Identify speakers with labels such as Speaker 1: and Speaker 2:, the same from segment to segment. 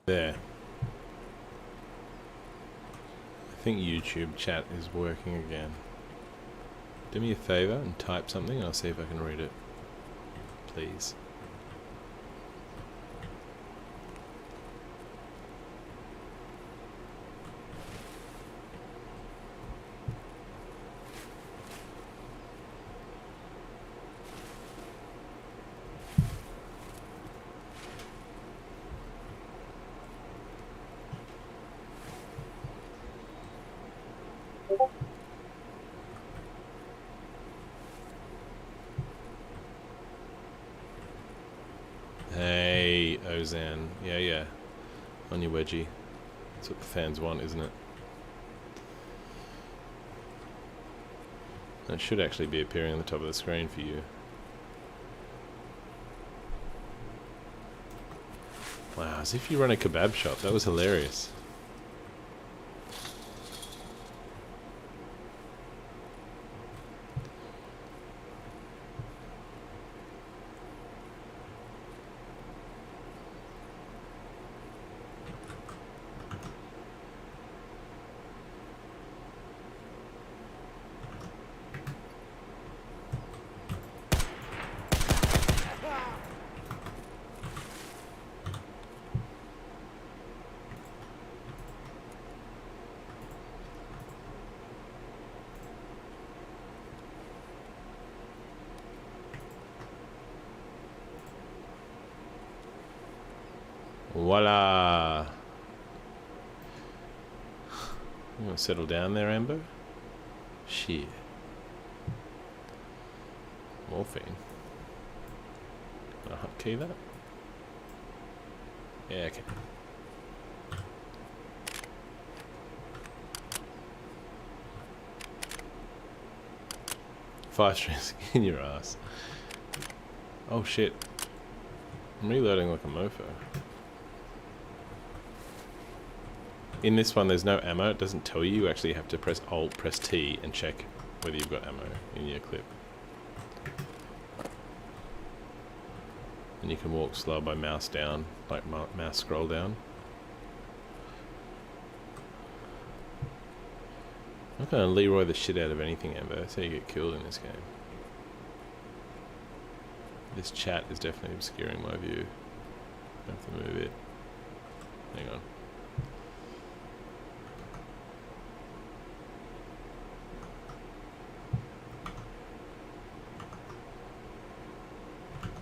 Speaker 1: There. I think YouTube chat is working again. Do me a favour and type something and I'll see if I can read it. Please. Hey, Ozan. Yeah. On your wedgie. That's what the fans want, isn't it? That should actually be appearing on the top of the screen for you. Wow, as if you run a kebab shop. That was hilarious. Voila! You want to settle down there, Amber? Shit. Morphine. Can I hotkey that? Yeah, okay. Five strings in your ass. Oh shit. I'm reloading like a mofo. In this one, there's no ammo. It doesn't tell you. You actually have to press Alt, press T, and check whether you've got ammo in your clip. And you can walk slow by mouse down, like mouse scroll down. I'm not gonna Leroy the shit out of anything, Amber. That's how you get killed in this game. This chat is definitely obscuring my view. I have to move it. Hang on.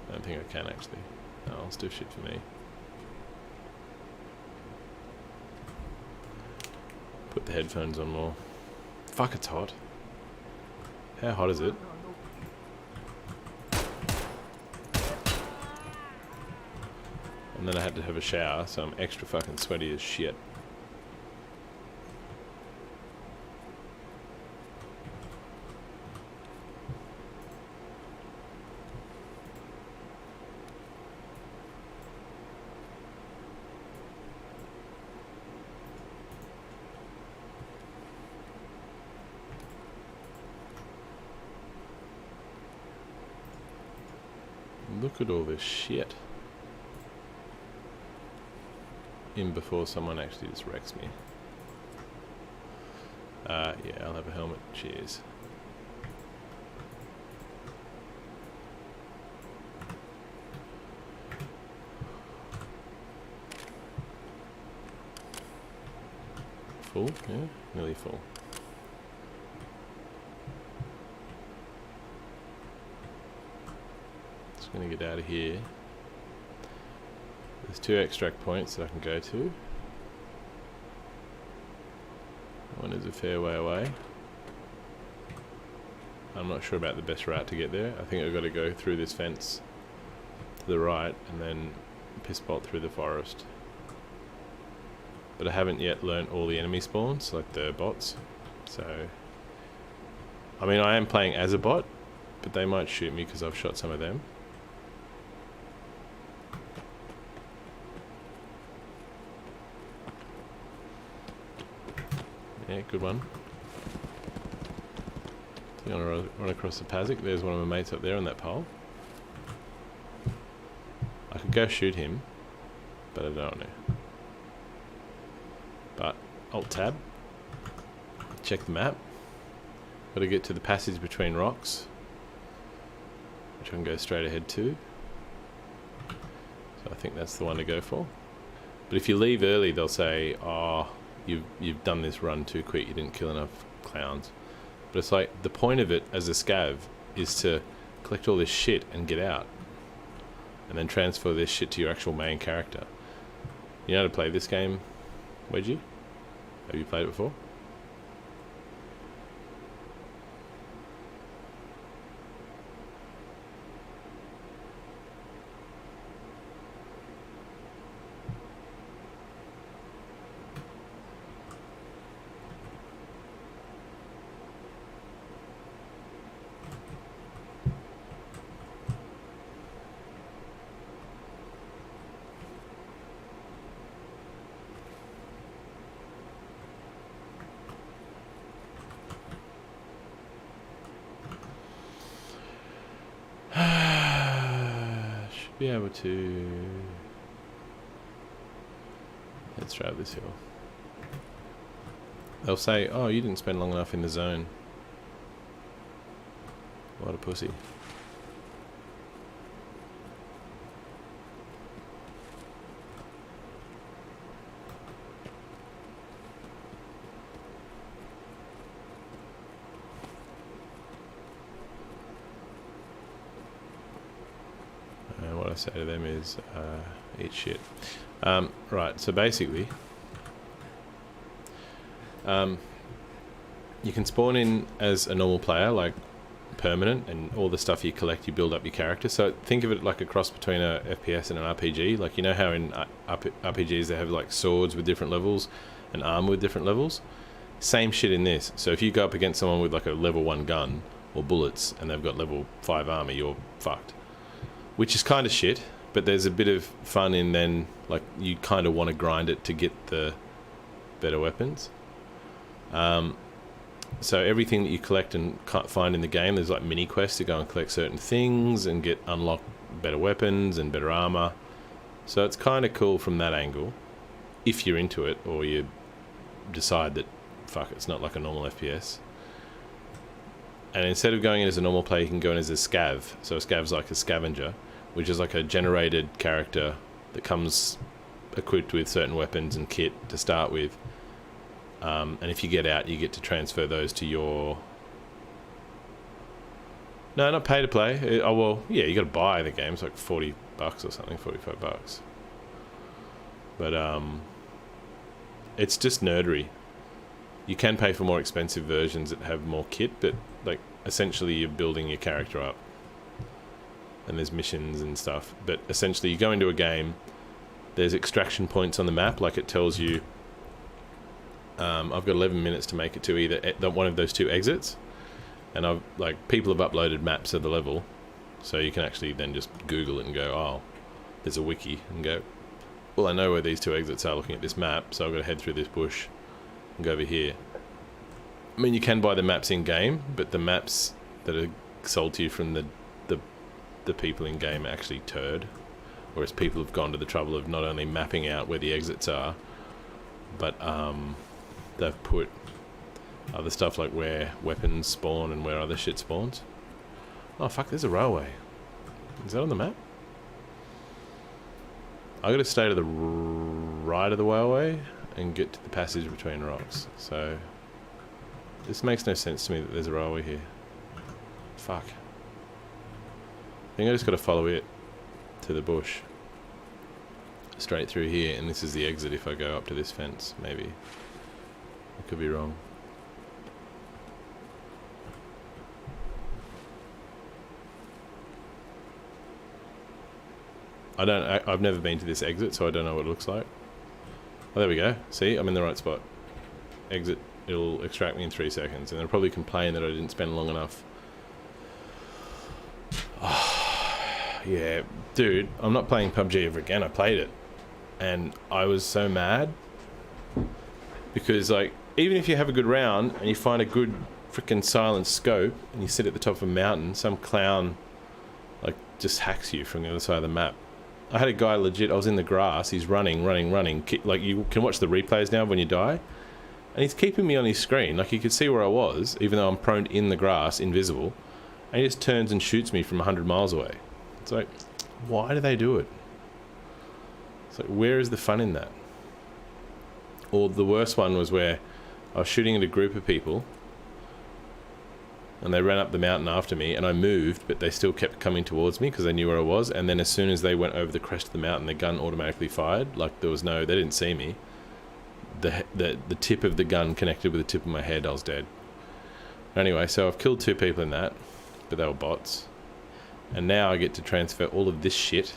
Speaker 1: I don't think I can actually. No, it's still shit for me. Put the headphones on more. Fuck, it's hot. How hot is it? And then I had to have a shower, so I'm extra fucking sweaty as shit. Look at all this shit. In before someone actually just wrecks me. Yeah, I'll have a helmet. Cheers. Full? Yeah, nearly full. Just gonna get out of here. There's 2 extract points that I can go to. One is a fair way away. I'm not sure about the best route to get there. I think I've got to go through this fence to the right and then piss bolt through the forest. But I haven't yet learnt all the enemy spawns, like the bots. So, I mean, I am playing as a bot, but they might shoot me because I've shot some of them. Yeah, good one. I'm gonna run across the Pazik. There's one of my mates up there on that pole. I could go shoot him, but I don't know. Alt-Tab. Check the map. Got to get to the passage between rocks, which I can go straight ahead to. So I think that's the one to go for. But if you leave early, they'll say, oh, you've done this run too quick, you didn't kill enough clowns. But it's like, the point of it as a scav is to collect all this shit and get out. And then transfer this shit to your actual main character. You know how to play this game, Wedgie? Have you played it before? Should be able to. Let's try this hill. They'll say, oh, you didn't spend long enough in the zone. What a pussy. What I say to them is, eat shit. Right, so basically, you can spawn in as a normal player, like permanent, and all the stuff you collect, you build up your character. So think of it like a cross between a FPS and an RPG. Like, you know how in RPGs they have like swords with different levels and armor with different levels? Same shit in this. So if you go up against someone with like a level 1 gun or bullets and they've got level 5 armor, you're fucked. Which is kind of shit, but there's a bit of fun in then, like, you kind of want to grind it to get the better weapons. So everything that you collect and find in the game, there's like mini quests to go and collect certain things and get unlock better weapons and better armor. So it's kind of cool from that angle, if you're into it, or you decide that, fuck, it's not like a normal FPS. And instead of going in as a normal player, you can go in as a scav. So a scav's like a scavenger, which is like a generated character that comes equipped with certain weapons and kit to start with. And if you get out, you get to transfer those to your... No, not pay to play. Oh, well, yeah, you got to buy the game. It's like $40 or something, $45. But it's just nerdery. You can pay for more expensive versions that have more kit, but like essentially you're building your character up. And there's missions and stuff. But essentially you go into a game, there's extraction points on the map, like it tells you I've got 11 minutes to make it to either one of those two exits. And I've like people have uploaded maps of the level, so you can actually then just Google it and go, oh, there's a wiki, and go, well, I know where these two exits are looking at this map, so I've got to head through this bush and go over here. I mean, you can buy the maps in game, but the maps that are sold to you from the people in game are actually turd. Whereas people have gone to the trouble of not only mapping out where the exits are, but they've put other stuff like where weapons spawn and where other shit spawns. Oh fuck, there's a railway. Is that on the map? I gotta stay to the right of the railway and get to the passage between rocks. So this makes no sense to me that there's a railway here. Fuck. I think I just gotta follow it to the bush. Straight through here, and this is the exit if I go up to this fence, maybe. I could be wrong. I've never been to this exit, so I don't know what it looks like. Oh, there we go. See, I'm in the right spot. Exit, it'll extract me in 3 seconds, and they'll probably complain that I didn't spend long enough. Oh, yeah, dude, I'm not playing PUBG ever again. I played it, and I was so mad. Because, like, even if you have a good round, and you find a good freaking silent scope, and you sit at the top of a mountain, some clown, like, just hacks you from the other side of the map. I had a guy legit, I was in the grass, he's running, like, you can watch the replays now when you die, And he's keeping me on his screen. Like, he could see where I was, even though I'm prone in the grass, invisible. And he just turns and shoots me from 100 miles away. It's like, why do they do it? It's like, where is the fun in that? Or the worst one was where I was shooting at a group of people, and they ran up the mountain after me, and I moved, but they still kept coming towards me because they knew where I was. And then as soon as they went over the crest of the mountain, the gun automatically fired. Like, there was no, they didn't see me. The tip of the gun connected with the tip of my head. I was dead. Anyway, so I've killed 2 people in that, but they were bots. And now I get to transfer all of this shit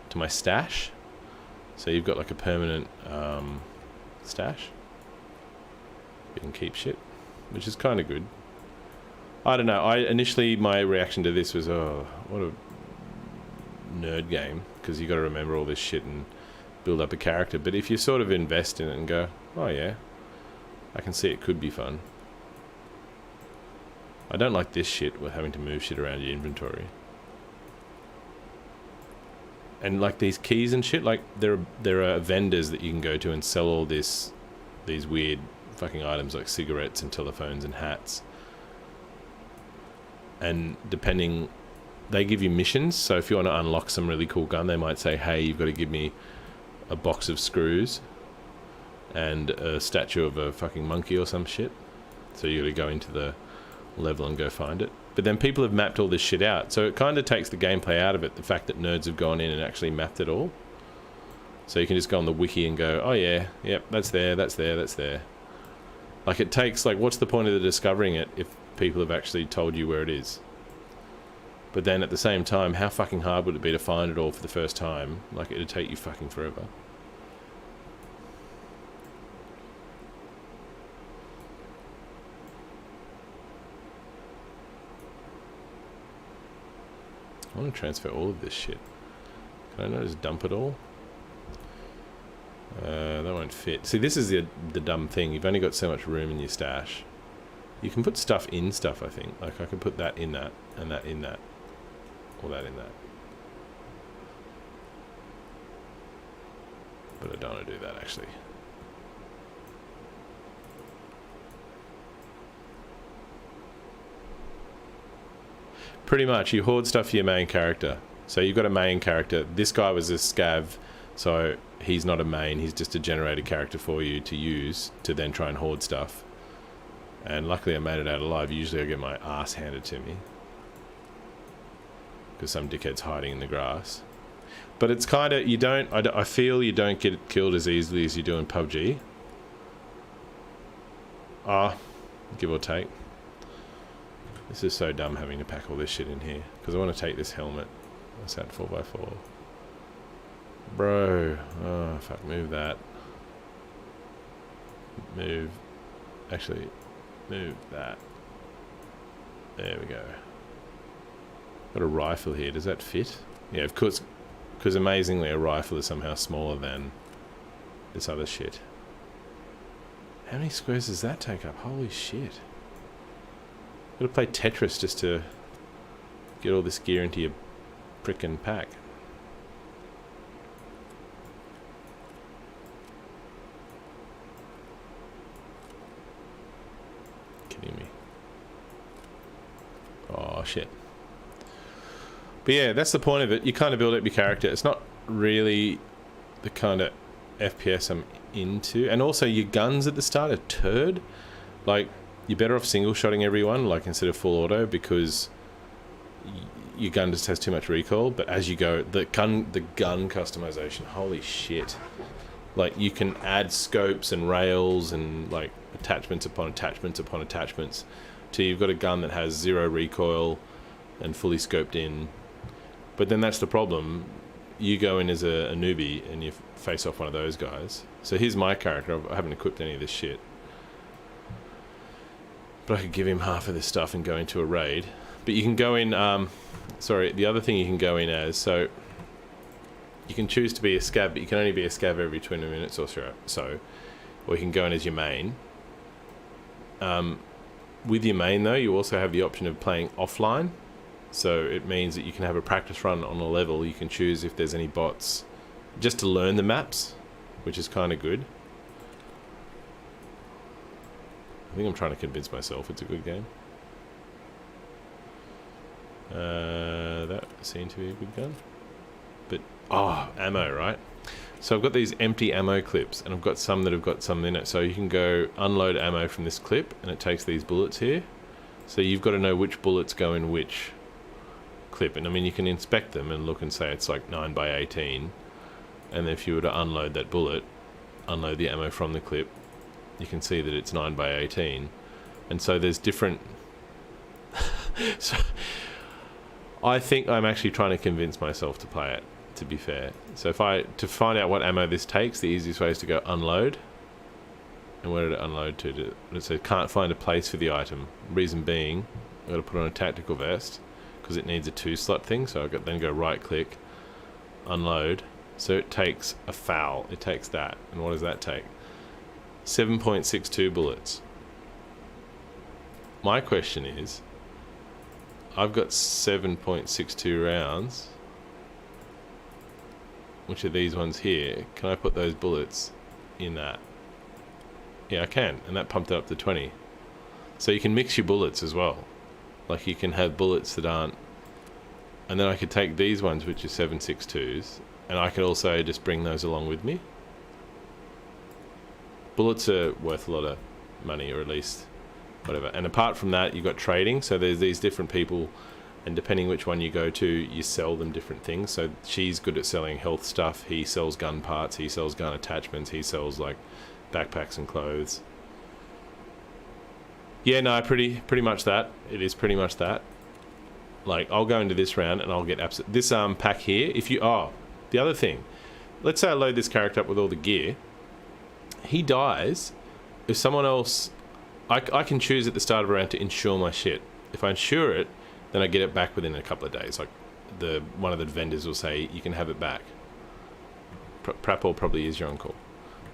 Speaker 1: to my stash. So you've got like a permanent stash. You can keep shit, which is kind of good. I don't know. Initially my reaction to this was, oh, what a nerd game, because you got to remember all this shit and build up a character. But if you sort of invest in it and go, oh yeah, I can see it could be fun. I don't like this shit with having to move shit around your inventory. And like these keys and shit, like there are vendors that you can go to and sell all these weird fucking items like cigarettes and telephones and hats. And depending, they give you missions. So if you want to unlock some really cool gun, they might say, hey, you've got to give me a box of screws and a statue of a fucking monkey or some shit. So you got to go into the level and go find it. But then people have mapped all this shit out, so it kind of takes the gameplay out of it, the fact that nerds have gone in and actually mapped it all. So you can just go on the wiki and go, oh yeah, yep, that's there, that's there, that's there. Like, it takes, like, what's the point of the discovering it if people have actually told you where it is? But then at the same time, how fucking hard would it be to find it all for the first time? Like, it'd take you fucking forever. I want to transfer all of this shit. Can I not just dump it all? That won't fit. See, this is the dumb thing. You've only got so much room in your stash. You can put stuff in stuff, I think. Like, I could put that in that, and that in that. Or that in that. But I don't want to do that, actually. Pretty much, you hoard stuff for your main character. So you've got a main character. This guy was a scav, so he's not a main. He's just a generated character for you to use to then try and hoard stuff. And luckily I made it out alive. Usually I get my ass handed to me, because some dickhead's hiding in the grass. But it's kind of, you don't, I feel you don't get killed as easily as you do in PUBG. Give or take. This is so dumb having to pack all this shit in here, because I want to take this helmet. What's that, 4x4? Bro, oh fuck, move that. Move, actually, move that. There we go. Got a rifle here, does that fit? Yeah, of course, because amazingly a rifle is somehow smaller than this other shit. How many squares does that take up? Holy shit. Gotta play Tetris just to get all this gear into your frickin' pack. Kidding me. Oh shit. But yeah, that's the point of it. You kind of build up your character. It's not really the kind of FPS I'm into. And also your guns at the start are turd. Like, you're better off single-shotting everyone, like, instead of full auto, because your gun just has too much recoil. But as you go, the gun customization, holy shit. Like, you can add scopes and rails and, like, attachments upon attachments upon attachments till you've got a gun that has 0 recoil and fully scoped in. But then that's the problem. You go in as a newbie and you face off one of those guys. So here's my character. I haven't equipped any of this shit. But I could give him half of this stuff and go into a raid. But you can go in, the other thing you can go in as, so you can choose to be a scav, but you can only be a scav every 20 minutes or so. Or you can go in as your main. With your main though, you also have the option of playing offline. So it means that you can have a practice run on a level. You can choose if there's any bots, just to learn the maps, which is kind of good. I think I'm trying to convince myself it's a good game. That seemed to be a good gun. But, ammo, right? So I've got these empty ammo clips, and I've got some that have got some in it. So you can go unload ammo from this clip, and it takes these bullets here. So you've got to know which bullets go in which clip. And I mean, you can inspect them and look and say it's like 9x18. And if you were to unload that bullet, unload the ammo from the clip, you can see that it's 9x18. And so there's different... So I think I'm actually trying to convince myself to play it, to be fair. So to find out what ammo this takes, the easiest way is to go unload. And where did it unload to? It says can't find a place for the item. Reason being, I've got to put on a tactical vest because it needs a 2-slot thing. So I then go right click, unload. So it takes a foul. It takes that. And what does that take? 7.62 bullets. My question is, I've got 7.62 rounds, which are these ones here. Can I put those bullets in that? Yeah, I can, and that pumped it up to 20. So you can mix your bullets as well. Like you can have bullets that aren't... And then I could take these ones, which are 7.62s, and I could also just bring those along with me. Bullets are worth a lot of money, or at least... whatever. And apart from that, you've got trading. So there's these different people, and depending which one you go to, you sell them different things. So she's good at selling health stuff. He sells gun parts. He sells gun attachments. He sells like backpacks and clothes. Yeah, no, pretty much that. It is pretty much that. Like, I'll go into this round and I'll get this pack here. If you the other thing, let's say I load this character up with all the gear. He dies if someone else. I can choose at the start of a round to insure my shit. If I insure it, then I get it back within a couple of days. Like, one of the vendors will say, you can have it back. Prapor probably is your uncle.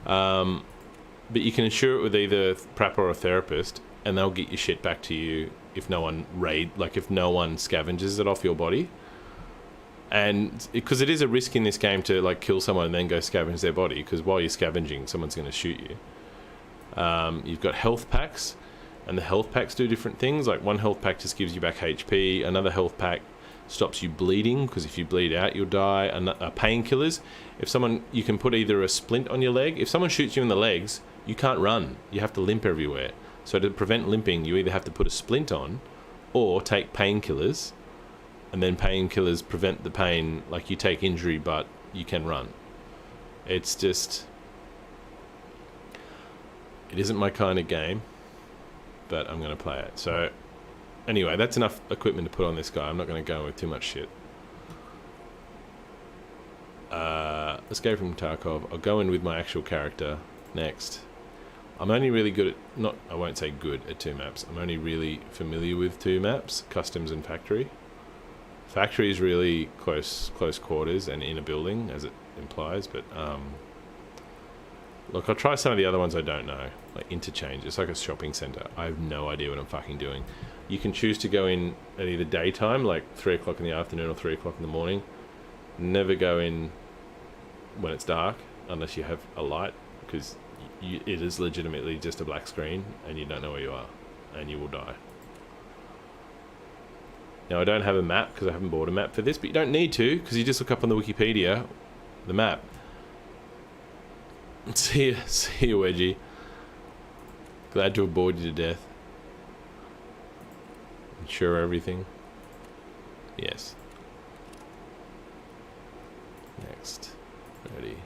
Speaker 1: But you can insure it with either Prapor or a therapist, and they'll get your shit back to you if no one if no one scavenges it off your body. And because it is a risk in this game to like kill someone and then go scavenge their body, because while you're scavenging, someone's going to shoot you. You've got health packs, and the health packs do different things. Like one health pack just gives you back HP, another health pack stops you bleeding, because if you bleed out you'll die. Painkillers, you can put either a splint on your leg. If someone shoots you in the legs, you can't run, you have to limp everywhere. So to prevent limping, you either have to put a splint on or take painkillers, and then painkillers prevent the pain. Like, you take injury but you can run. It's just... it isn't my kind of game, but I'm going to play it. So, anyway, that's enough equipment to put on this guy. I'm not going to go with too much shit. Let's go from Tarkov. I'll go in with my actual character next. I'm only really good at... I won't say good at 2 maps. I'm only really familiar with 2 maps, Customs and Factory. Factory is really close quarters and in a building, as it implies, but... look, I'll try some of the other ones I don't know. Like Interchange. It's like a shopping centre. I have no idea what I'm fucking doing. You can choose to go in at either daytime, like 3 o'clock in the afternoon or 3 o'clock in the morning. Never go in when it's dark, unless you have a light, because it is legitimately just a black screen, and you don't know where you are, and you will die. Now, I don't have a map, because I haven't bought a map for this, but you don't need to, because you just look up on the Wikipedia, the map. See you, Wedgie. Glad to have bored you to death. Insure everything. Yes. Next. Ready.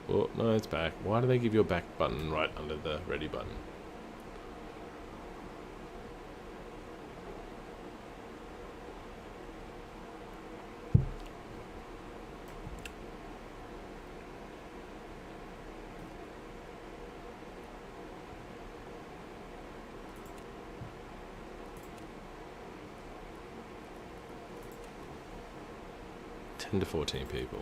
Speaker 1: Oh, no, it's back. Why do they give you a back button right under the ready button? To 14 people.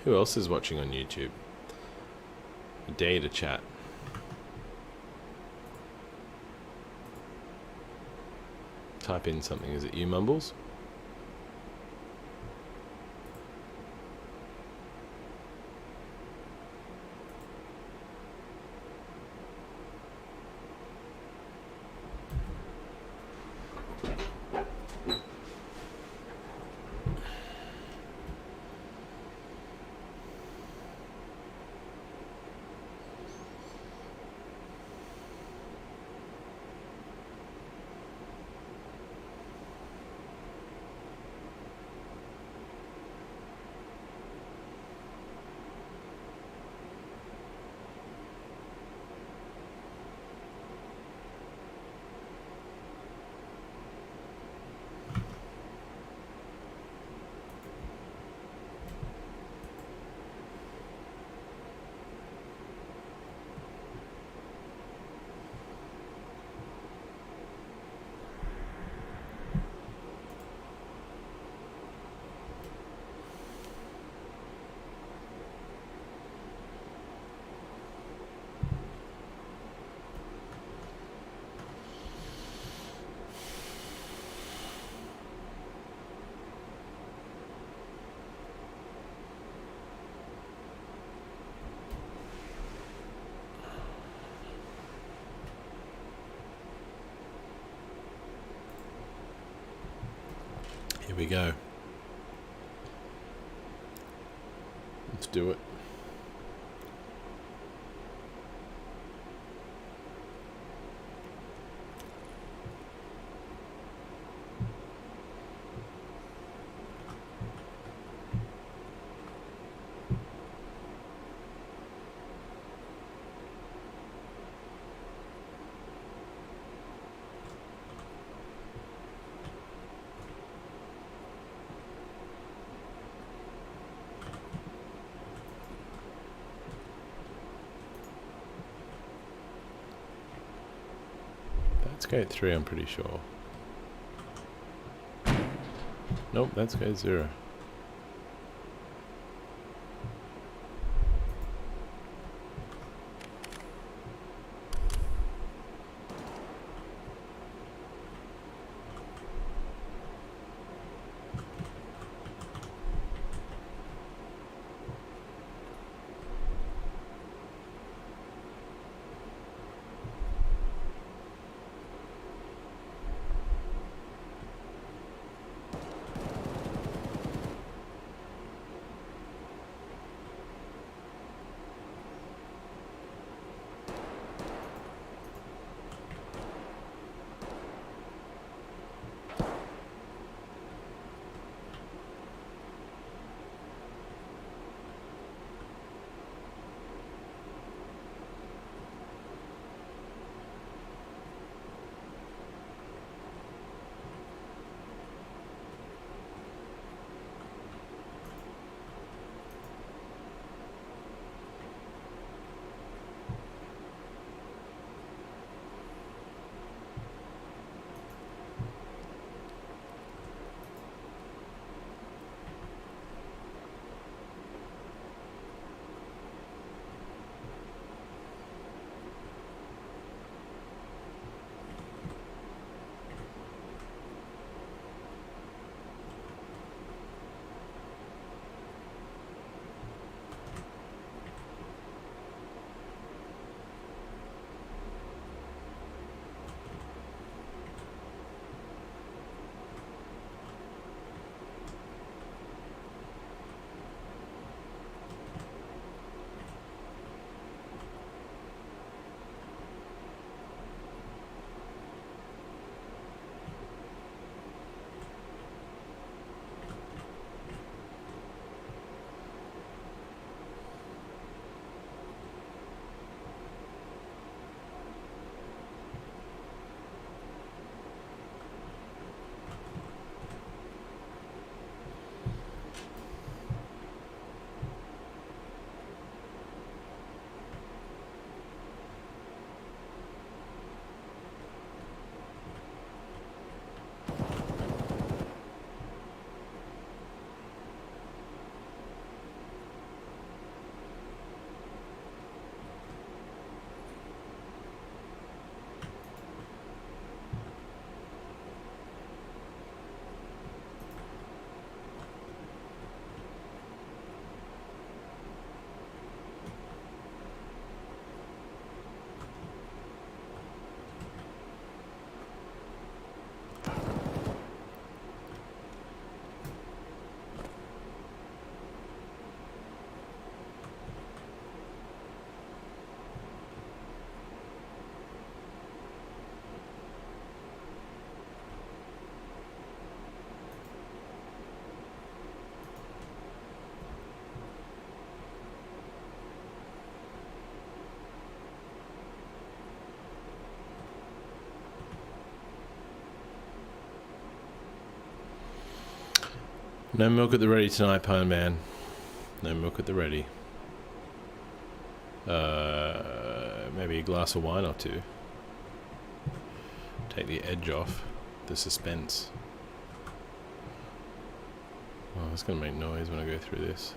Speaker 1: Who else is watching on YouTube? I dare to chat. type in something. Is it you, Mumbles? Here we go. Let's do it. That's gate 3, I'm pretty sure. Nope, that's gate 0. No milk at the ready tonight, Pine Man. No milk at the ready. Maybe a glass of wine or two. Take the edge off. The suspense. Oh, it's gonna make noise when I go through this.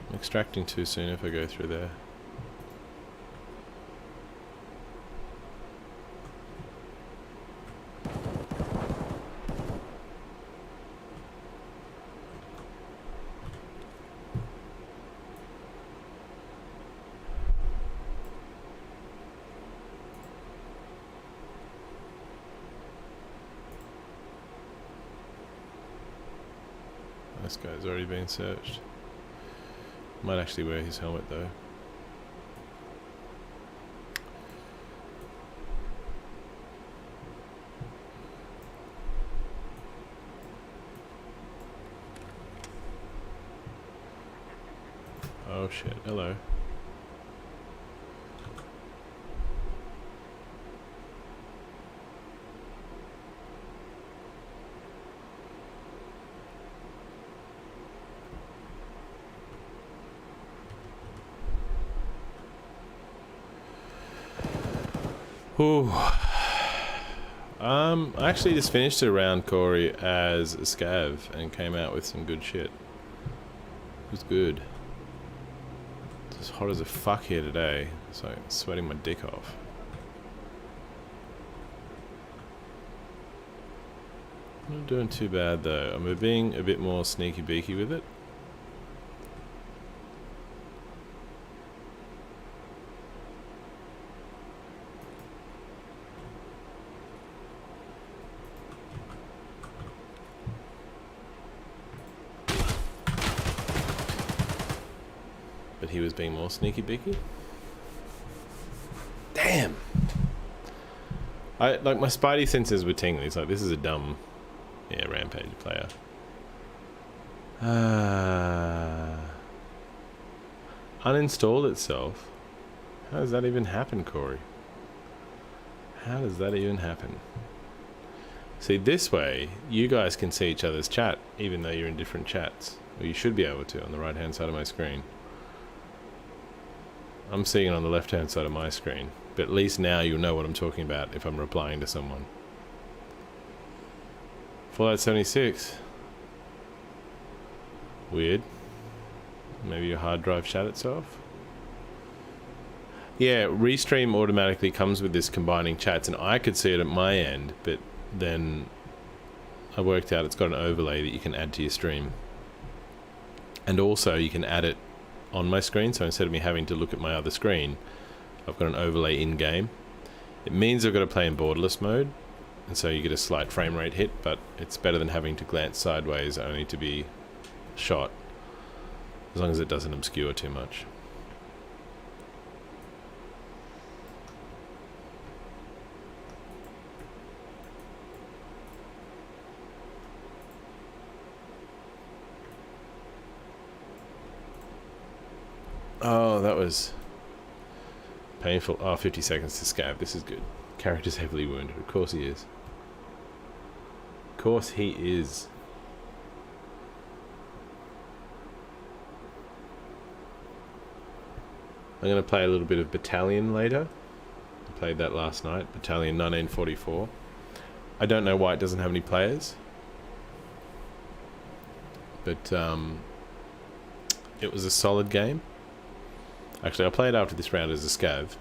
Speaker 1: I'm extracting too soon if I go through there. This guy's already been searched. Might actually wear his helmet though. Oh shit, hello. Ooh. I actually just finished a round, Corey, as a scav and came out with some good shit. It was good. It's as hot as a fuck here today, so I'm sweating my dick off. I'm not doing too bad though. I'm being a bit more sneaky beaky with it. But he was being more sneaky beaky. Damn! Like my spidey senses were tingling. It's like, this is a dumb, rampage player. Uninstalled itself? How does that even happen, Corey? How does that even happen? See, this way, you guys can see each other's chat, even though you're in different chats. Or you should be able to, on the right-hand side of my screen. I'm seeing it on the left-hand side of my screen. But at least now you'll know what I'm talking about if I'm replying to someone. Fallout 76. Weird. Maybe your hard drive shut itself? Yeah, Restream automatically comes with this combining chats, and I could see it at my end, but then I worked out it's got an overlay that you can add to your stream. And also you can add it on my screen, so instead of me having to look at my other screen, I've got an overlay in-game. It means I've got to play in borderless mode, and so you get a slight frame rate hit, but it's better than having to glance sideways only to be shot, as long as it doesn't obscure too much. Oh, that was painful. Oh, 50 seconds to scav. This is good. Character's heavily wounded. Of course he is. Of course he is. I'm going to play a little bit of Battalion later. I played that last night. Battalion 1944. I don't know why it doesn't have any players. But it was a solid game. Actually, I'll play it after this round as a scav.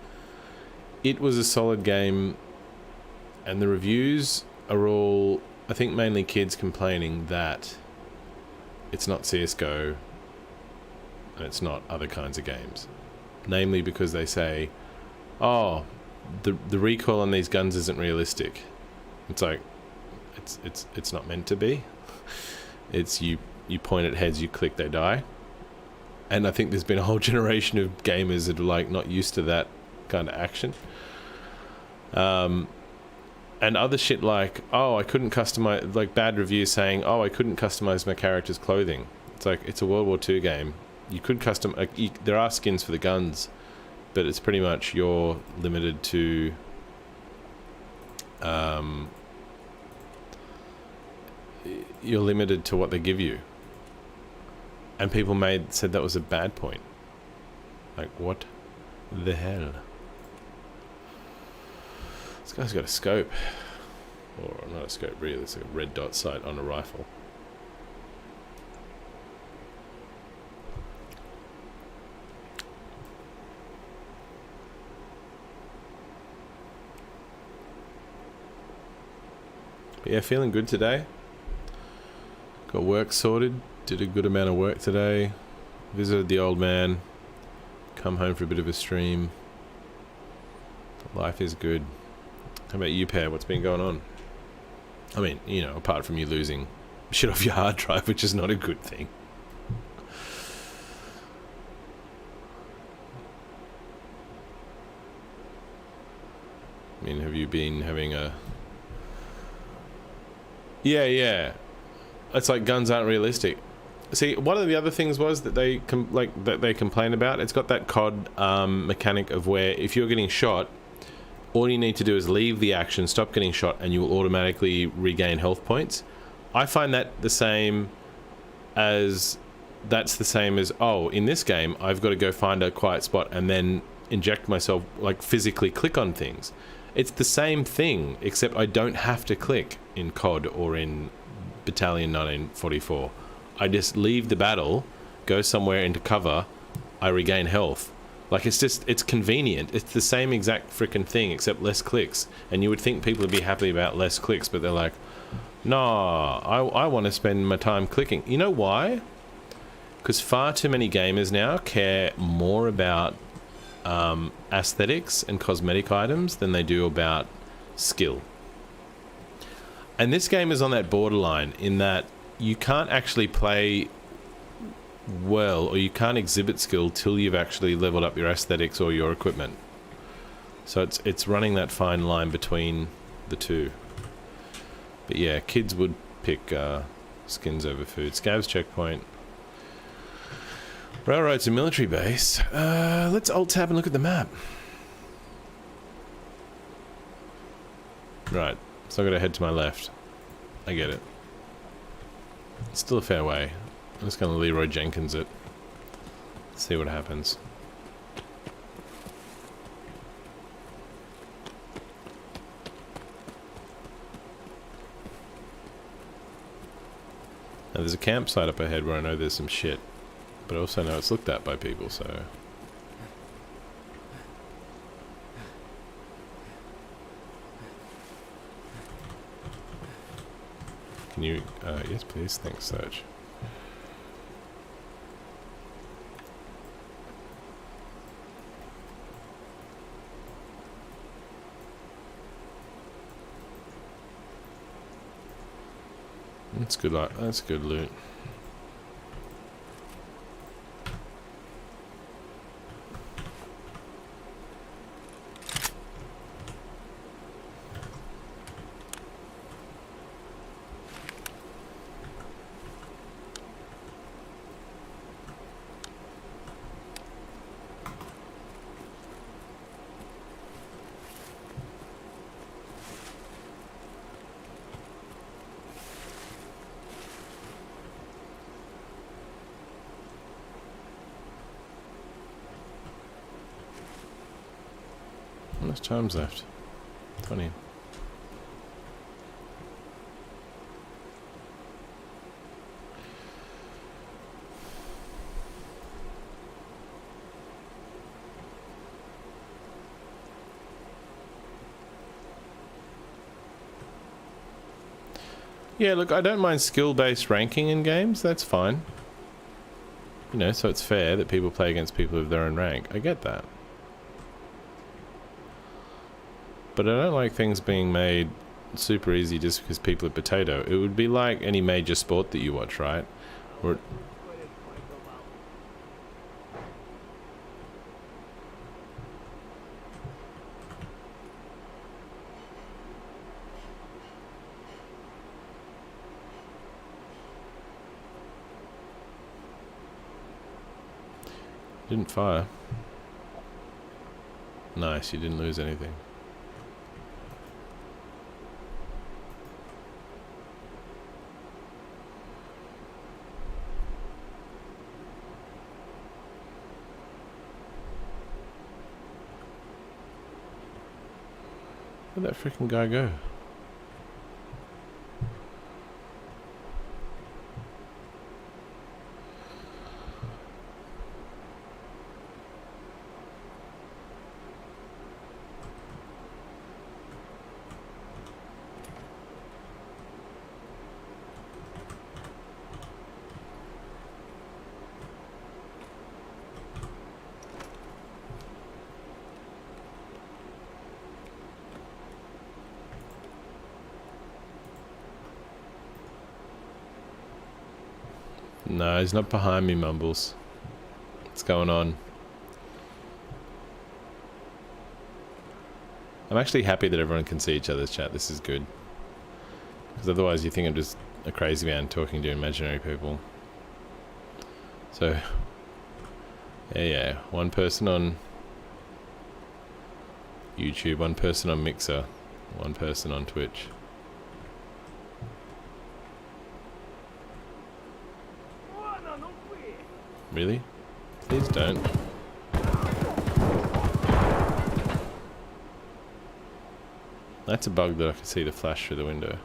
Speaker 1: It was a solid game, and the reviews are all, I think, mainly kids complaining that it's not CSGO and it's not other kinds of games. Namely because they say, oh, the recoil on these guns isn't realistic. It's like, it's not meant to be. It's you point at heads, you click, they die. And I think there's been a whole generation of gamers that are like not used to that kind of action. And other shit like, oh, I couldn't customize, like bad reviews saying, oh, I couldn't customize my character's clothing. It's like, it's a World War II game. You could custom. There are skins for the guns, but it's pretty much you're limited to. You're limited to what they give you. And people said that was a bad point. Like, what the hell? This guy's got a scope. Or not a scope, really. It's like a red dot sight on a rifle. But yeah, feeling good today. Got work sorted. Did a good amount of work today. Visited the old man. Come home for a bit of a stream. Life is good. How about you, Pear? What's been going on? I mean, you know, apart from you losing shit off your hard drive, which is not a good thing. I mean, have you been having a... Yeah. It's like guns aren't realistic. See, one of the other things was that they complain about. It's got that COD mechanic of where if you're getting shot, all you need to do is leave the action, stop getting shot, and you will automatically regain health points. I find that the same as oh, in this game I've got to go find a quiet spot and then inject myself, like physically click on things. It's the same thing, except I don't have to click in COD or in Battalion 1944. I just leave the battle, go somewhere into cover, I regain health. Like, it's convenient. It's the same exact freaking thing, except less clicks. And you would think people would be happy about less clicks, but they're like, no, I want to spend my time clicking. You know why? Because far too many gamers now care more about aesthetics and cosmetic items than they do about skill. And this game is on that borderline in that you can't actually play well, or you can't exhibit skill till you've actually leveled up your aesthetics or your equipment. So it's running that fine line between the two. But yeah, kids would pick skins over food. Scavs checkpoint. Railroad's a military base. Let's alt-tab and look at the map. Right, so I've got to head to my left. I get it. It's still a fair way. I'm just going to Leroy Jenkins it. See what happens. Now there's a campsite up ahead where I know there's some shit. But I also know it's looked at by people, so... Can you... yes please, thanks Serge. That's good, that's good loot. How much time's left? 20. Yeah, look, I don't mind skill-based ranking in games. That's fine. You know, so it's fair that people play against people of their own rank. I get that. But I don't like things being made super easy just because people are potato. It would be like any major sport that you watch, right? Or Didn't fire. Nice, you didn't lose anything. Where'd that freaking guy go? No, he's not behind me, Mumbles. What's going on? I'm actually happy that everyone can see each other's chat. This is good. Because otherwise you think I'm just a crazy man talking to imaginary people. So, yeah. One person on YouTube, one person on Mixer, one person on Twitch. Really? Please don't. That's a bug that I can see the flash through the window.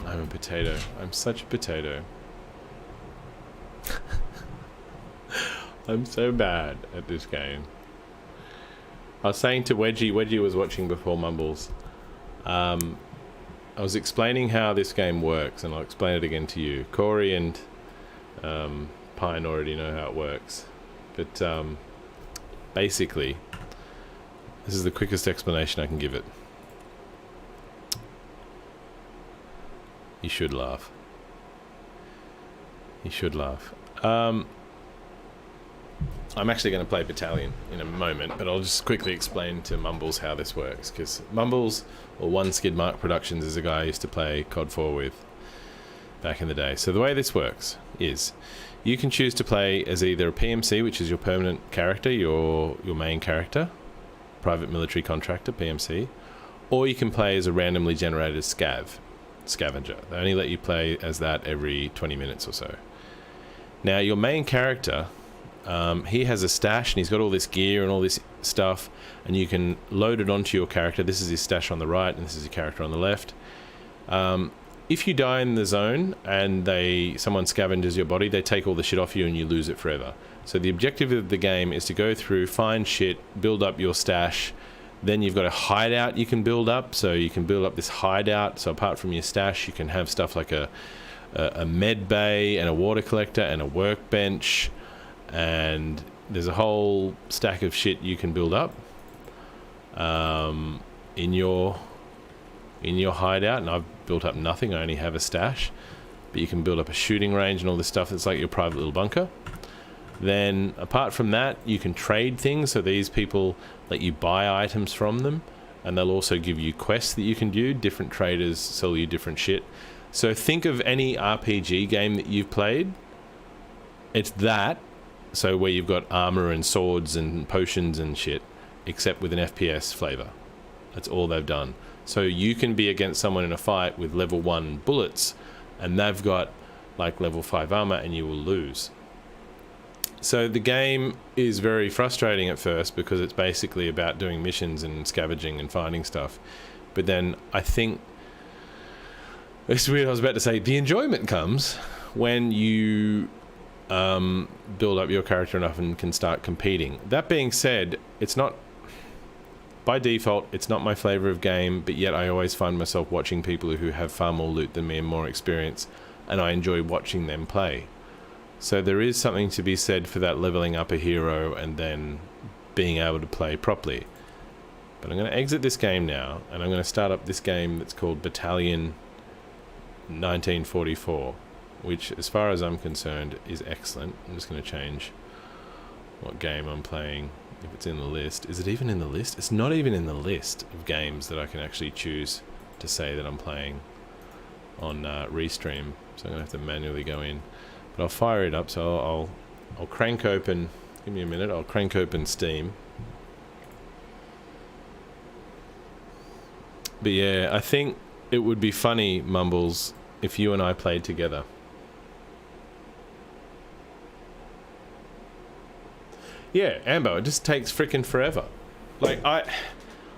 Speaker 1: I'm a potato. I'm such a potato. I'm so bad at this game. I was saying to Wedgie was watching before Mumbles. I was explaining how this game works, and I'll explain it again to you. Corey and Pine already know how it works. But basically, this is the quickest explanation I can give it. You should laugh. You should laugh. I'm actually going to play Battalion in a moment, but I'll just quickly explain to Mumbles how this works, because Mumbles, or One Skid Mark Productions, is a guy I used to play COD 4 with back in the day. So the way this works is you can choose to play as either a PMC, which is your permanent character, your main character, private military contractor, PMC, or you can play as a randomly generated scavenger. They only let you play as that every 20 minutes or so. Now, your main character, he has a stash and he's got all this gear and all this stuff, and you can load it onto your character. This is his stash on the right and this is your character on the left. If you die in the zone and someone scavenges your body, they take all the shit off you and you lose it forever. So the objective of the game is to go through, find shit, build up your stash. Then you've got a hideout you can build up. So you can build up this hideout. So apart from your stash, you can have stuff like a med bay and a water collector and a workbench, and there's a whole stack of shit you can build up in your hideout. And I've built up nothing. I only have a stash, but you can build up a shooting range and all this stuff. It's like your private little bunker. Then apart from that, you can trade things. So these people let you buy items from them, and they'll also give you quests that you can do. Different traders sell you different shit. So think of any RPG game that you've played. It's that. So where you've got armor and swords and potions and shit, except with an FPS flavor. That's all they've done. So you can be against someone in a fight with level 1 bullets, and they've got like level 5 armor, and you will lose. So the game is very frustrating at first because it's basically about doing missions and scavenging and finding stuff. But then I think, it's weird, I was about to say, the enjoyment comes when you build up your character enough and can start competing. That being said, it's not, by default, it's not my flavor of game, but yet I always find myself watching people who have far more loot than me and more experience, and I enjoy watching them play. So there is something to be said for that leveling up a hero and then being able to play properly. But I'm going to exit this game now, and I'm going to start up this game that's called Battalion 1944. which as far as I'm concerned is excellent. I'm just going to change what game I'm playing, if it's in the list. Is it even in the list? It's not even in the list of games that I can actually choose to say that I'm playing on Restream, so I'm going to have to manually go in. But I'll fire it up, so I'll crank open, give me a minute, I'll crank open Steam. But yeah, I think it would be funny, Mumbles, if you and I played together. Yeah, Ambo, it just takes frickin' forever. Like, I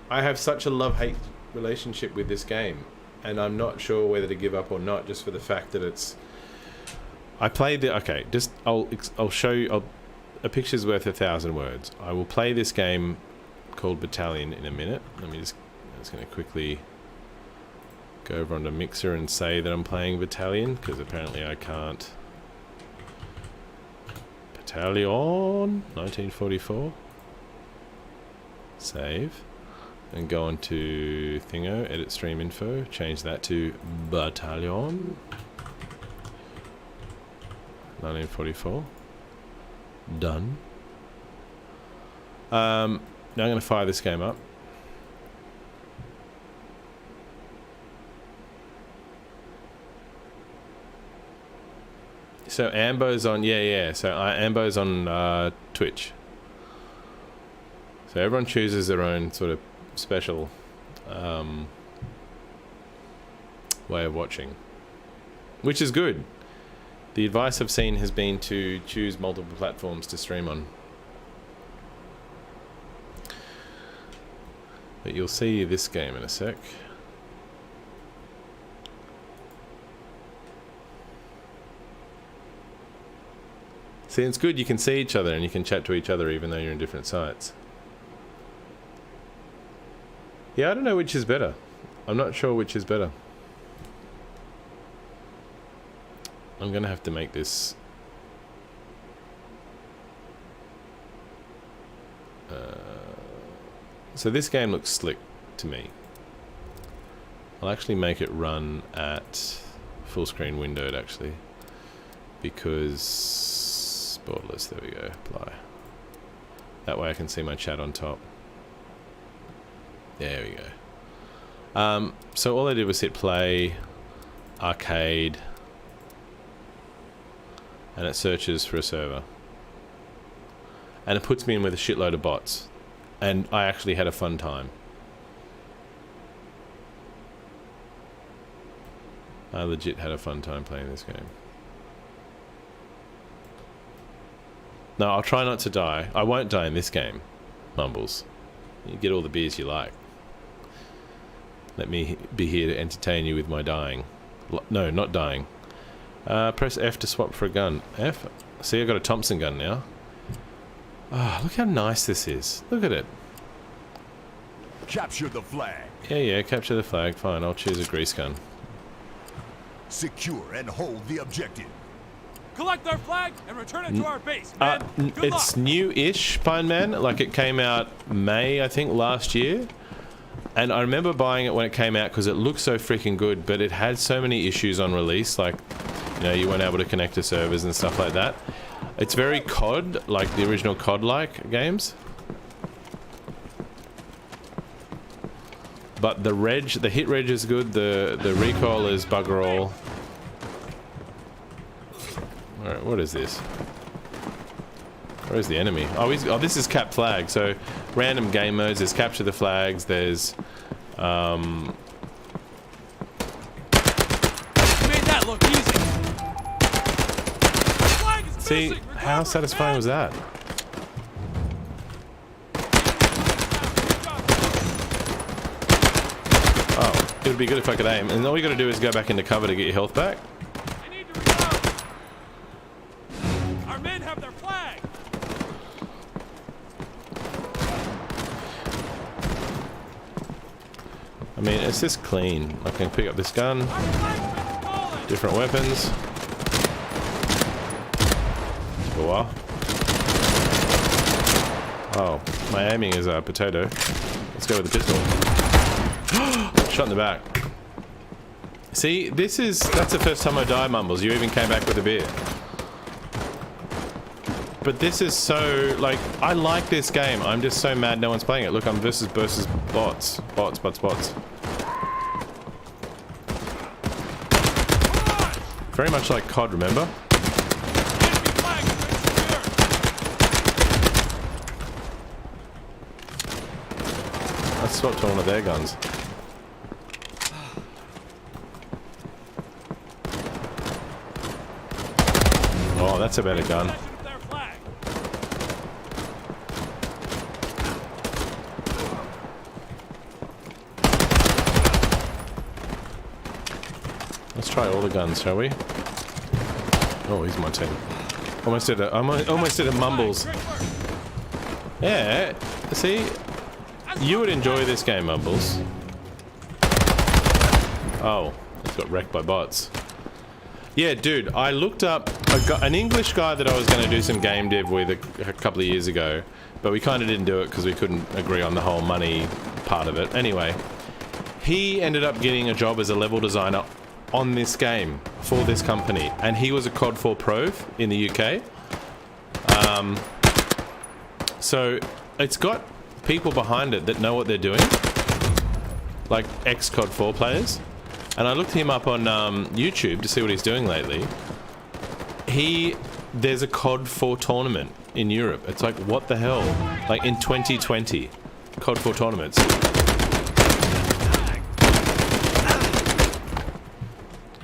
Speaker 1: have such a love-hate relationship with this game, and I'm not sure whether to give up or not, just for the fact that it's... I played the... Okay, just... I'll show you... a picture's worth 1,000 words. I will play this game called Battalion in a minute. Let me just... I'm just going to quickly go over onto Mixer and say that I'm playing Battalion, because apparently I can't... Battalion 1944. Save. And go on to Thingo, edit stream info, change that to Battalion 1944. Done. Now I'm going to fire this game up. So Ambo's on, so Ambo's on Twitch. So everyone chooses their own sort of special way of watching, which is good. The advice I've seen has been to choose multiple platforms to stream on. But you'll see this game in a sec. See, it's good you can see each other and you can chat to each other even though you're in different sites. Yeah, I don't know which is better. I'm not sure which is better. I'm gonna have to make this so this game looks slick to me. I'll actually make it run at full screen windowed actually, because borderless, there we go, apply. That way I can see my chat on top. There we go. So all I did was hit play, arcade, and it searches for a server. And it puts me in with a shitload of bots. And I actually had a fun time. I legit had a fun time playing this game. No, I'll try not to die. I won't die in this game, Mumbles. You get all the beers you like. Let me be here to entertain you with my dying. No, not dying. Press F to swap for a gun. F? See, I've got a Thompson gun now. Ah, oh, look how nice this is. Look at it.
Speaker 2: Capture the flag.
Speaker 1: Yeah, capture the flag. Fine, I'll choose a grease gun.
Speaker 2: Secure and hold the objective.
Speaker 3: Collect our flag and return it to our base, man. Good
Speaker 1: it's
Speaker 3: luck.
Speaker 1: new-ish, Pine Man. Like, it came out May, I think, last year. And I remember buying it when it came out because it looked so freaking good, but it had so many issues on release, like, you know, you weren't able to connect to servers and stuff like that. It's very COD, like the original COD-like games. But the hit reg is good, the recoil is bugger all. Alright, what is this? Where's the enemy? Oh, this is cap flag. So, random game modes. There's capture the flags. There's,
Speaker 3: You made that look easy. Flag is
Speaker 1: see,
Speaker 3: missing.
Speaker 1: how
Speaker 3: Recover,
Speaker 1: satisfying
Speaker 3: man.
Speaker 1: was that? Oh, it would be good if I could aim. And all you got to do is go back into cover to get your health back.
Speaker 3: I need to reload. Our men have their flag.
Speaker 1: I mean, it's just clean. I can pick up this gun,
Speaker 3: Our flag's been stolen.
Speaker 1: different weapons. Go off. Oh, my aiming is a potato. Let's go with the pistol. Shot in the back. See, that's the first time I died, Mumbles. You even came back with a beer. But this is so, like, I like this game. I'm just so mad no one's playing it. Look, I'm versus bots. Bots. Very much like COD, remember?
Speaker 3: Enemy flag is
Speaker 1: Let's swap to one of their guns. Oh, that's a better gun.
Speaker 3: possession of their flag.
Speaker 1: Let's try all the guns, shall we? Oh, he's my team. Almost did a Mumbles.
Speaker 3: Great work.
Speaker 1: Yeah, see? You would enjoy this game, Mumbles. Oh, it's got wrecked by bots. Yeah, dude, I looked up an English guy that I was going to do some game dev with a couple of years ago, but we kind of didn't do it because we couldn't agree on the whole money part of it. Anyway, he ended up getting a job as a level designer on this game for this company, and he was a COD 4 pro in the UK. So it's got people behind it that know what they're doing, like ex-COD 4 players. And I looked him up on YouTube to see what he's doing lately. There's a COD 4 tournament in Europe. It's like, what the hell? Like in 2020, COD 4 tournaments.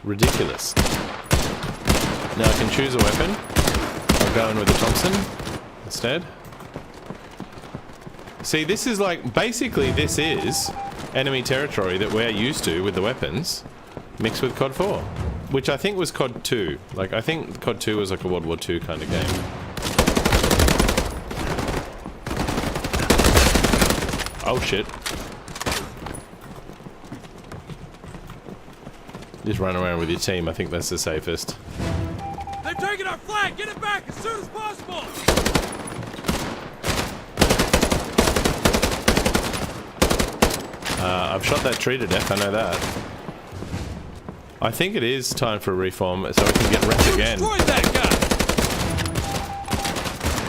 Speaker 1: Ridiculous. Now I can choose a weapon. I'll go in with the Thompson instead. See, this is like, basically this is enemy territory that we're used to with the weapons, mixed with COD 4, which I think was COD 2. Like, I think COD 2 was like a World War II kind of game. Oh shit. Just run around with your team, I think that's the safest.
Speaker 3: They're taking our flag. Get it back as soon as possible.
Speaker 1: I've shot that tree to death, I know that. I think it is time for a reform so I can get wrecked again.
Speaker 3: Destroyed that guy.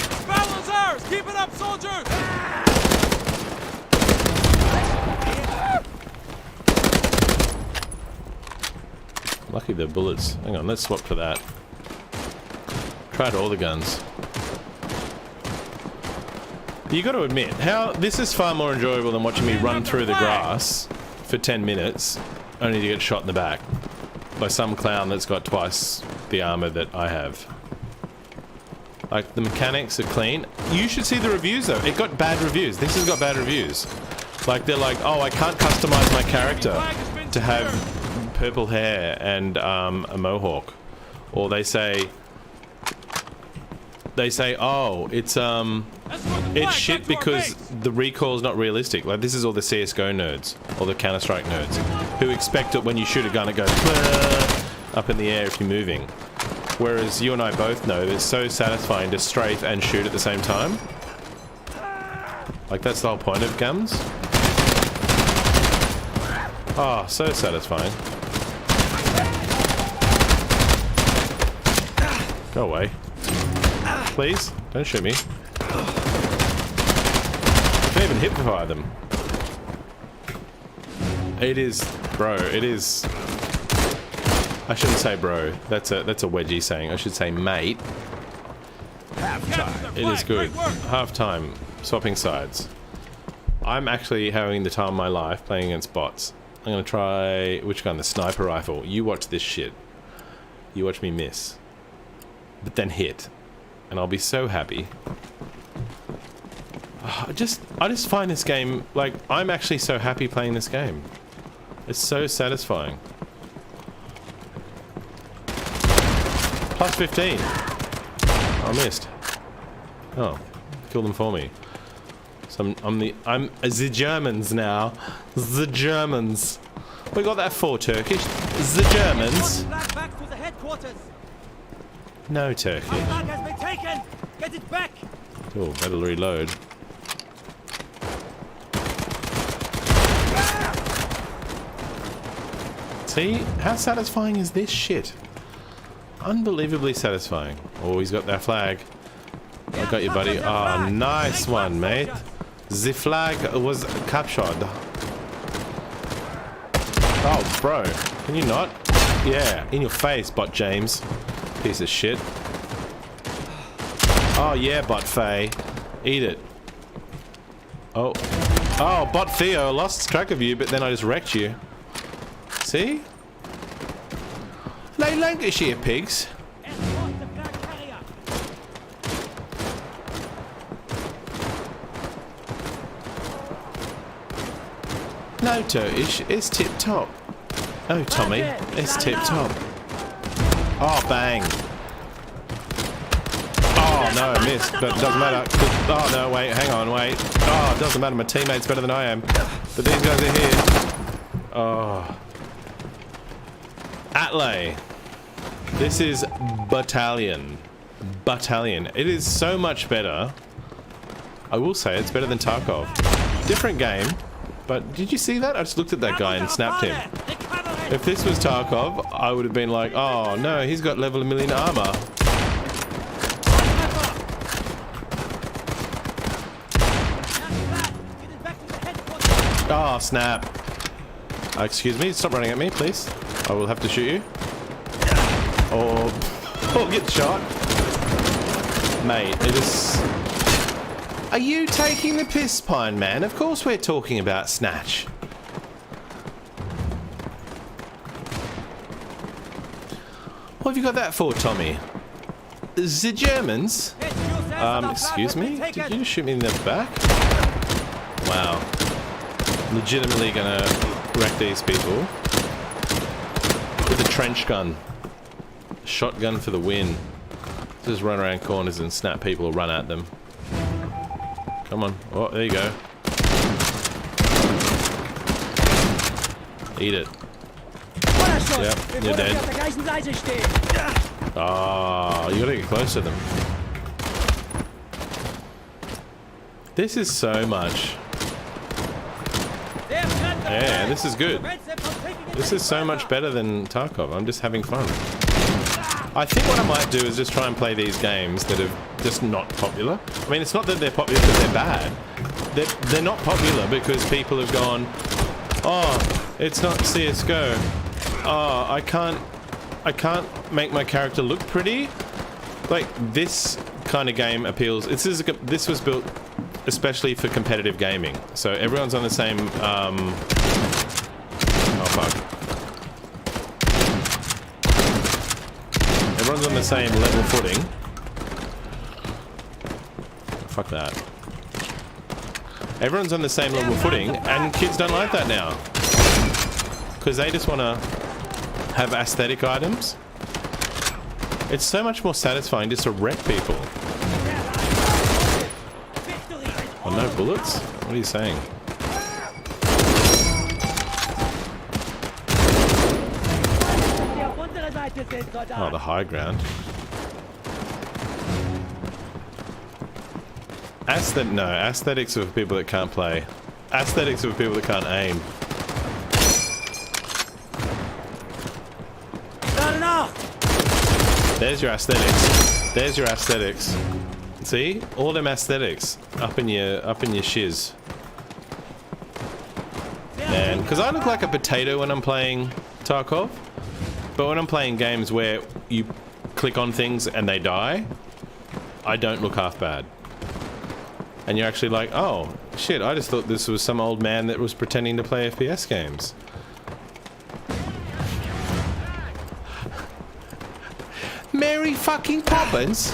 Speaker 3: This battle is ours. Keep it up, soldiers.
Speaker 1: Lucky the bullets. Hang on, let's swap to that. Tried all the guns. You got to admit, this is far more enjoyable than watching me run through the grass for 10 minutes, only to get shot in the back by some clown that's got twice the armor that I have. Like, the mechanics are clean. You should see the reviews though. It got bad reviews. This has got bad reviews. Like, they're like, oh, I can't customize my character to have purple hair and a mohawk. Or they say, oh, it's shit because the recoil is not realistic. Like, this is all the CSGO nerds, or the Counter-Strike nerds, who expect it when you shoot a gun to go up in the air if you're moving. Whereas you and I both know it's so satisfying to strafe and shoot at the same time. Like, that's the whole point of guns. Oh, so satisfying. Go away. Please, don't shoot me. Can't even hit-fire them. It is, bro, it is... I shouldn't say bro. That's a wedgie saying. I should say mate.
Speaker 2: Half-time.
Speaker 1: It is good. Half-time. Swapping sides. I'm actually having the time of my life playing against bots. I'm gonna try... which gun? The sniper rifle. You watch this shit. You watch me miss. But then hit. And I'll be so happy. I just find this game, like, I'm actually so happy playing this game. It's so satisfying. Plus 15. I missed. Oh, kill them for me. So I'm the Germans now. The Germans. We got that for Turkish. The Germans.
Speaker 4: Back to the headquarters.
Speaker 1: No Turkish.
Speaker 4: Flag has been taken. Get it back.
Speaker 1: Oh, better reload. See? How satisfying is this shit? Unbelievably satisfying. Oh, he's got that flag. I got you, buddy. Oh, nice one, mate. The flag was captured. Oh, bro. Can you not? Yeah, in your face, Bot James. Piece of shit. Oh, yeah, Bot Faye. Eat it. Oh. Oh, Bot Theo. Lost track of you, but then I just wrecked you. See? Lay Lancashire, pigs. No, Turkish, it's tip-top. Oh, Tommy, it's tip-top. Oh, bang. Oh, no, I missed, but it doesn't matter. Oh, no, wait, hang on, wait. Oh, it doesn't matter, my teammate's better than I am. But these guys are here. Oh. Atlay. This is Battalion. Battalion. It is so much better. I will say it's better than Tarkov. Different game. But did you see that? I just looked at that guy and snapped him. If this was Tarkov, I would have been like, oh no, he's got level 1,000,000 armor. Oh, snap. Excuse me, stop running at me, please. I will have to shoot you. Or get shot. Mate, it is... Are you taking the piss, Pine Man? Of course we're talking about Snatch. What have you got that for, Tommy? The Germans? Excuse me? Did you just shoot me in the back? Wow. Legitimately gonna wreck these people. With a trench gun. Shotgun for the win. Just run around corners and snap people or run at them. Come on. Oh, there you go. Eat it. Yep, you're dead. Oh, you gotta get close to them. This is so much. Yeah, this is good. This is so much better than Tarkov. I'm just having fun. I think what I might do is just try and play these games that are just not popular. I mean, it's not that they're popular because they're bad. They're not popular because people have gone, oh, it's not CSGO. Oh, I can't make my character look pretty. Like, this kind of game appeals. This was built especially for competitive gaming. So everyone's on the same, oh fuck. Everyone's on the same level footing. Fuck that. Everyone's on the same level footing, and kids don't like that now. Because they just want to have aesthetic items. It's so much more satisfying just to wreck people. Oh, no bullets? What are you saying? Oh, the high ground. No, aesthetics are for people that can't play. Aesthetics are for people that can't aim.
Speaker 4: Not enough.
Speaker 1: There's your aesthetics. There's your aesthetics. See? All them aesthetics up in your shiz. Man, because I look like a potato when I'm playing Tarkov. But when I'm playing games where you click on things and they die, I don't look half bad. And you're actually like, oh, shit, I just thought this was some old man that was pretending to play FPS games. Mary fucking Poppins?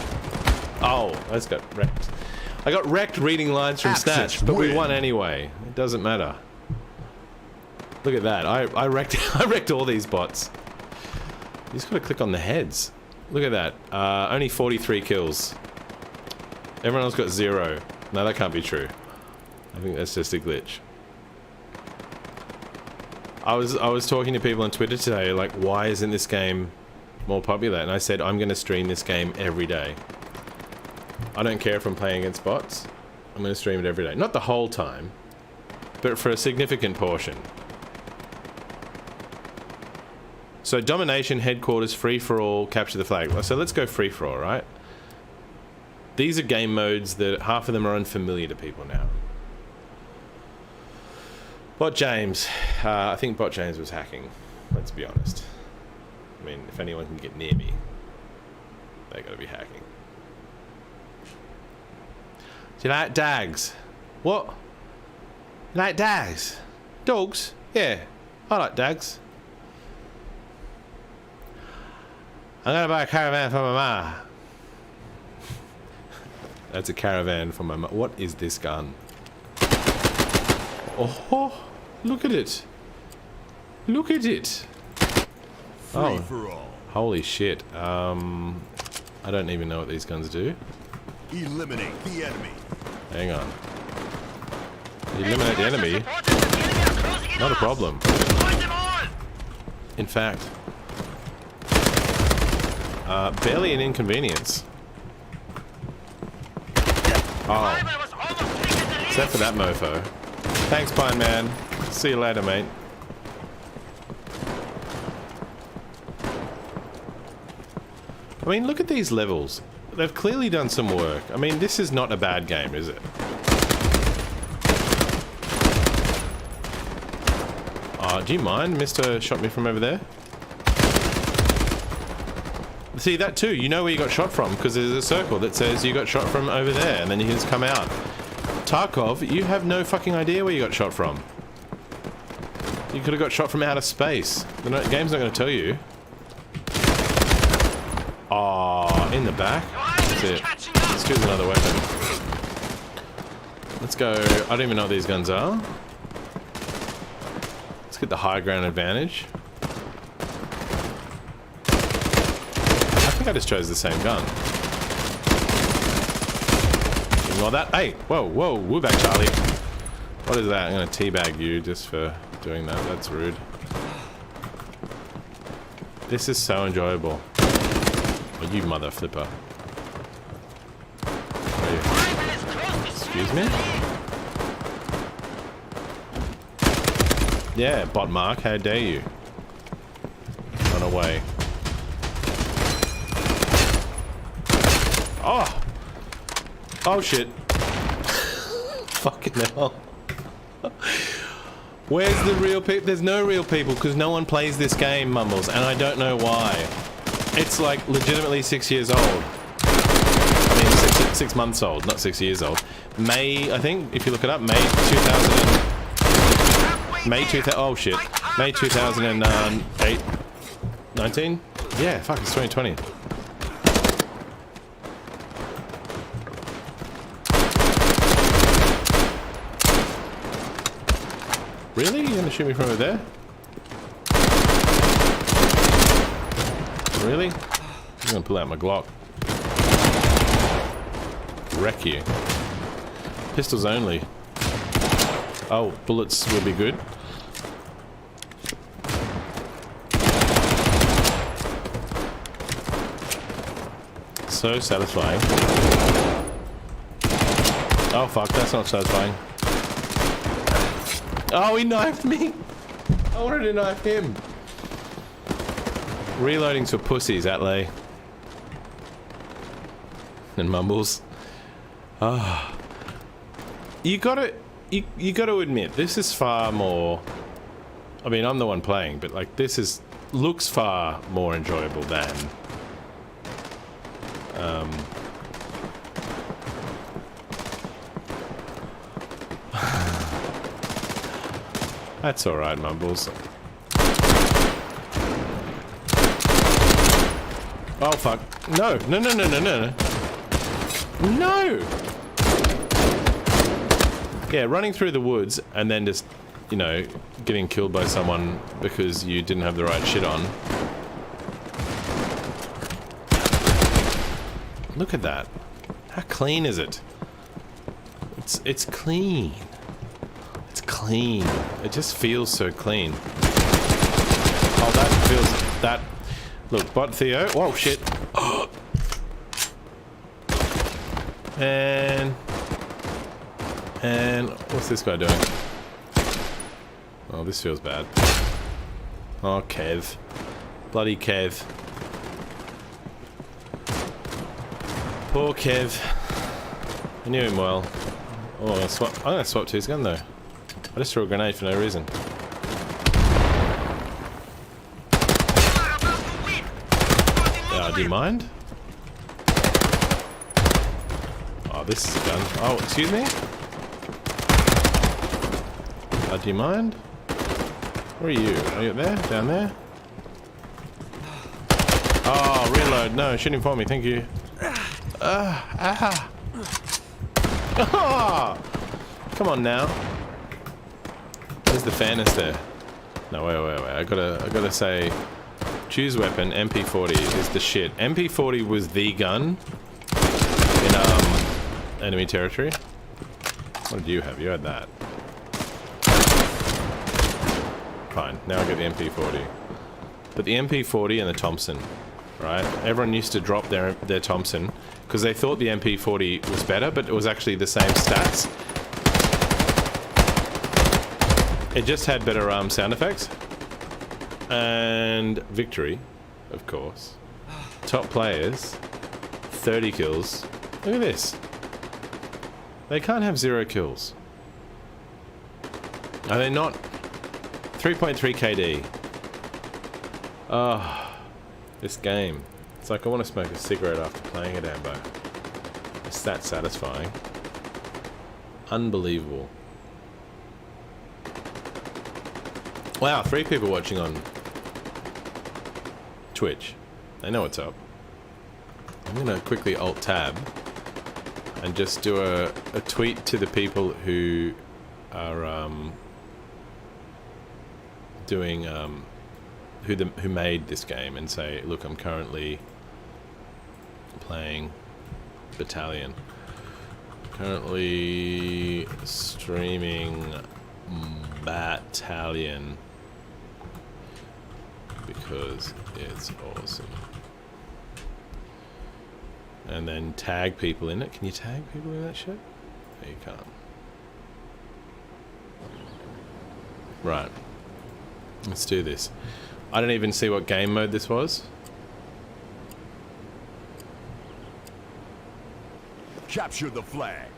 Speaker 1: Oh, I just got wrecked. I got wrecked reading lines from Snatch, but we won anyway. It doesn't matter. Look at that. I wrecked all these bots. You just gotta click on the heads. Look at that. Only 43 kills. Everyone else got 0. No, that can't be true. I think that's just a glitch. I was talking to people on Twitter today, like, why isn't this game more popular? And I said, I'm gonna stream this game every day. I don't care if I'm playing against bots. I'm gonna stream it every day. Not the whole time, but for a significant portion. So domination, headquarters, free for all, capture the flag. So let's go free for all, right? These are game modes that half of them are unfamiliar to people now. Bot James. I think Bot James was hacking. Let's be honest. I mean, if anyone can get near me, they gotta be hacking. Do you like dags? What? You like dags? Dogs? Yeah, I like dags. I'm gonna buy a caravan for my ma. That's a caravan for my ma. What is this gun? Oh, look at it. Look at it.
Speaker 2: Free for all.
Speaker 1: Holy shit. I don't even know what these guns do.
Speaker 2: Eliminate the enemy.
Speaker 1: Hang on. Eliminate the enemy? Not a problem. In fact, barely an inconvenience. Oh. Except for that mofo. Thanks, Pine Man. See you later, mate. I mean, look at these levels. They've clearly done some work. I mean, this is not a bad game, is it? Do you mind, Mr. Shot me from over there? See, that too, you know where you got shot from, because there's a circle that says you got shot from over there, and then you can just come out. Tarkov, you have no fucking idea where you got shot from. You could have got shot from outer space. The game's not going to tell you. Oh, in the back. That's it. Let's choose another weapon. Let's go. I don't even know what these guns are. Let's get the high ground advantage. I think I just chose the same gun. Ignore that. Hey, whoa, whoa, woo back, Charlie. What is that? I'm gonna teabag you just for doing that. That's rude. This is so enjoyable. Oh, you mother flipper. Excuse me? Yeah, bot mark, how dare you? Run away. Oh! Oh shit. Fucking hell. Where's the real people? There's no real people because no one plays this game, Mumbles, and I don't know why. It's like legitimately 6 years old. I mean, six months old, not 6 years old. May, I think, if you look it up, May 2000. Oh shit. May 2008. 19? Yeah, fuck, it's 2020. Really? You're gonna shoot me from over there? Really? I'm gonna pull out my Glock. Wreck you. Pistols only. Oh, bullets will be good. So satisfying. Oh fuck, that's not satisfying. Oh, he knifed me! I wanted to knife him. Reloading to pussies, Atley. And Mumbles. Ah. You gotta admit, this is far more... I mean, I'm the one playing, but like, this looks far more enjoyable than... That's alright, Mumbles. Oh, fuck. No, no, no, no, no, no. No! Yeah, running through the woods and then just, you know, getting killed by someone because you didn't have the right shit on. Look at that. How clean is it? It's clean. It's clean. It just feels so clean. Oh, that feels... that... Look, bot Theo. Whoa, shit. And what's this guy doing? Oh, this feels bad. Oh, Kev. Bloody Kev. Poor Kev. I knew him well. Oh, I'm gonna swap to his gun though. I just threw a grenade for no reason. Do you mind? Oh, this is a gun. Oh, excuse me? Do you mind? Where are you? Are you up there? Down there? Oh, reload. No, shooting for me. Thank you. Oh, come on now. Where's the fairness there? No, wait. I gotta say, choose weapon. MP40 is the shit. MP40 was the gun in enemy territory. What did you have? You had that. Fine. Now I get the MP40. But the MP40 and the Thompson, right? Everyone used to drop their Thompson because they thought the MP40 was better, but it was actually the same stats. It just had better sound effects. And victory, of course. Top players, 30 kills. Look at this. They can't have 0 kills. Are they not? 3.3 KD. Oh, this game. It's like I want to smoke a cigarette after playing it, Ambo. It's that satisfying. Unbelievable. Wow, 3 people watching on Twitch. They know what's up. I'm gonna quickly Alt-Tab and just do a tweet to the people who are doing who made this game and say, look, I'm currently playing Battalion. Currently streaming Battalion because it's awesome. And then tag people in it. Can you tag people in that shit? No, you can't. Right. Let's do this. I don't even see what game mode this was.
Speaker 2: Capture the flag.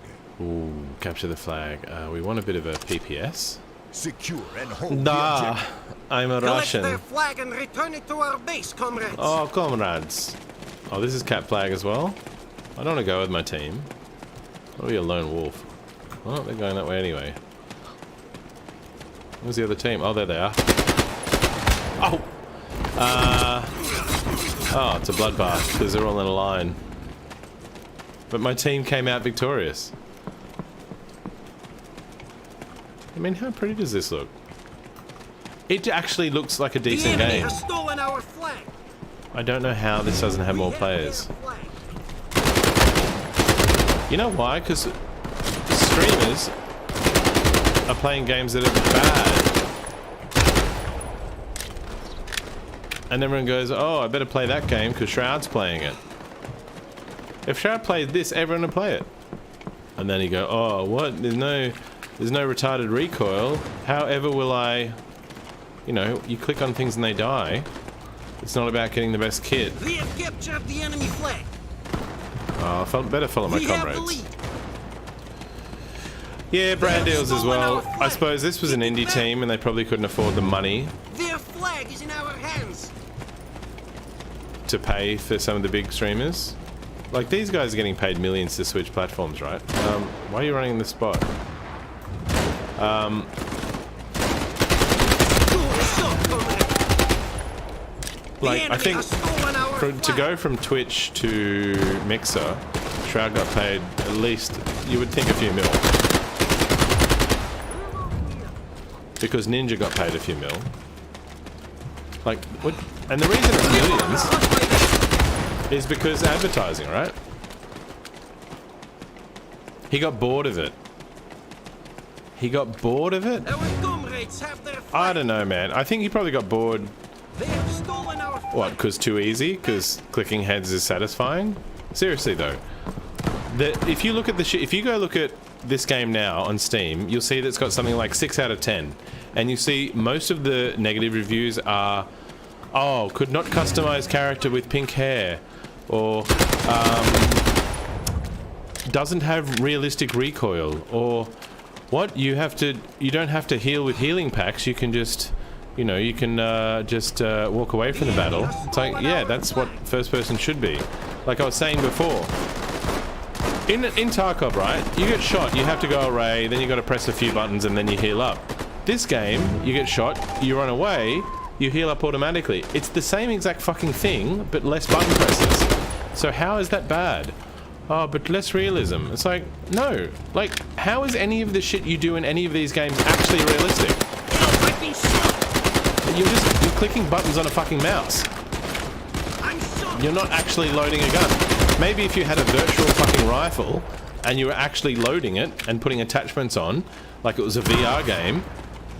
Speaker 1: Ooh, capture the flag. We want a bit of a PPS.
Speaker 2: Secure and hold the
Speaker 1: Da,
Speaker 2: objective.
Speaker 1: I'm a Russian.
Speaker 4: Collect their flag and return it to our base, comrades.
Speaker 1: Oh, comrades. Oh, this is cap flag as well. I don't want to go with my team. I'll be a lone wolf. Oh, they're going that way anyway. Where's the other team? Oh, there they are. Oh! Oh, it's a bloodbath because they're all in a line. But my team came out victorious. I mean, how pretty does this look? It actually looks like a decent
Speaker 4: the enemy
Speaker 1: game.
Speaker 4: has stolen our flag.
Speaker 1: I don't know how this doesn't have more players. You know why? Because streamers are playing games that are bad. And everyone goes, oh, I better play that game because Shroud's playing it. If Shroud played this, everyone would play it. And then you go, oh, what? There's no retarded recoil. However will I... You know, you click on things and they die. It's not about getting the best kit.
Speaker 4: We have captured the enemy flag.
Speaker 1: Oh, I better follow my
Speaker 4: We have the
Speaker 1: comrades.
Speaker 4: lead.
Speaker 1: Yeah, brand deals as well. I suppose this was an indie team and they probably couldn't afford the money
Speaker 4: Their flag is in our hands.
Speaker 1: to pay for some of the big streamers. Like, these guys are getting paid millions to switch platforms, right? Why are you running this spot? Like, I think to go from Twitch to Mixer, Shroud got paid at least, you would think, a few mil. Because Ninja got paid a few mil. Like, what? And the reason it's millions is because advertising, right? He got bored of it. He got bored of it?
Speaker 4: Our comrades have their flag.
Speaker 1: I don't know, man. I think he probably got bored.
Speaker 4: They have stolen our flag.
Speaker 1: What, because too easy? Because clicking heads is satisfying? Seriously, though. If you look at if you go look at this game now on Steam, you'll see that it's got something like 6 out of 10. And you see most of the negative reviews are Oh, could not customize character with pink hair, or doesn't have realistic recoil, or what? You don't have to heal with healing packs. You can just, you know, you can just walk away from the battle. It's like, yeah, that's what first person should be. Like I was saying before. In Tarkov, right, you get shot, you have to go array, then you got to press a few buttons and then you heal up. This game, you get shot, you run away, you heal up automatically. It's the same exact fucking thing, but less button presses. So how is that bad? Oh, but less realism. It's like, no. Like, how is any of the shit you do in any of these games actually realistic? You're clicking buttons on a fucking mouse. You're not actually loading a gun. Maybe if you had a virtual fucking rifle and you were actually loading it and putting attachments on, like it was a VR game,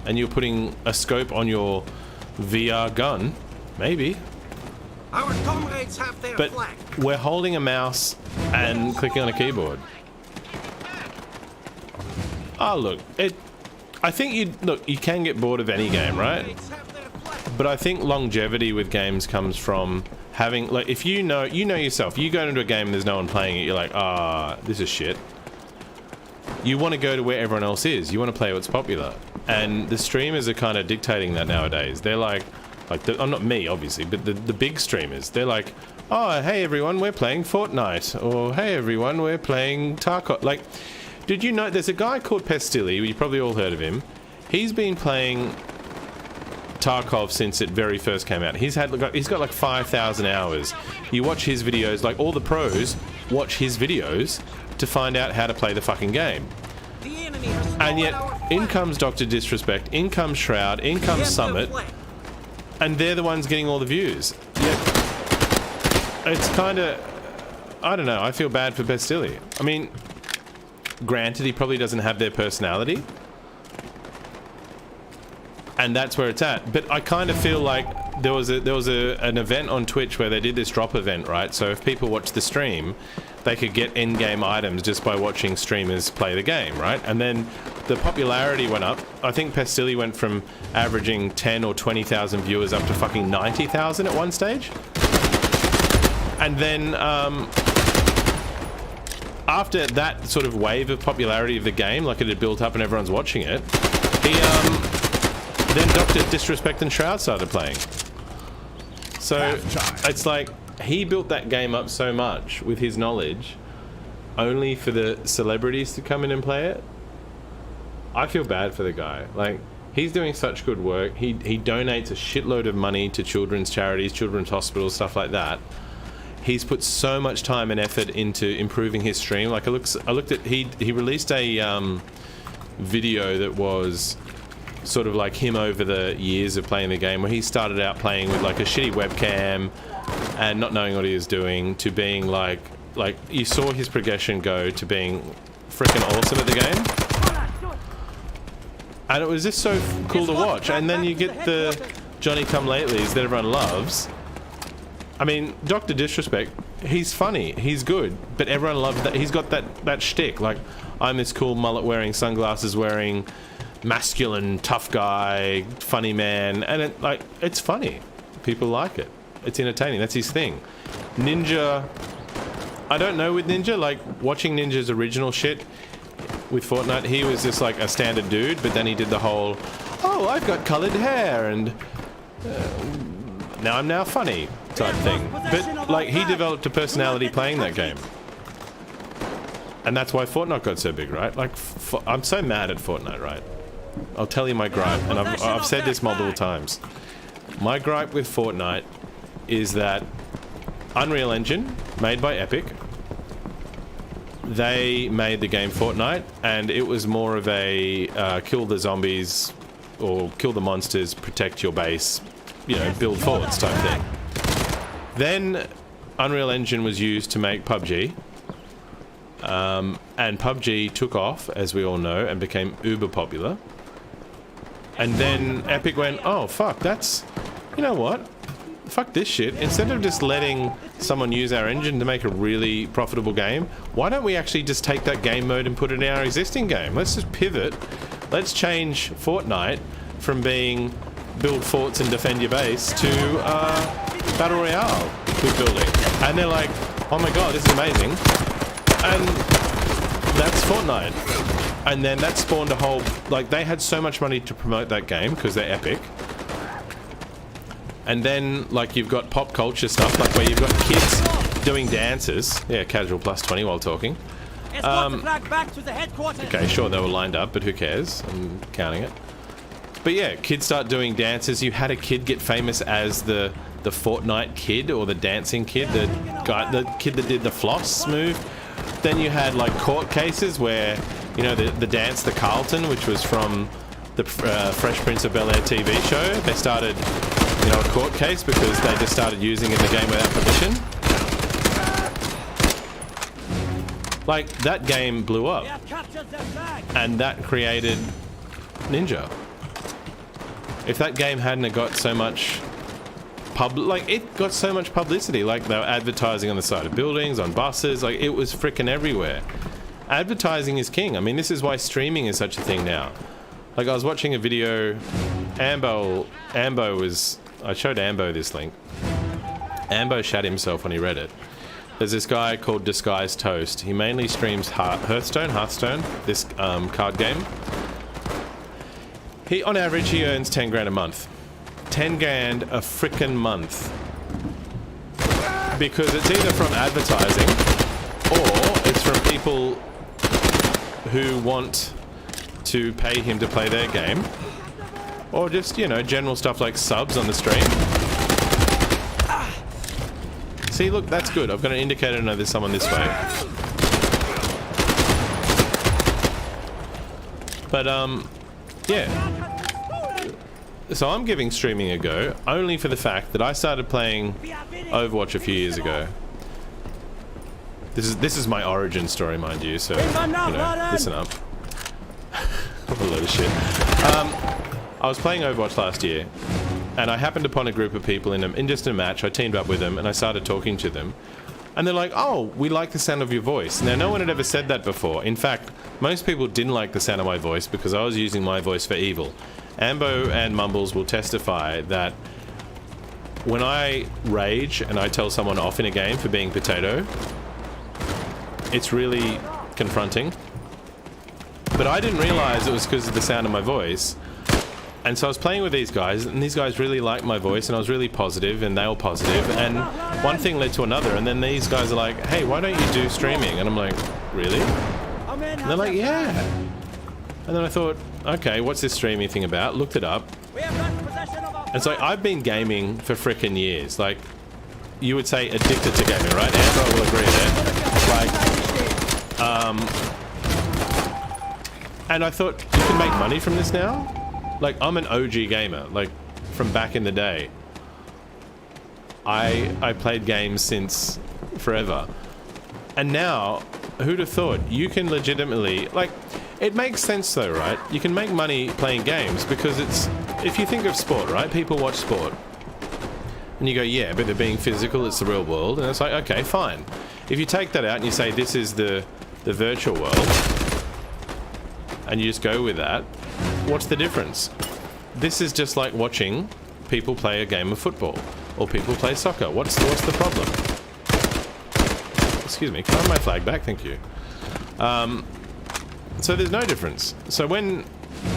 Speaker 1: and you're putting a scope on your VR gun, maybe.
Speaker 4: Our comrades have their
Speaker 1: But
Speaker 4: flag.
Speaker 1: we're holding a mouse and clicking on a keyboard. Oh, look, I think you can get bored of any game, right?
Speaker 4: Comrades have their flag.
Speaker 1: But I think longevity with games comes from having, like, if you know yourself, you go into a game and there's no one playing it, you're like, this is shit. You want to go to where everyone else is. You want to play what's popular. And the streamers are kind of dictating that nowadays. They're like not me, obviously, but the big streamers. They're like, oh, hey, everyone, we're playing Fortnite. Or, hey, everyone, we're playing Tarkov. Like, did you know, there's a guy called Pestilli, you probably all heard of him. He's been playing Tarkov since it very first came out. He's got like 5,000 hours. You watch his videos, like all the pros watch his videos to find out how to play the fucking game.
Speaker 4: The enemy has stolen
Speaker 1: And yet,
Speaker 4: our flag.
Speaker 1: in comes Dr. Disrespect, in comes Shroud, in
Speaker 4: Get
Speaker 1: comes
Speaker 4: the
Speaker 1: Summit,
Speaker 4: flag.
Speaker 1: and they're the ones getting all the views. Yet, it's kind of, I don't know, I feel bad for Pestilli. I mean, granted, he probably doesn't have their personality, and that's where it's at. But I kind of feel like there was an event on Twitch where they did this drop event, right? So if people watch the stream, they could get in-game items just by watching streamers play the game, right? And then the popularity went up. I think Pestilli went from averaging 10 or 20,000 viewers up to fucking 90,000 at one stage. And then after that sort of wave of popularity of the game, like it had built up and everyone's watching it, then Dr. Disrespect and Shroud started playing. So it's like he built that game up so much with his knowledge only for the celebrities to come in and play it. I feel bad for the guy. Like, he's doing such good work. He donates a shitload of money to children's charities, children's hospitals, stuff like that. He's put so much time and effort into improving his stream. Like, I looked at, he released a video that was sort of like him over the years of playing the game, where he started out playing with like a shitty webcam and not knowing what he was doing, to being like you saw his progression go to being freaking awesome at the game. And it was just so cool to watch. And then you get the Johnny Come Latelys that everyone loves. I mean, Dr. Disrespect, he's funny, he's good, but everyone loves that. He's got that shtick, like, I'm this cool mullet wearing, sunglasses wearing, masculine, tough guy, funny man, and it's funny. People like it. It's entertaining. That's his thing. Ninja, I don't know with Ninja, like, watching Ninja's original shit with Fortnite, he was just like a standard dude, but then he did the whole, oh, I've got colored hair, and now I'm now funny type thing. But, like, he developed a personality playing that game. And that's why Fortnite got so big, right? Like, I'm so mad at Fortnite, right? I'll tell you my gripe, and I've said this multiple times. My gripe with Fortnite is that Unreal Engine, made by Epic, they made the game Fortnite, and it was more of a kill the zombies or kill the monsters, protect your base, you know, build forts type thing. Then Unreal Engine was used to make PUBG, and PUBG took off, as we all know, and became uber popular. And then Epic went, oh fuck, that's, you know what, fuck this shit. Instead of just letting someone use our engine to make a really profitable game, why don't we actually just take that game mode and put it in our existing game? Let's just pivot. Let's change Fortnite from being build forts and defend your base to battle royale with building, and they're like, oh my god, this is amazing, and that's Fortnite. And then that spawned a whole, like, they had so much money to promote that game because they're epic. And then, like, you've got pop culture stuff, like where you've got kids doing dances. Yeah, casual plus 20 while talking.
Speaker 3: Escort the flag back to the headquarters.
Speaker 1: Okay, sure, they were lined up, but who cares? I'm counting it. But yeah, kids start doing dances. You had a kid get famous as the Fortnite kid, or the dancing kid, the kid that did the floss move. Then you had like court cases where, you know, the dance, the Carlton, which was from the Fresh Prince of Bel-Air TV show. They started, you know, a court case because they just started using it in the game without permission. Like, that game blew up,
Speaker 3: We have captured the flag.
Speaker 1: and that created Ninja. If that game hadn't have got so much it got so much publicity. Like, they were advertising on the side of buildings, on buses, like, it was freaking everywhere. Advertising is king. I mean, this is why streaming is such a thing now. Like, I was watching a video, Ambo was, I showed Ambo this link. Ambo shat himself when he read it. There's this guy called Disguised Toast. He mainly streams Hearthstone, this card game. On average, he earns 10 grand a month. 10 grand a frickin' month. Because it's either from advertising, or it's from people who want to pay him to play their game, or just, you know, general stuff like subs on the stream. See, look, that's good. I've got an indicator to know there's someone this way. But, yeah. So I'm giving streaming a go, only for the fact that I started playing Overwatch a few years ago. This is my origin story, mind you, so, you know, listen up. A load of shit. I was playing Overwatch last year, and I happened upon a group of people in just a match. I teamed up with them, and I started talking to them. And they're like, oh, we like the sound of your voice. Now, no one had ever said that before. In fact, most people didn't like the sound of my voice because I was using my voice for evil. Ambo and Mumbles will testify that when I rage and I tell someone off in a game for being potato, it's really confronting. But I didn't realize it was because of the sound of my voice. And so I was playing with these guys, and these guys really liked my voice, and I was really positive, and they were positive, and one thing led to another, and then these guys are like, hey, why don't you do streaming? And I'm like, really? And they're like, yeah. And then I thought, okay, what's this streaming thing about? Looked it up. And so I've been gaming for frickin' years. Like, you would say addicted to gaming, right? Amber will agree there. And I thought, you can make money from this now? Like, I'm an OG gamer, like, from back in the day. I played games since forever. And now, who'd have thought? You can legitimately, like, it makes sense though, right? You can make money playing games because it's, if you think of sport, right? People watch sport. And you go, yeah, but they're being physical, it's the real world. And it's like, okay, fine. If you take that out and you say this is the virtual world, and you just go with that, what's the difference? This is just like watching people play a game of football or people play soccer. What's the problem? Excuse me, can I have my flag back? Thank you. So there's no difference. So when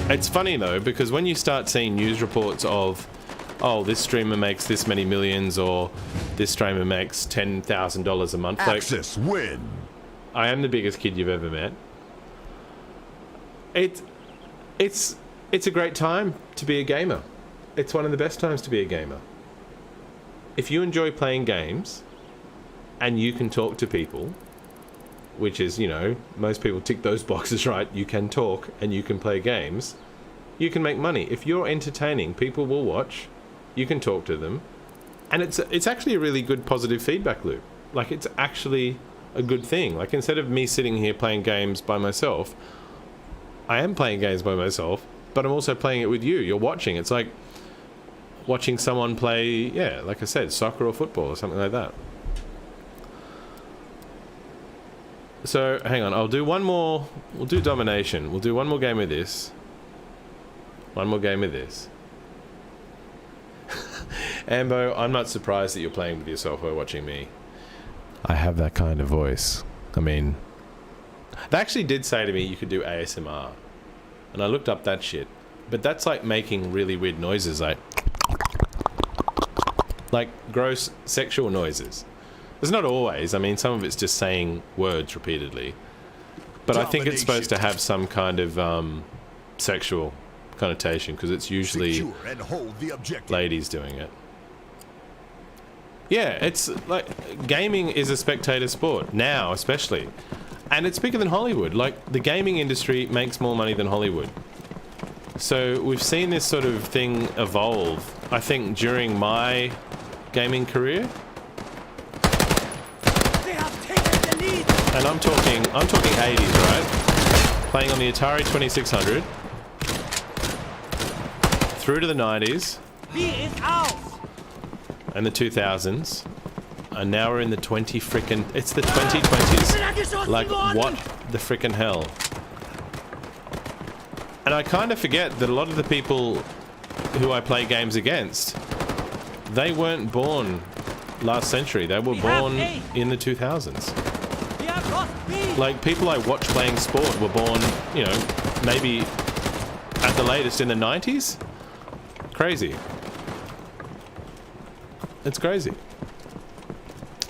Speaker 1: it's funny though, because when you start seeing news reports of, oh, this streamer makes this many millions, or this streamer makes $10,000 a month,
Speaker 2: Axis win.
Speaker 1: I am the biggest kid you've ever met. It's a great time to be a gamer. It's one of the best times to be a gamer. If you enjoy playing games and you can talk to people, which is, you know, most people tick those boxes, right? You can talk and you can play games. You can make money. If you're entertaining, people will watch. You can talk to them. And it's actually a really good positive feedback loop. Like, it's actually a good thing. Like, instead of me sitting here playing games by myself, I am playing games by myself, but I'm also playing it with you. You're watching. It's like watching someone play, yeah, like I said, soccer or football or something like that. So, hang on. I'll do one more. We'll do domination. We'll do one more game of this. One more game of this. Ambo, I'm not surprised that you're playing with yourself while watching me. I have that kind of voice. I mean, they actually did say to me you could do ASMR. And I looked up that shit. But that's like making really weird noises, like gross sexual noises. It's not always. I mean, some of it's just saying words repeatedly. But I think it's supposed to have some kind of sexual connotation because it's usually
Speaker 2: Secure and hold the objective.
Speaker 1: ladies doing it. Yeah, it's like gaming is a spectator sport now, especially. And it's bigger than Hollywood. Like, the gaming industry makes more money than Hollywood. So we've seen this sort of thing evolve, I think, during my gaming career.
Speaker 3: They have taken the lead.
Speaker 1: And I'm talking 80s, right? Playing on the Atari 2600 through to the 90s
Speaker 3: B is ours.
Speaker 1: and the 2000s. And now we're in the it's the 2020s. Like, what the frickin' hell? And I kind of forget that a lot of the people who I play games against, they weren't born last century. They were born in the 2000s.
Speaker 3: We have lost B.
Speaker 1: Like, people I watch playing sport were born, you know, maybe at the latest in the 90s. Crazy. It's crazy.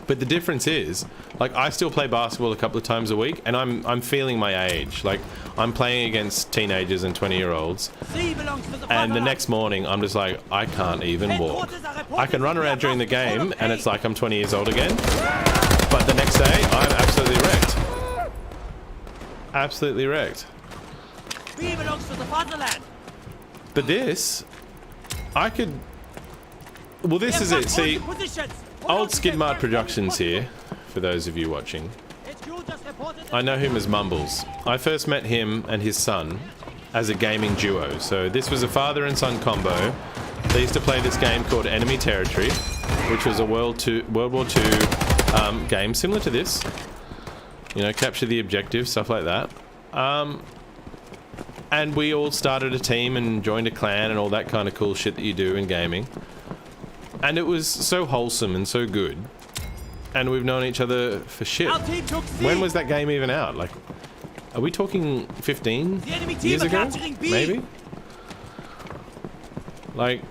Speaker 1: But the difference is, like, I still play basketball a couple of times a week, and I'm feeling my age. Like, I'm playing against teenagers and 20-year-olds,
Speaker 3: C belongs to the
Speaker 1: and the
Speaker 3: fatherland.
Speaker 1: next morning I'm just like, I can't even walk. I can run around during the game, and it's like I'm 20 years old again. But the next day, I'm absolutely wrecked. Absolutely wrecked.
Speaker 3: B belongs to the fatherland.
Speaker 1: But this, I could... Well, this is it. See, old Skidmart Productions here, for those of you watching. I know him as Mumbles. I first met him and his son as a gaming duo. So this was a father and son combo. They used to play this game called Enemy Territory, which was a World War II game similar to this. You know, capture the objective, stuff like that. And we all started a team and joined a clan and all that kind of cool shit that you do in gaming. And it was so wholesome and so good. And we've known each other for shit. When was that game even out? Like, are we talking 15 years ago? Maybe? Like,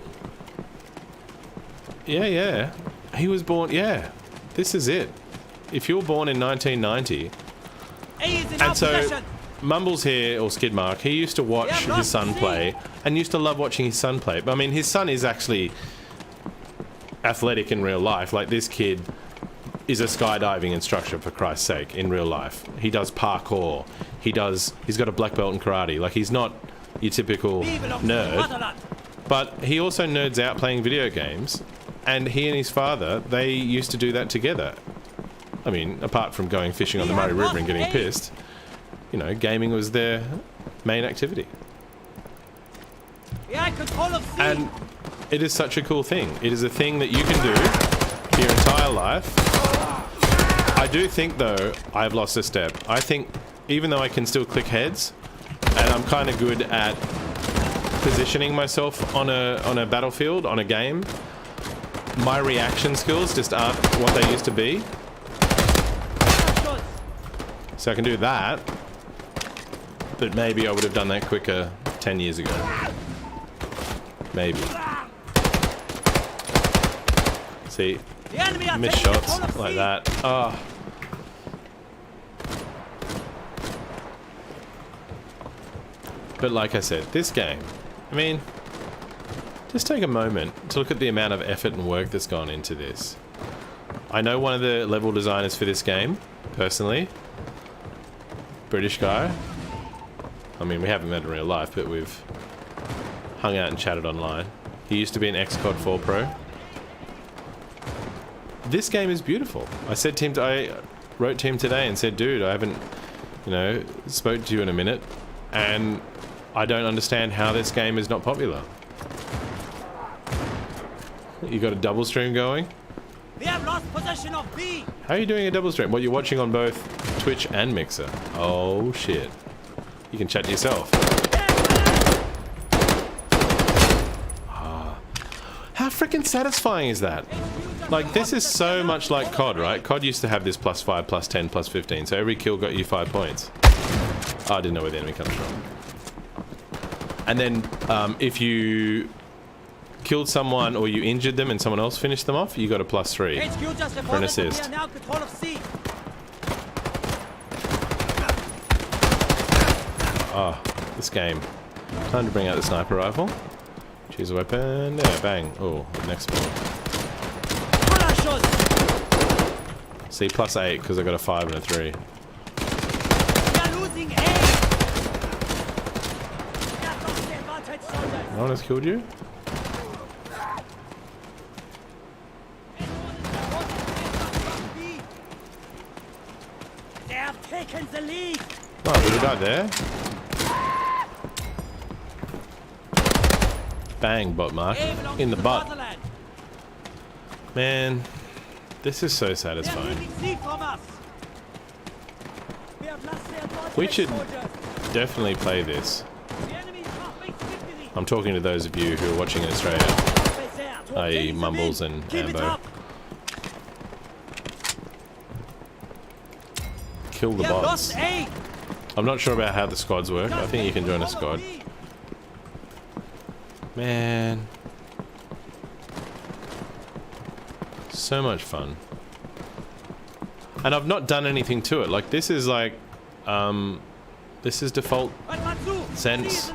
Speaker 1: yeah. He was born, yeah. This is it. If you were born in 1990... And so, Mumbles here, or Skidmark, he used to watch his son play, and used to love watching his son play. But I mean, his son is actually athletic in real life. Like, this kid is a skydiving instructor, for Christ's sake, in real life. He does parkour. He's got a black belt in karate. Like, he's not your typical nerd. But he also nerds out playing video games. And he and his father, they used to do that together. I mean, apart from going fishing on the Murray River and getting pissed, you know, gaming was their main activity. And it is such a cool thing. It is a thing that you can do for your entire life. I do think, though, I've lost a step. I think, even though I can still click heads, and I'm kind of good at positioning myself on a battlefield, on a game, my reaction skills just aren't what they used to be. So I can do that, but maybe I would have done that quicker 10 years ago. Maybe. See, missed shots like that. Oh. But like I said, this game, I mean, just take a moment to look at the amount of effort and work that's gone into this. I know one of the level designers for this game, personally. British guy. I mean, we haven't met in real life, but we've hung out and chatted online. He used to be an ex-COD 4 pro. This game is beautiful. I wrote to him today and said, dude, I haven't, you know, spoke to you in a minute, and I don't understand how this game is not popular. You got a double stream going?
Speaker 3: We have lost possession of B.
Speaker 1: How are you doing a double stream? Well, you're watching on both Twitch and Mixer. Oh shit. You can chat to yourself. How freaking satisfying is that? Like, this is so much like COD, right? COD used to have this +5, +10, +15, so every kill got you 5 points. Oh, I didn't know where the enemy comes from. And then, if you killed someone or you injured them and someone else finished them off, you got a +3
Speaker 4: HQ just
Speaker 1: for an
Speaker 4: reported that
Speaker 1: assist.
Speaker 4: we are now control of C.
Speaker 1: Oh, this game. Time to bring out the sniper rifle. Choose a weapon. Yeah, bang. Oh, next one.
Speaker 4: Feuerschuss!
Speaker 1: See, +8 because I got a 5 and a 3.
Speaker 4: We are losing A. We have lost the advantage, soldiers.
Speaker 1: No one has killed you?
Speaker 4: They have taken the lead.
Speaker 1: Oh, did we die there? Bang, bot mark.
Speaker 4: A belongs
Speaker 1: In the
Speaker 4: to
Speaker 1: butt.
Speaker 4: fatherland.
Speaker 1: Man, this is so
Speaker 4: They are
Speaker 1: satisfying.
Speaker 4: taking C from us. We have lost the advantage,
Speaker 1: We should
Speaker 4: soldiers.
Speaker 1: definitely play this.
Speaker 4: The enemy is halfway to victory.
Speaker 1: I'm talking to those of you who are watching in Australia,
Speaker 4: Halfway there to
Speaker 1: i.e.
Speaker 4: obtain the
Speaker 1: Mumbles
Speaker 4: win.
Speaker 1: and
Speaker 4: Keep it
Speaker 1: Ambo.
Speaker 4: up.
Speaker 1: Kill the
Speaker 4: We have
Speaker 1: bots.
Speaker 4: lost A.
Speaker 1: I'm not sure about how the squads work. I think you can join a squad. Man. So much fun. And I've not done anything to it. Like, this is like, this is default Sense.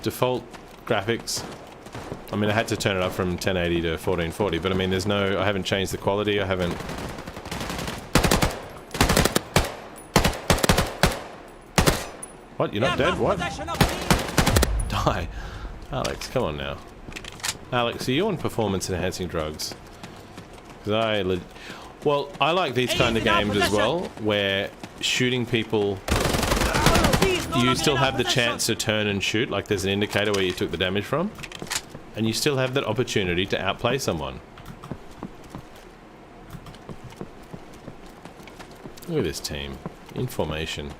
Speaker 1: default graphics. I mean, I had to turn it up from 1080 to 1440, but I mean, there's no, I haven't changed the quality, I haven't... What? You're not dead? What? Die. Alex, come on now. Alex, are you on performance enhancing drugs? Because well, I like these kind of games as well, where shooting people, you still have the chance to turn and shoot, like there's an indicator where you took the damage from, and you still have that opportunity to outplay someone. Look at this team. In formation.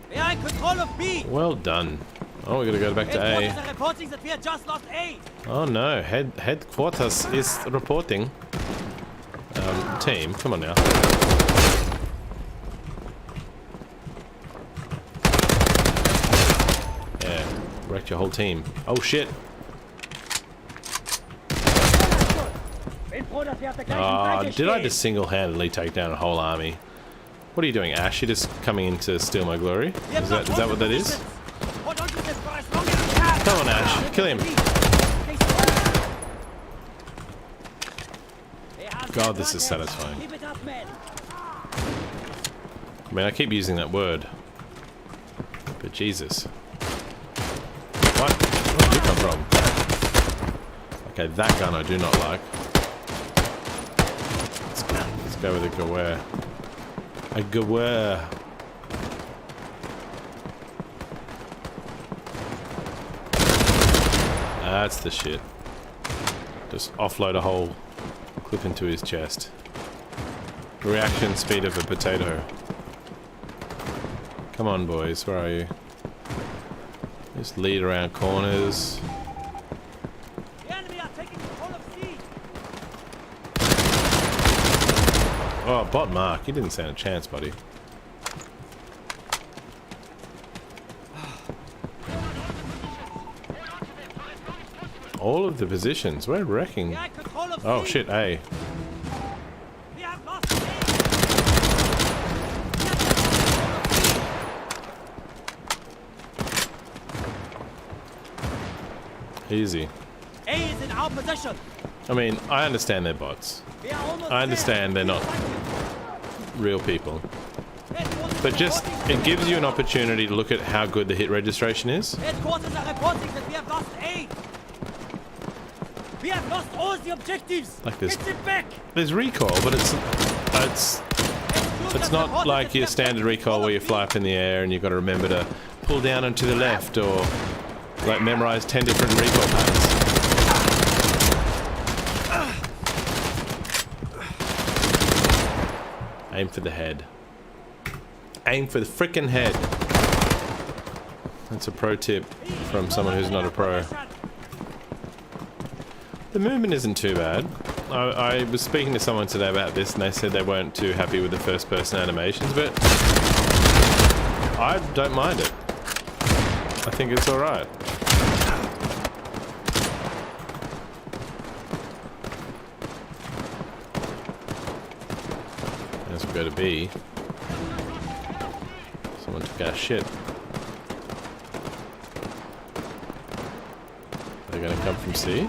Speaker 4: We are in control of B.
Speaker 1: Well done. Oh, we gotta go back to
Speaker 4: Headquarters
Speaker 1: A.
Speaker 4: are reporting that we have just lost A.
Speaker 1: Oh no, headquarters is reporting. Team, come on now. Yeah, wrecked your whole team. Oh shit. Did I just single-handedly take down a whole army? What are you doing, Ash? You're just coming in to steal my glory? Is that what that is? Come on, Ash. Kill him. God, this is satisfying.
Speaker 4: Keep it up, men.
Speaker 1: I mean, I keep using that word. But Jesus. What? Where did you come from? Okay, that gun I do not like. Let's go with a Gewehr. A Gewehr. That's the shit. Just offload a whole clip into his chest. Reaction speed of a potato. Come on, boys, where are you? Just lead around corners.
Speaker 4: The enemy are taking control of C.
Speaker 1: Oh, bot Mark, you didn't stand a chance, buddy. All of the positions, we're wrecking.
Speaker 4: We are in control of
Speaker 1: Oh
Speaker 4: C.
Speaker 1: shit, A.
Speaker 4: We have lost A.
Speaker 1: Easy.
Speaker 4: A is in our possession.
Speaker 1: I mean, I understand they're bots.
Speaker 4: We are almost
Speaker 1: I understand
Speaker 4: there.
Speaker 1: they're not real people.
Speaker 4: Headquarters
Speaker 1: But
Speaker 4: are
Speaker 1: just,
Speaker 4: reporting
Speaker 1: it gives you an opportunity to look at how good the hit registration is.
Speaker 4: Headquarters are reporting that we have lost A. We have lost all the objectives.
Speaker 1: Like this.
Speaker 4: Get it back.
Speaker 1: There's recoil, but it's not like your standard recoil where you fly up in the air and you've got to remember to pull down and to the left or like memorize 10 different recoil patterns. Aim for the head. Aim for the frickin' head. That's a pro tip from someone who's not a pro. The movement isn't too bad. I was speaking to someone today about this and they said they weren't too happy with the first person animations, but I don't mind it. I think it's alright. As we go to B. Someone took our shit. They're gonna come from C.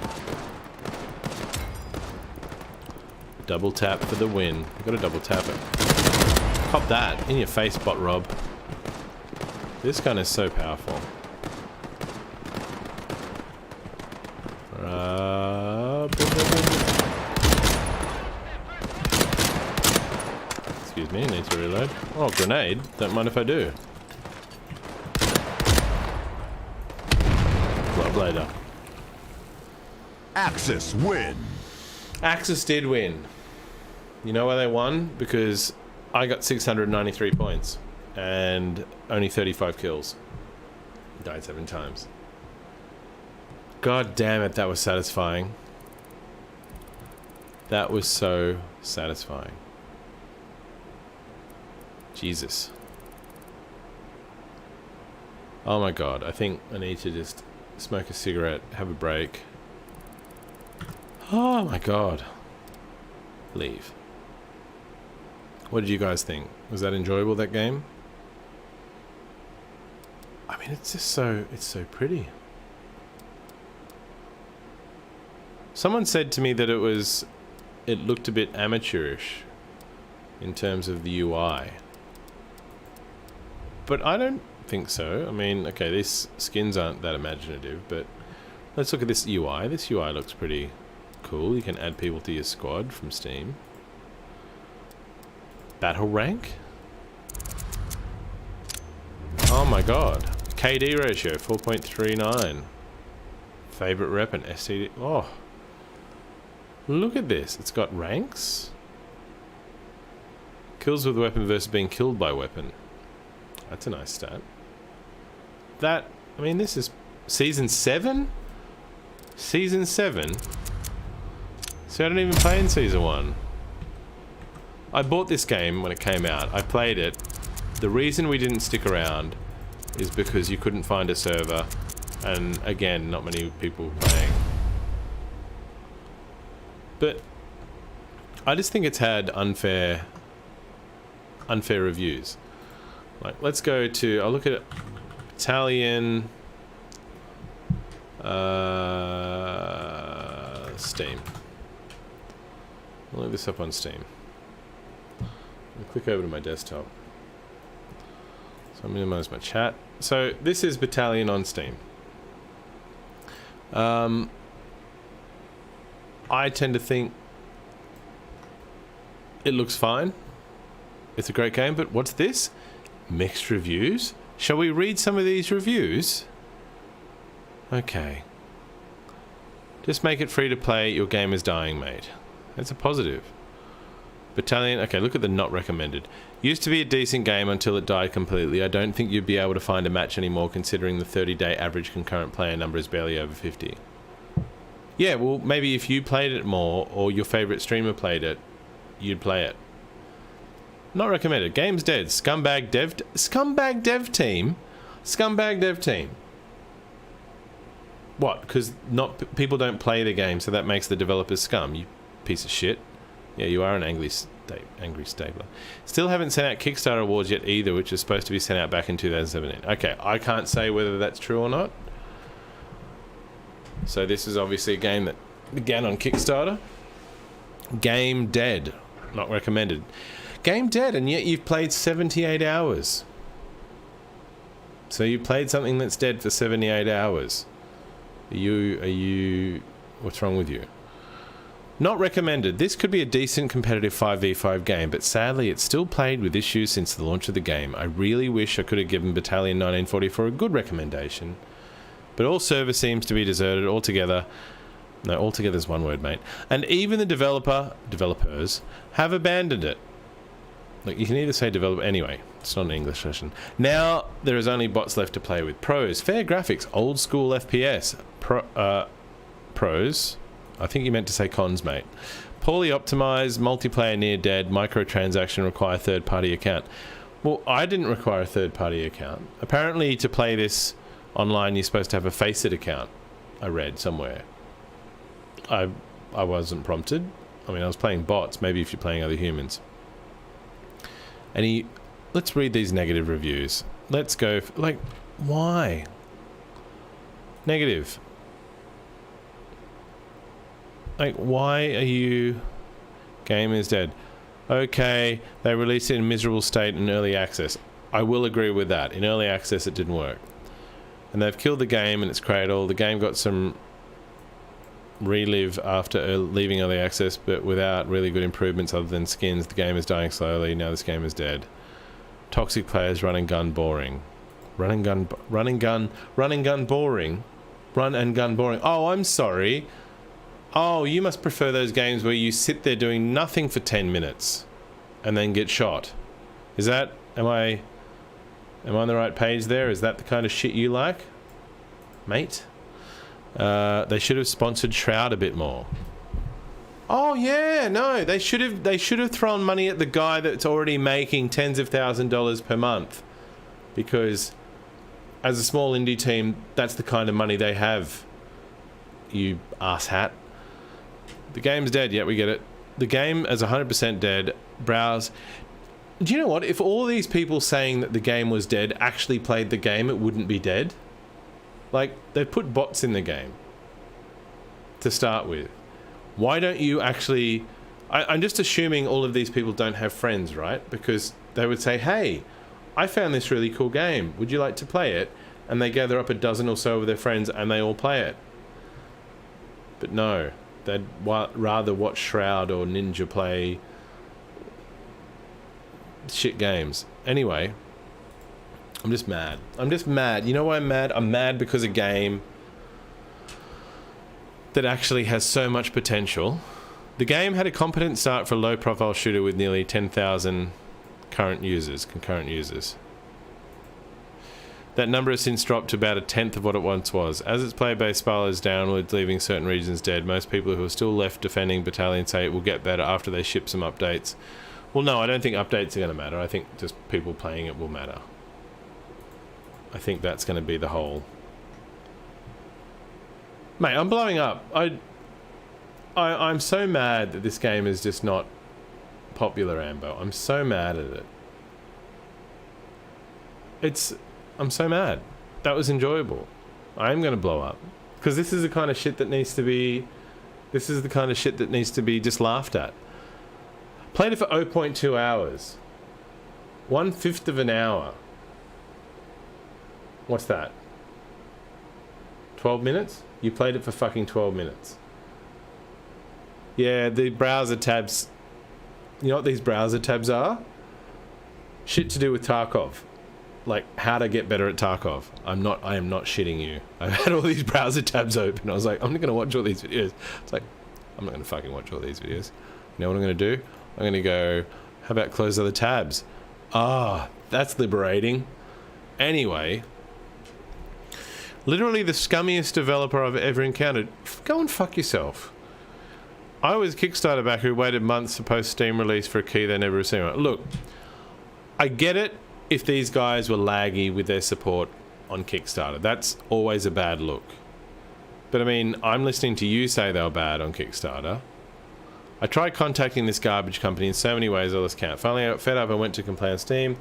Speaker 1: Double tap for the win. You gotta double tap it. Pop that in your face, bot Rob. This gun is so powerful. Excuse me, need to reload. Oh, grenade. Don't mind if I do. Blood later.
Speaker 2: Axis win.
Speaker 1: Axis did win. You know why they won? Because I got 693 points and only 35 kills. Died 7 times. God damn it, that was satisfying. That was so satisfying. Jesus. Oh my god, I think I need to just smoke a cigarette, have a break. Oh my god. Leave. What did you guys think? Was that enjoyable, that game? I mean, it's just so, it's so pretty. Someone said to me that it looked a bit amateurish in terms of the UI. But I don't think so. I mean, okay, these skins aren't that imaginative, but let's look at this UI. This UI looks pretty cool. You can add people to your squad from Steam. Battle rank? Oh my god. KD ratio 4.39. Favorite weapon STD. Oh. Look at this. It's got ranks. Kills with weapon versus being killed by weapon. That's a nice stat. That, I mean, this is season 7? Season 7? So I don't even play in season 1. I bought this game when it came out. I played it. The reason we didn't stick around is because you couldn't find a server. And again, not many people playing. But I just think it's had unfair reviews. Like, let's go to, I'll look at Battalion Steam. I'll look this up on Steam. I'll click over to my desktop. So I'll minimize my chat. So this is Battalion on Steam. I tend to think it looks fine. It's a great game, but what's this? Mixed reviews? Shall we read some of these reviews? Okay. Just make it free to play. Your game is dying, mate. That's a positive. Battalion, okay, look at the not recommended. Used to be a decent game until it died completely. I don't think you'd be able to find a match anymore considering the 30-day average concurrent player number is barely over 50. Yeah, well, maybe if you played it more or your favorite streamer played it, you'd play it. Not recommended. Game's dead. Scumbag dev team? Scumbag dev team. What? Because people don't play the game, so that makes the developers scum. You piece of shit. Yeah, you are an angry stabler. Still haven't sent out Kickstarter awards yet either, which is supposed to be sent out back in 2017. Okay, I can't say whether that's true or not. So this is obviously a game that began on Kickstarter. Game dead. Not recommended. Game dead, and yet you've played 78 hours. So you played something that's dead for 78 hours. Are you... What's wrong with you? Not recommended. This could be a decent competitive 5v5 game, but sadly it's still plagued with issues since the launch of the game. I really wish I could have given Battalion 1944 a good recommendation. But all server seems to be deserted altogether. No, altogether is one word, mate. And even the developers have abandoned it. Look, you can either say developer... Anyway, it's not an English session. Now, there is only bots left to play with. Pros. Fair graphics. Old school FPS. Pros. I think you meant to say cons, mate. Poorly optimized, multiplayer near dead, microtransaction require third-party account. Well, I didn't require a third-party account. Apparently, to play this online, you're supposed to have a Faceit account. I read somewhere. I wasn't prompted. I mean, I was playing bots. Maybe if you're playing other humans. Let's read these negative reviews. Let's go. Like, why? Negative. Like, why are you... Game is dead. Okay, they released it in miserable state in early access. I will agree with that. In early access, it didn't work. And they've killed the game in its cradle. The game got some relive after leaving early access, but without really good improvements other than skins. The game is dying slowly. Now this game is dead. Toxic players, run and gun boring. Run and gun boring. Run and gun boring. Oh, I'm sorry. Oh, you must prefer those games where you sit there doing nothing for 10 minutes and then get shot. Is that... Am I on the right page there? Is that the kind of shit you like? Mate? They should have sponsored Shroud a bit more. Oh, yeah, no. They should have thrown money at the guy that's already making tens of $1,000s per month. Because as a small indie team, that's the kind of money they have. You asshat. The game's dead. Yeah, we get it. The game is 100% dead. Browse. Do you know what? If all these people saying that the game was dead actually played the game, it wouldn't be dead. Like, they put bots in the game to start with. Why don't you actually... I'm just assuming all of these people don't have friends, right? Because they would say, hey, I found this really cool game. Would you like to play it? And they gather up a dozen or so of their friends and they all play it. But no. They'd rather watch Shroud or Ninja play shit games. Anyway, I'm just mad. I'm just mad. You know why I'm mad? I'm mad because a game that actually has so much potential. The game had a competent start for a low-profile shooter with nearly 10,000 concurrent users. That number has since dropped to about a tenth of what it once was. As its player base spirals downwards, leaving certain regions dead, most people who are still left defending Battalion say it will get better after they ship some updates. Well, no, I don't think updates are going to matter. I think just people playing it will matter. I think that's going to be the whole... Mate, I'm blowing up. I'm so mad that this game is just not popular, Ambo. I'm so mad at it. I'm so mad. That was enjoyable. I am going to blow up. Because this is the kind of shit that needs to be... This is the kind of shit that needs to be just laughed at. Played it for 0.2 hours. 1/5 of an hour. What's that? 12 minutes? You played it for fucking 12 minutes. Yeah, the browser tabs... You know what these browser tabs are? Shit to do with Tarkov. Like, how to get better at Tarkov. I am not shitting you. I've had all these browser tabs open. I was like, I'm not going to watch all these videos. It's like, I'm not going to fucking watch all these videos. You know what I'm going to do? I'm going to go, how about close other tabs? Ah, that's liberating. Anyway, literally the scummiest developer I've ever encountered. Go and fuck yourself. I was a Kickstarter backer who waited months to post Steam release for a key they never received. Look, I get it. If these guys were laggy with their support on Kickstarter, that's always a bad look. But I mean, I'm listening to you say they were bad on Kickstarter. I tried contacting this garbage company in so many ways I lost count. Finally, I got fed up and went to complain on Steam.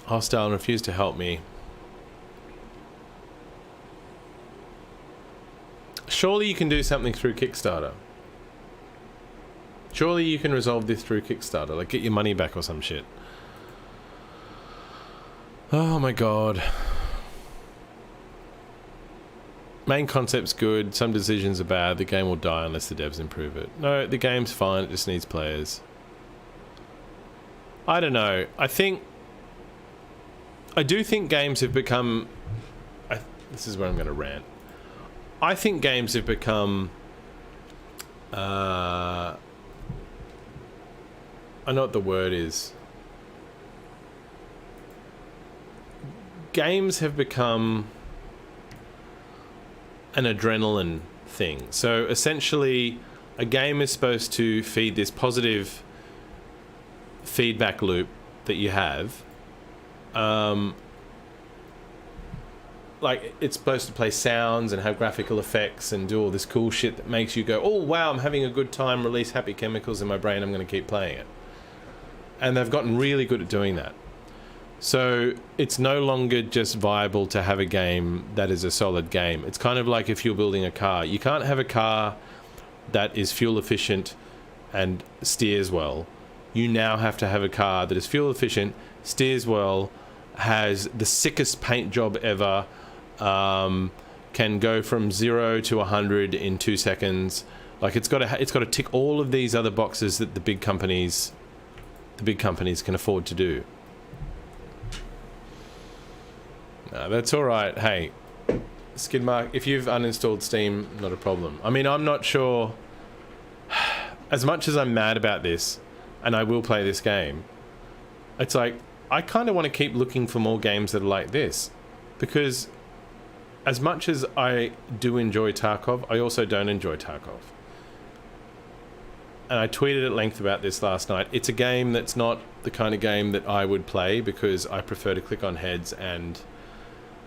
Speaker 1: Hostile and refused to help me. Surely you can do something through Kickstarter. Surely you can resolve this through Kickstarter. Like, get your money back or some shit. Oh my god. Main concept's good. Some decisions are bad. The game will die unless the devs improve it. No, the game's fine. It just needs players. I don't know. I do think games have become... this is where I'm going to rant. I think games have become... I know what the word is. Games have become an adrenaline thing. So essentially, a game is supposed to feed this positive feedback loop that you have. Like, it's supposed to play sounds and have graphical effects and do all this cool shit that makes you go, oh wow, I'm having a good time, release happy chemicals in my brain, I'm going to keep playing it. And they've gotten really good at doing that. So it's no longer just viable to have a game that is a solid game. It's kind of like if you're building a car. You can't have a car that is fuel efficient and steers well. You now have to have a car that is fuel efficient, steers well, has the sickest paint job ever, can go from 0 to 100 in 2 seconds. Like, it's got to tick all of these other boxes that the big companies can afford to do. That's all right. Hey, Skidmark, if you've uninstalled Steam, not a problem. I mean, I'm not sure. As much as I'm mad about this, and I will play this game, it's like, I kind of want to keep looking for more games that are like this. Because as much as I do enjoy Tarkov, I also don't enjoy Tarkov. And I tweeted at length about this last night. It's a game that's not the kind of game that I would play because I prefer to click on heads and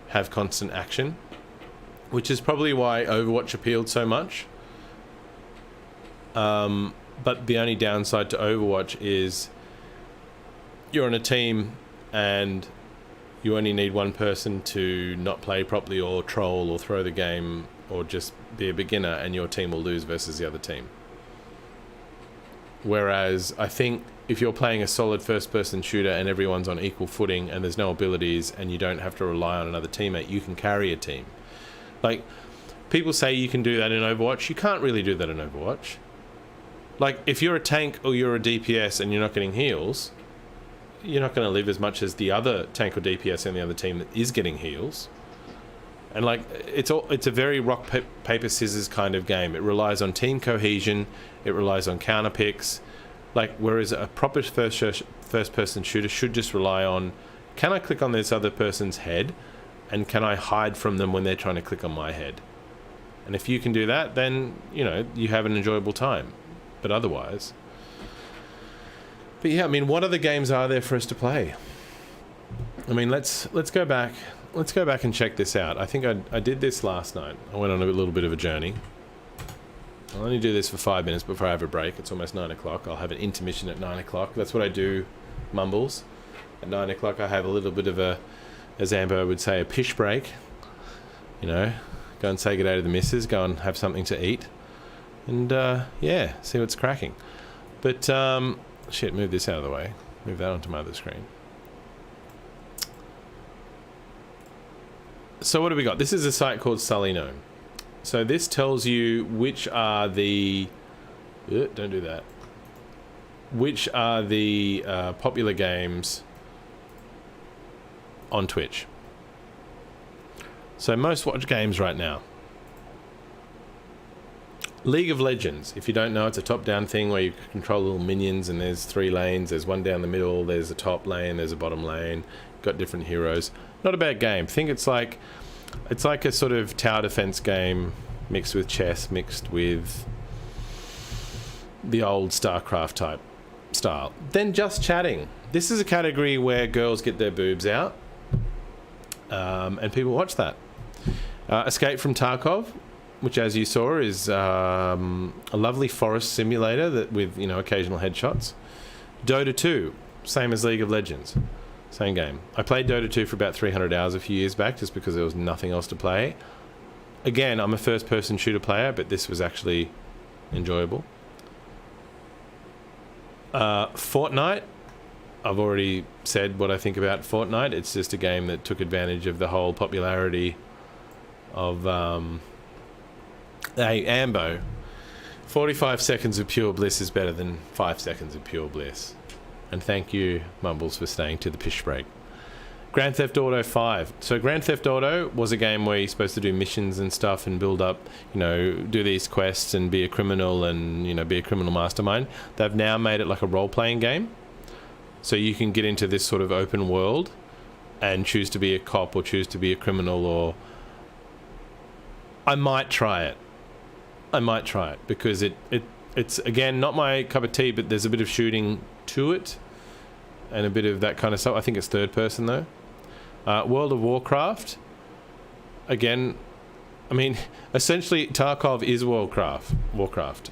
Speaker 1: have constant action, which is probably why Overwatch appealed so much. But the only downside to Overwatch is you're on a team and you only need one person to not play properly or troll or throw the game or just be a beginner, and your team will lose versus the other team. Whereas I think if you're playing a solid first-person shooter and everyone's on equal footing and there's no abilities and you don't have to rely on another teammate, you can carry a team. Like, people say you can do that in Overwatch. You can't really do that in Overwatch. Like, if you're a tank or you're a DPS and you're not getting heals, you're not going to live as much as the other tank or DPS in the other team that is getting heals. And like, it's a very rock, paper, scissors kind of game. It relies on team cohesion. It relies on counter picks. Like, whereas a proper first-person shooter should just rely on, can I click on this other person's head? And can I hide from them when they're trying to click on my head? And if you can do that, then, you know, you have an enjoyable time. But otherwise... But yeah, I mean, what other games are there for us to play? I mean, let's go back. Let's go back and check this out. I think I did this last night. I went on a little bit of a journey. I'll only do this for 5 minutes before I have a break. It's almost 9 o'clock. I'll have an intermission at 9 o'clock. That's what I do, Mumbles. At 9 o'clock I have a little bit of a, as Amber would say, a pish break. You know, go and say good day to the missus, go and have something to eat. And, yeah, see what's cracking. But, shit, move this out of the way. Move that onto my other screen. So what do we got? This is a site called Sullyno. So this tells you which are the... don't do that. Which are the popular games on Twitch. So most watched games right now. League of Legends. If you don't know, it's a top-down thing where you control little minions and there's 3 lanes. There's one down the middle, there's a top lane, there's a bottom lane. Got different heroes. Not a bad game. Think it's like a sort of tower defense game mixed with chess, mixed with the old StarCraft type style. Then Just Chatting. This is a category where girls get their boobs out, and people watch that. Escape from Tarkov, which, as you saw, is a lovely forest simulator that with, you know, occasional headshots. Dota 2, same as League of Legends. Same game. I played Dota 2 for about 300 hours a few years back just because there was nothing else to play. Again, I'm a first-person shooter player, but this was actually enjoyable. Fortnite. I've already said what I think about Fortnite. It's just a game that took advantage of the whole popularity of... Hey, Ambo. 45 seconds of pure bliss is better than 5 seconds of pure bliss. And thank you, Mumbles, for staying to the pish break. Grand Theft Auto 5. So Grand Theft Auto was a game where you're supposed to do missions and stuff and build up, you know, do these quests and be a criminal and, you know, be a criminal mastermind. They've now made it like a role-playing game. So you can get into this sort of open world and choose to be a cop or choose to be a criminal or I might try it. Because it's again not my cup of tea, but there's a bit of shooting to it and a bit of that kind of stuff. I think it's third person though. World of Warcraft, again, I mean, essentially Tarkov is Warcraft,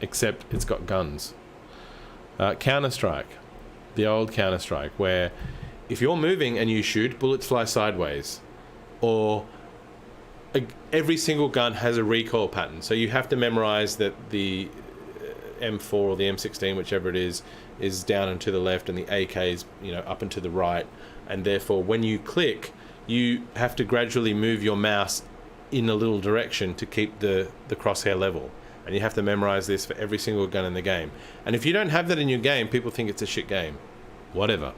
Speaker 1: except it's got guns. Counter-Strike, the old Counter-Strike, where if you're moving and you shoot, bullets fly sideways, or every single gun has a recoil pattern, so you have to memorize that the M4 or the M16, whichever it is down and to the left, and the AK is, up and to the right, and therefore when you click, you have to gradually move your mouse in a little direction to keep the crosshair level, and you have to memorize this for every single gun in the game. And if you don't have that in your game, people think it's a shit game. Whatever.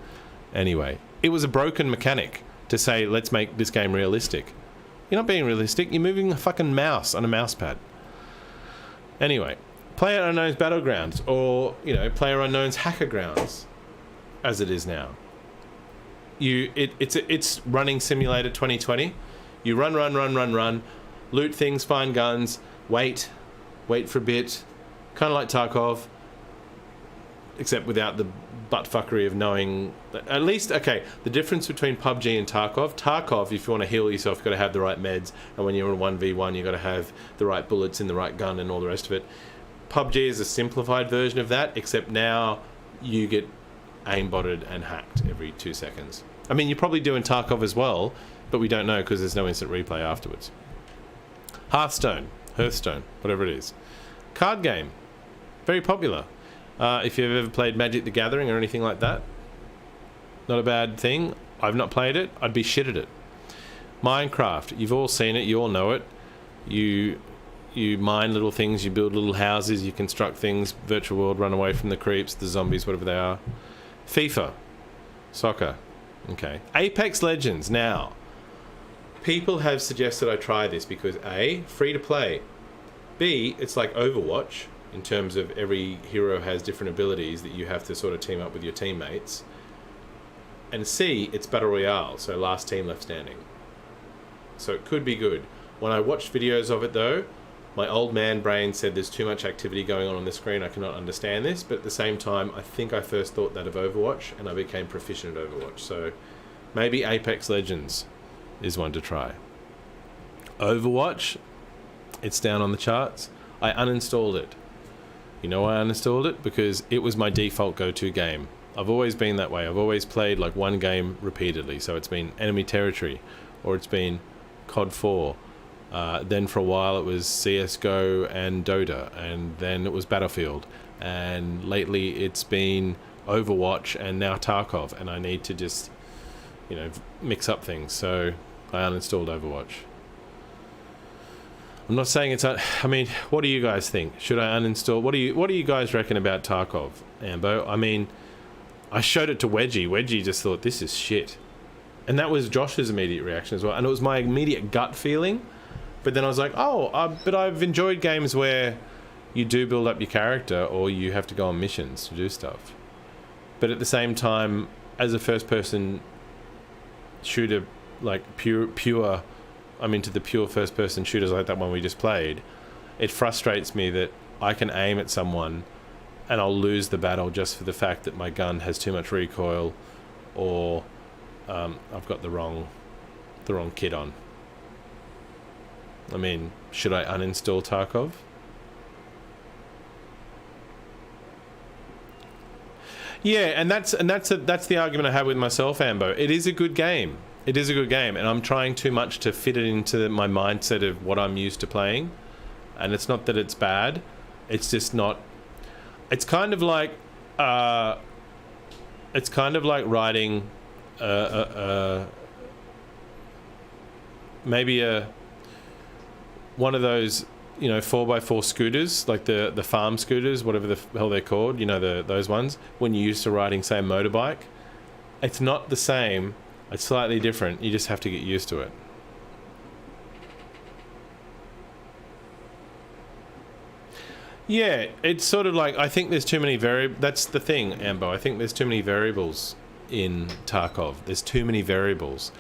Speaker 1: Anyway, it was a broken mechanic to say, let's make this game realistic. You're not being realistic, you're moving a fucking mouse on a mouse pad. Anyway, PlayerUnknown's Battlegrounds, or, PlayerUnknown's Hacker Grounds, as it is now. It's running simulator 2020. You run, loot things, find guns, wait for a bit, kind of like Tarkov, except without the buttfuckery of knowing that, at least, okay, the difference between PUBG and Tarkov, if you want to heal yourself, you've got to have the right meds, and when you're in 1v1, you've got to have the right bullets in the right gun and all the rest of it. PUBG is a simplified version of that, except now you get aimbotted and hacked every 2 seconds. I mean, you probably do in Tarkov as well, but we don't know because there's no instant replay afterwards. Hearthstone, whatever it is. Card game, very popular. If you've ever played Magic the Gathering or anything like that, not a bad thing. I've not played it. I'd be shit at it. Minecraft, you've all seen it. You all know it. You mine little things. You build little houses. You construct things. Virtual world, run away from the creeps, the zombies, whatever they are. FIFA, soccer. Okay. Apex Legends. Now, people have suggested I try this because A, free to play. B, it's like Overwatch, in terms of every hero has different abilities that you have to sort of team up with your teammates. And C, it's Battle Royale, so last team left standing. So it could be good. When I watched videos of it though, my old man brain said there's too much activity going on the screen, I cannot understand this, but at the same time, I think I first thought that of Overwatch, and I became proficient at Overwatch. So maybe Apex Legends is one to try. Overwatch, it's down on the charts. I uninstalled it. You know why I uninstalled it? Because it was my default go-to game. I've always been that way. I've always played like one game repeatedly. So it's been Enemy Territory, or it's been COD 4. Then for a while it was CSGO and Dota, and then it was Battlefield. And lately it's been Overwatch and now Tarkov. And I need to just, mix up things. So I uninstalled Overwatch. I'm not saying it's... I mean, what do you guys think? Should I uninstall... What do you guys reckon about Tarkov, Ambo? I mean, I showed it to Wedgie. Wedgie just thought, this is shit. And that was Josh's immediate reaction as well. And it was my immediate gut feeling. But then I was like, but I've enjoyed games where you do build up your character or you have to go on missions to do stuff. But at the same time, as a first-person shooter, like pure... I'm into the pure first-person shooters like that one we just played. It frustrates me that I can aim at someone and I'll lose the battle just for the fact that my gun has too much recoil, or I've got the wrong kit on. I mean, should I uninstall Tarkov? Yeah, and that's the argument I have with myself, Ambo. It is a good game. It is a good game, and I'm trying too much to fit it into my mindset of what I'm used to playing. And it's not that it's bad. It's just not... It's kind of like... riding one of those, 4x4 scooters, like the farm scooters, whatever the hell they're called, those ones, when you're used to riding, say, a motorbike. It's not the same. It's slightly different. You just have to get used to it. Yeah, it's sort of like, I think there's too many that's the thing, Ambo. I think there's too many variables in Tarkov. There's too many variables.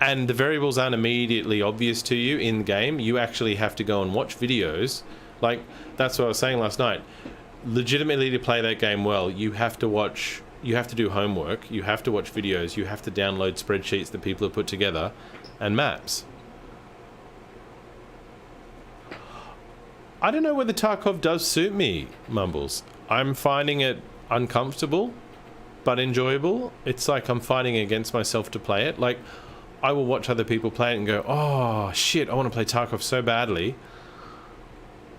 Speaker 1: and the variables aren't immediately obvious to you in game. You actually have to go and watch videos. Like, that's what I was saying last night. Legitimately, to play that game well, you have to watch, you have to do homework, you have to watch videos, you have to download spreadsheets that people have put together, and maps. I don't know whether Tarkov does suit me, Mumbles. I'm finding it uncomfortable, but enjoyable. It's like I'm fighting against myself to play it. Like, I will watch other people play it and go, oh shit, I want to play Tarkov so badly.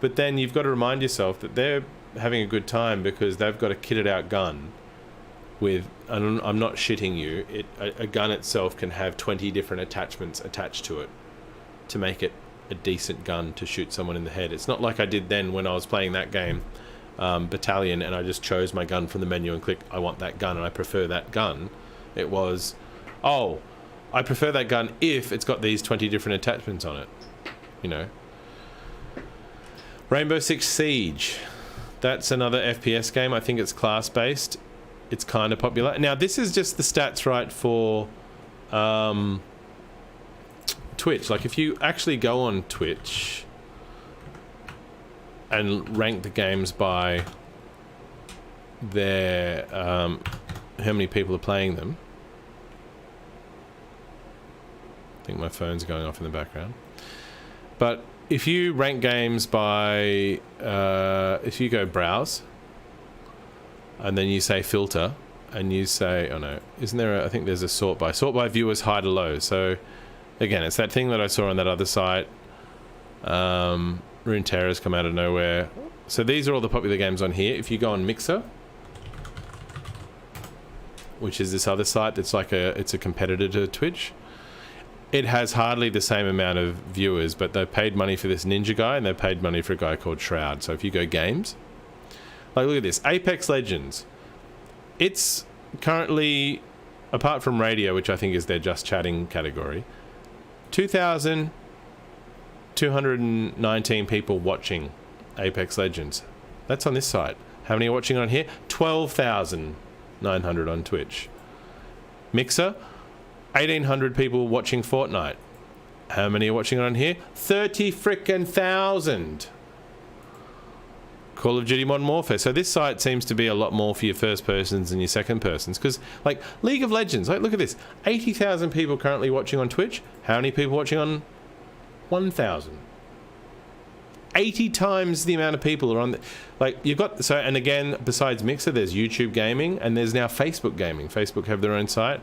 Speaker 1: But then you've got to remind yourself that they're having a good time because they've got a kitted out gun with, and I'm not shitting you, a gun itself can have 20 different attachments attached to it to make it a decent gun to shoot someone in the head. It's not like I did then when I was playing that game, Battalion, and I just chose my gun from the menu and clicked, I want that gun and I prefer that gun. It was, oh, I prefer that gun if it's got these 20 different attachments on it, you know. Rainbow Six Siege. That's another FPS game. I think it's class-based. It's kind of popular. Now, this is just the stats, right, for Twitch. Like, if you actually go on Twitch and rank the games by their how many people are playing them. I think my phone's going off in the background. But if you rank games by if you go browse and then you say filter and you say, oh no, isn't there I think there's a sort by viewers high to low. So again, it's that thing that I saw on that other site. Runeterra's come out of nowhere. So these are all the popular games on here. If you go on Mixer, which is this other site that's like it's a competitor to Twitch, it has hardly the same amount of viewers, but they've paid money for this ninja guy and they've paid money for a guy called Shroud. So if you go games, like look at this, Apex Legends. It's currently, apart from radio, which I think is their just chatting category, 2,219 people watching Apex Legends. That's on this site. How many are watching on here? 12,900 on Twitch. Mixer, 1,800 people watching Fortnite. How many are watching on here? 30 frickin' thousand. Call of Duty Modern Warfare. So this site seems to be a lot more for your first persons and your second persons, because like League of Legends, like look at this, 80,000 people currently watching on Twitch. How many people watching on 1,000? 80 times the amount of people are on the, like you've got, so, and again, besides Mixer, there's YouTube gaming and there's now Facebook gaming. Facebook have their own site.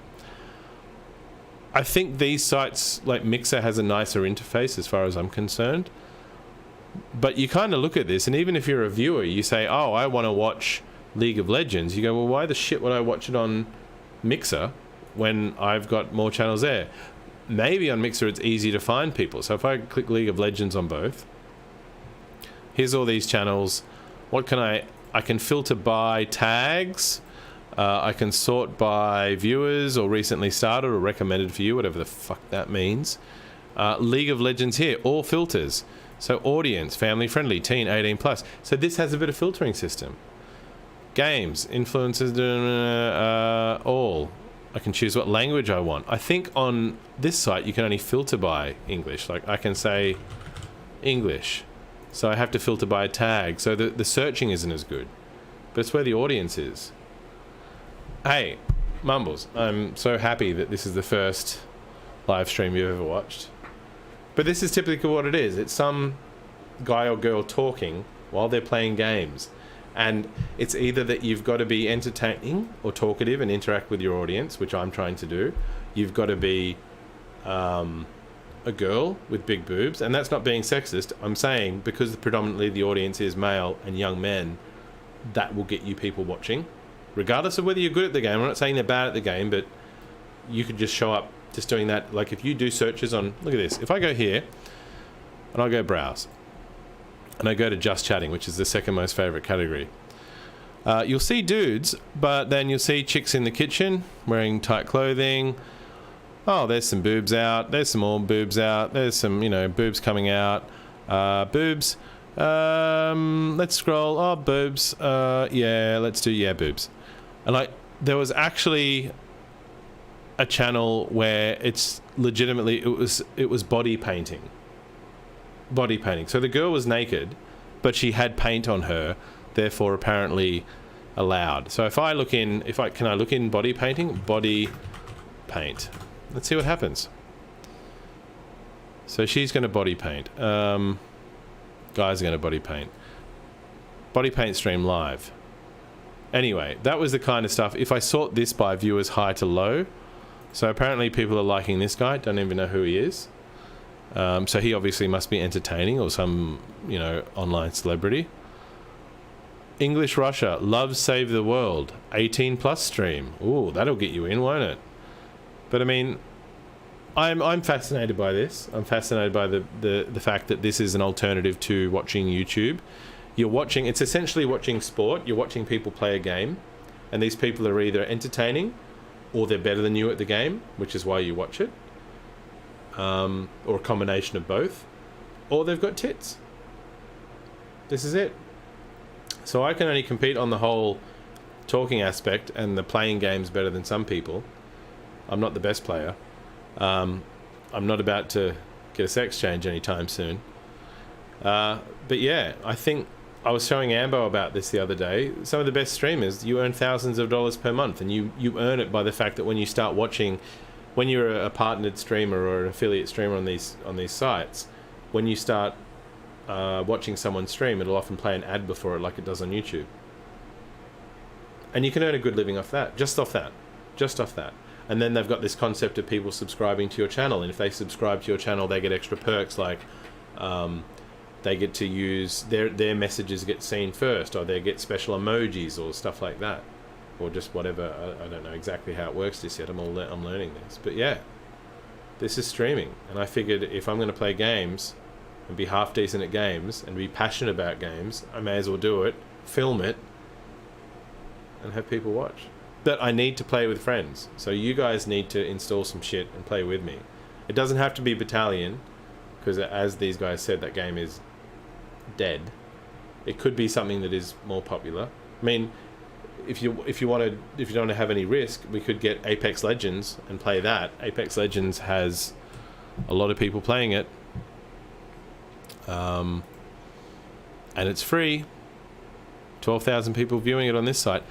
Speaker 1: I think these sites, like Mixer, has a nicer interface as far as I'm concerned. But you kind of look at this, and even if you're a viewer, you say, oh, I want to watch League of Legends. You go, well, why the shit would I watch it on Mixer when I've got more channels there? Maybe on Mixer it's easy to find people. So if I click League of Legends on both, here's all these channels. What can I can filter by tags. I can sort by viewers or recently started or recommended for you, whatever the fuck that means. League of Legends here, all filters. So audience, family friendly, teen, 18 plus. So this has a bit of filtering system. Games, influencers, all. I can choose what language I want. I think on this site you can only filter by English. Like I can say English. So I have to filter by a tag. So the searching isn't as good. But it's where the audience is. Hey, Mumbles, I'm so happy that this is the first live stream you've ever watched. But this is typically what it is. It's some guy or girl talking while they're playing games. And it's either that you've got to be entertaining or talkative and interact with your audience, which I'm trying to do. You've got to be a girl with big boobs. And that's not being sexist. I'm saying because predominantly the audience is male and young men, that will get you people watching. Regardless of whether you're good at the game. I'm not saying they're bad at the game, but you could just show up just doing that. Like if you do searches on, look at this. If I go here and I go browse and I go to just chatting, which is the second most favorite category, you'll see dudes, but then you'll see chicks in the kitchen wearing tight clothing. Oh, there's some boobs out. There's some more boobs out. There's some, you know, boobs coming out. Boobs. Let's scroll. Oh, boobs. Yeah, let's do, yeah, boobs. And like, there was actually a channel where it's legitimately it was body painting. Body painting. So the girl was naked, but she had paint on her, therefore apparently allowed. So if I look in, can I look in body painting? Body paint. Let's see what happens. So she's going to body paint. Guys are going to body paint. Body paint stream live. Anyway, that was the kind of stuff. If I sort this by viewers high to low, so apparently people are liking this guy. Don't even know who he is. So he obviously must be entertaining or some, you know, online celebrity. English Russia loves Save the World 18 plus stream. Ooh, that'll get you in, won't it? But I mean, I'm fascinated by this. I'm fascinated by the fact that this is an alternative to watching YouTube. You're watching, it's essentially watching sport. You're watching people play a game, and these people are either entertaining or they're better than you at the game, which is why you watch it, or a combination of both, or they've got tits. This is it. So I can only compete on the whole talking aspect and the playing games better than some people. I'm not the best player. I'm not about to get a sex change anytime soon. But yeah, I think I was showing Ambo about this the other day. Some of the best streamers, you earn thousands of dollars per month, and you earn it by the fact that when you start watching, when you're a partnered streamer or an affiliate streamer on these sites, when you start watching someone stream, it'll often play an ad before it like it does on YouTube. And you can earn a good living off that, just off that. And then they've got this concept of people subscribing to your channel, and if they subscribe to your channel, they get extra perks like they get to use their messages get seen first, or they get special emojis or stuff like that, or just whatever. I don't know exactly how it works just yet. I'm learning this, but yeah, this is streaming, and I figured if I'm going to play games and be half decent at games and be passionate about games, I may as well do it, film it, and have people watch. But I need to play with friends, so you guys need to install some shit and play with me. It doesn't have to be Battalion, because as these guys said, that game is dead. It could be something that is more popular. I mean, if you don't want to have any risk, we could get Apex Legends and play that. Apex Legends has a lot of people playing it, and it's free. 12,000 people viewing it on this site.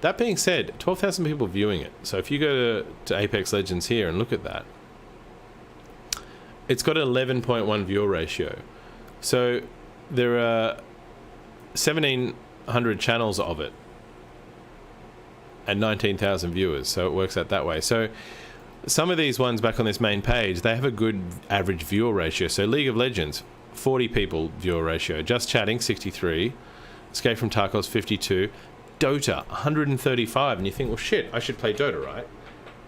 Speaker 1: That being said, 12,000 people viewing it. So if you go to Apex Legends here and look at that, it's got an 11.1 viewer ratio. So there are 1,700 channels of it and 19,000 viewers. So it works out that way. So some of these ones back on this main page, they have a good average viewer ratio. So League of Legends, 40 people viewer ratio. Just Chatting, 63. Escape from Tarkov's 52. Dota, 135. And you think, well, shit, I should play Dota, right?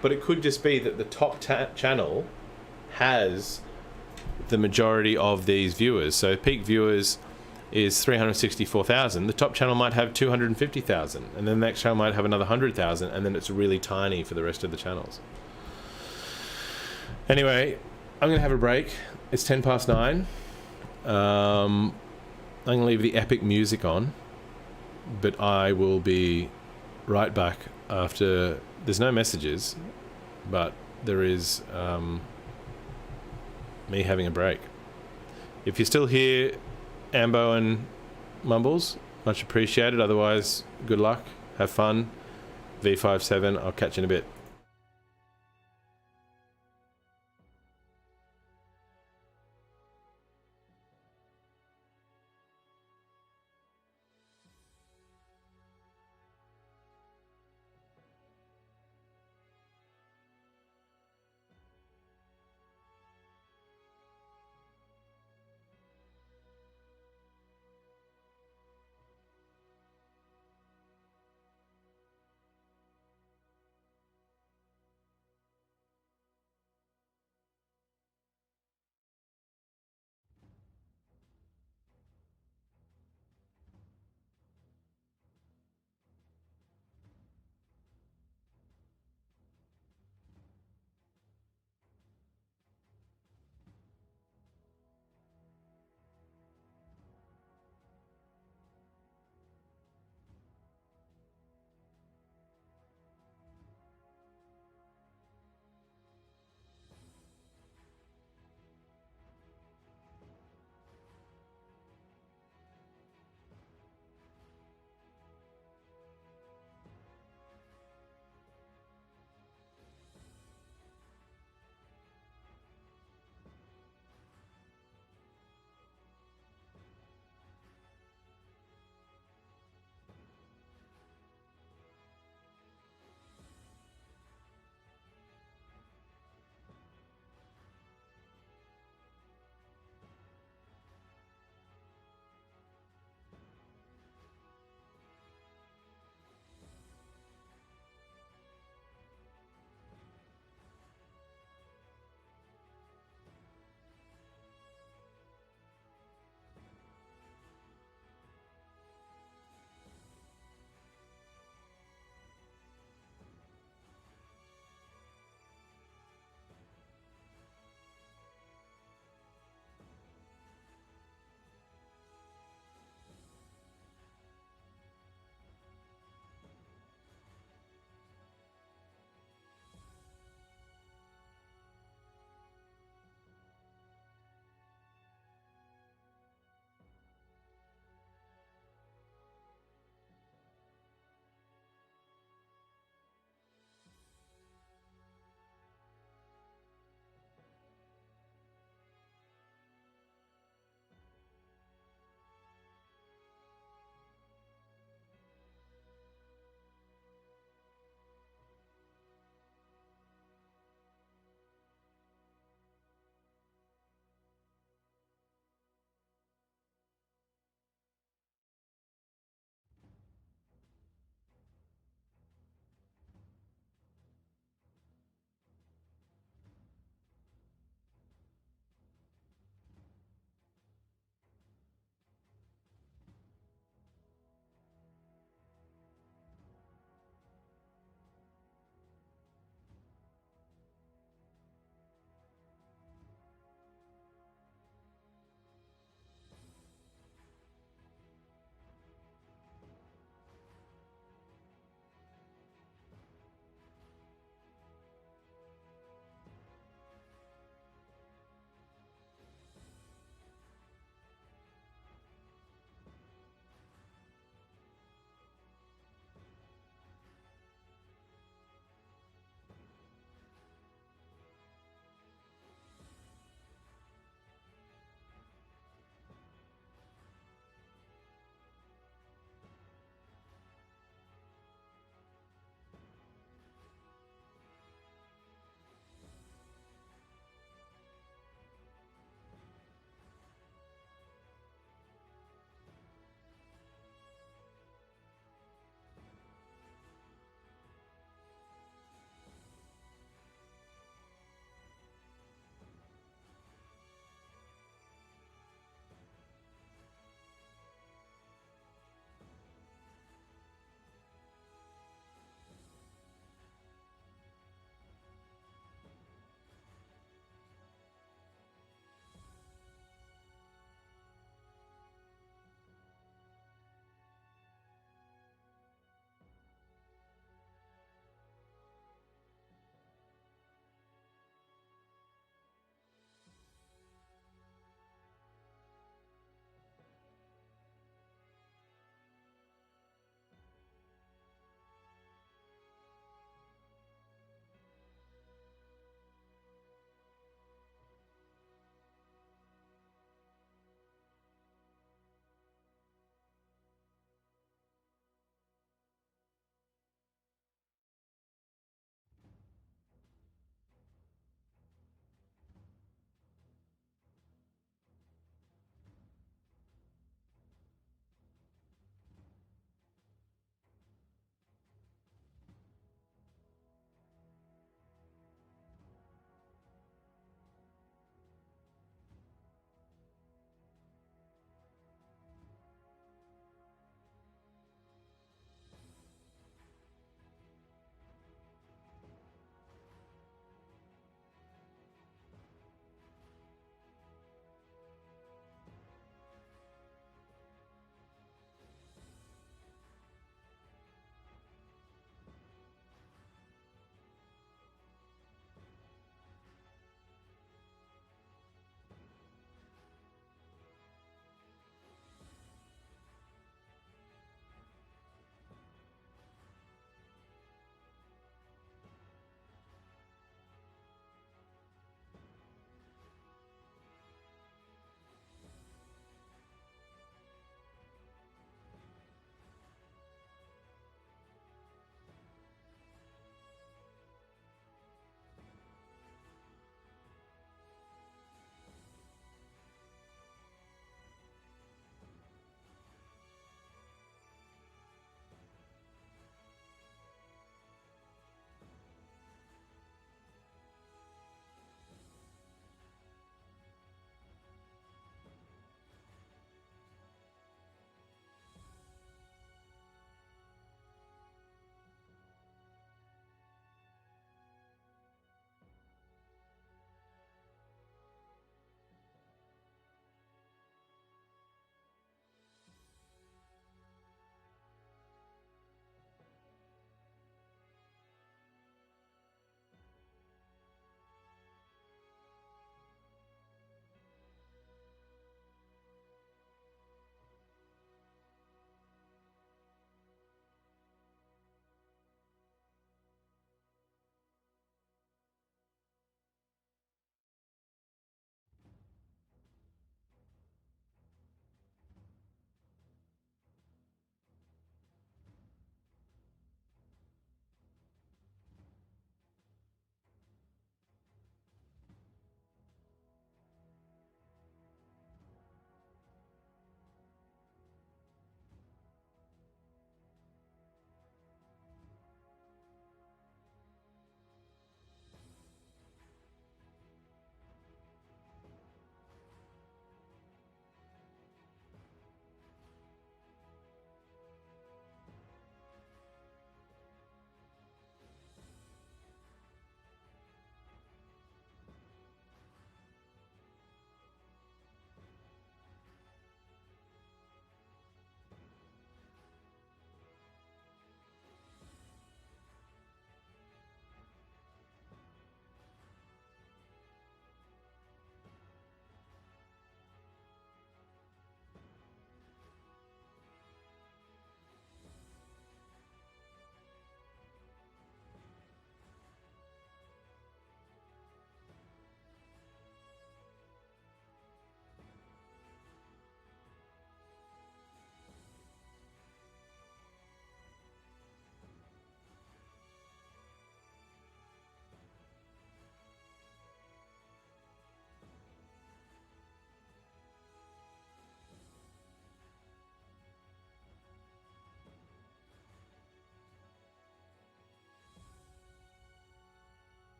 Speaker 1: But it could just be that the top channel has the majority of these viewers. So peak viewers is 364,000. The top channel might have 250,000. And then the next channel might have another 100,000. And then it's really tiny for the rest of the channels. Anyway, I'm going to have a break. It's 9:10. I'm going to leave the epic music on. But I will be right back after. There's no messages, but there is me having a break. If you're still here, Ambo and Mumbles, much appreciated. Otherwise, good luck, have fun. V57, I'll catch you in a bit.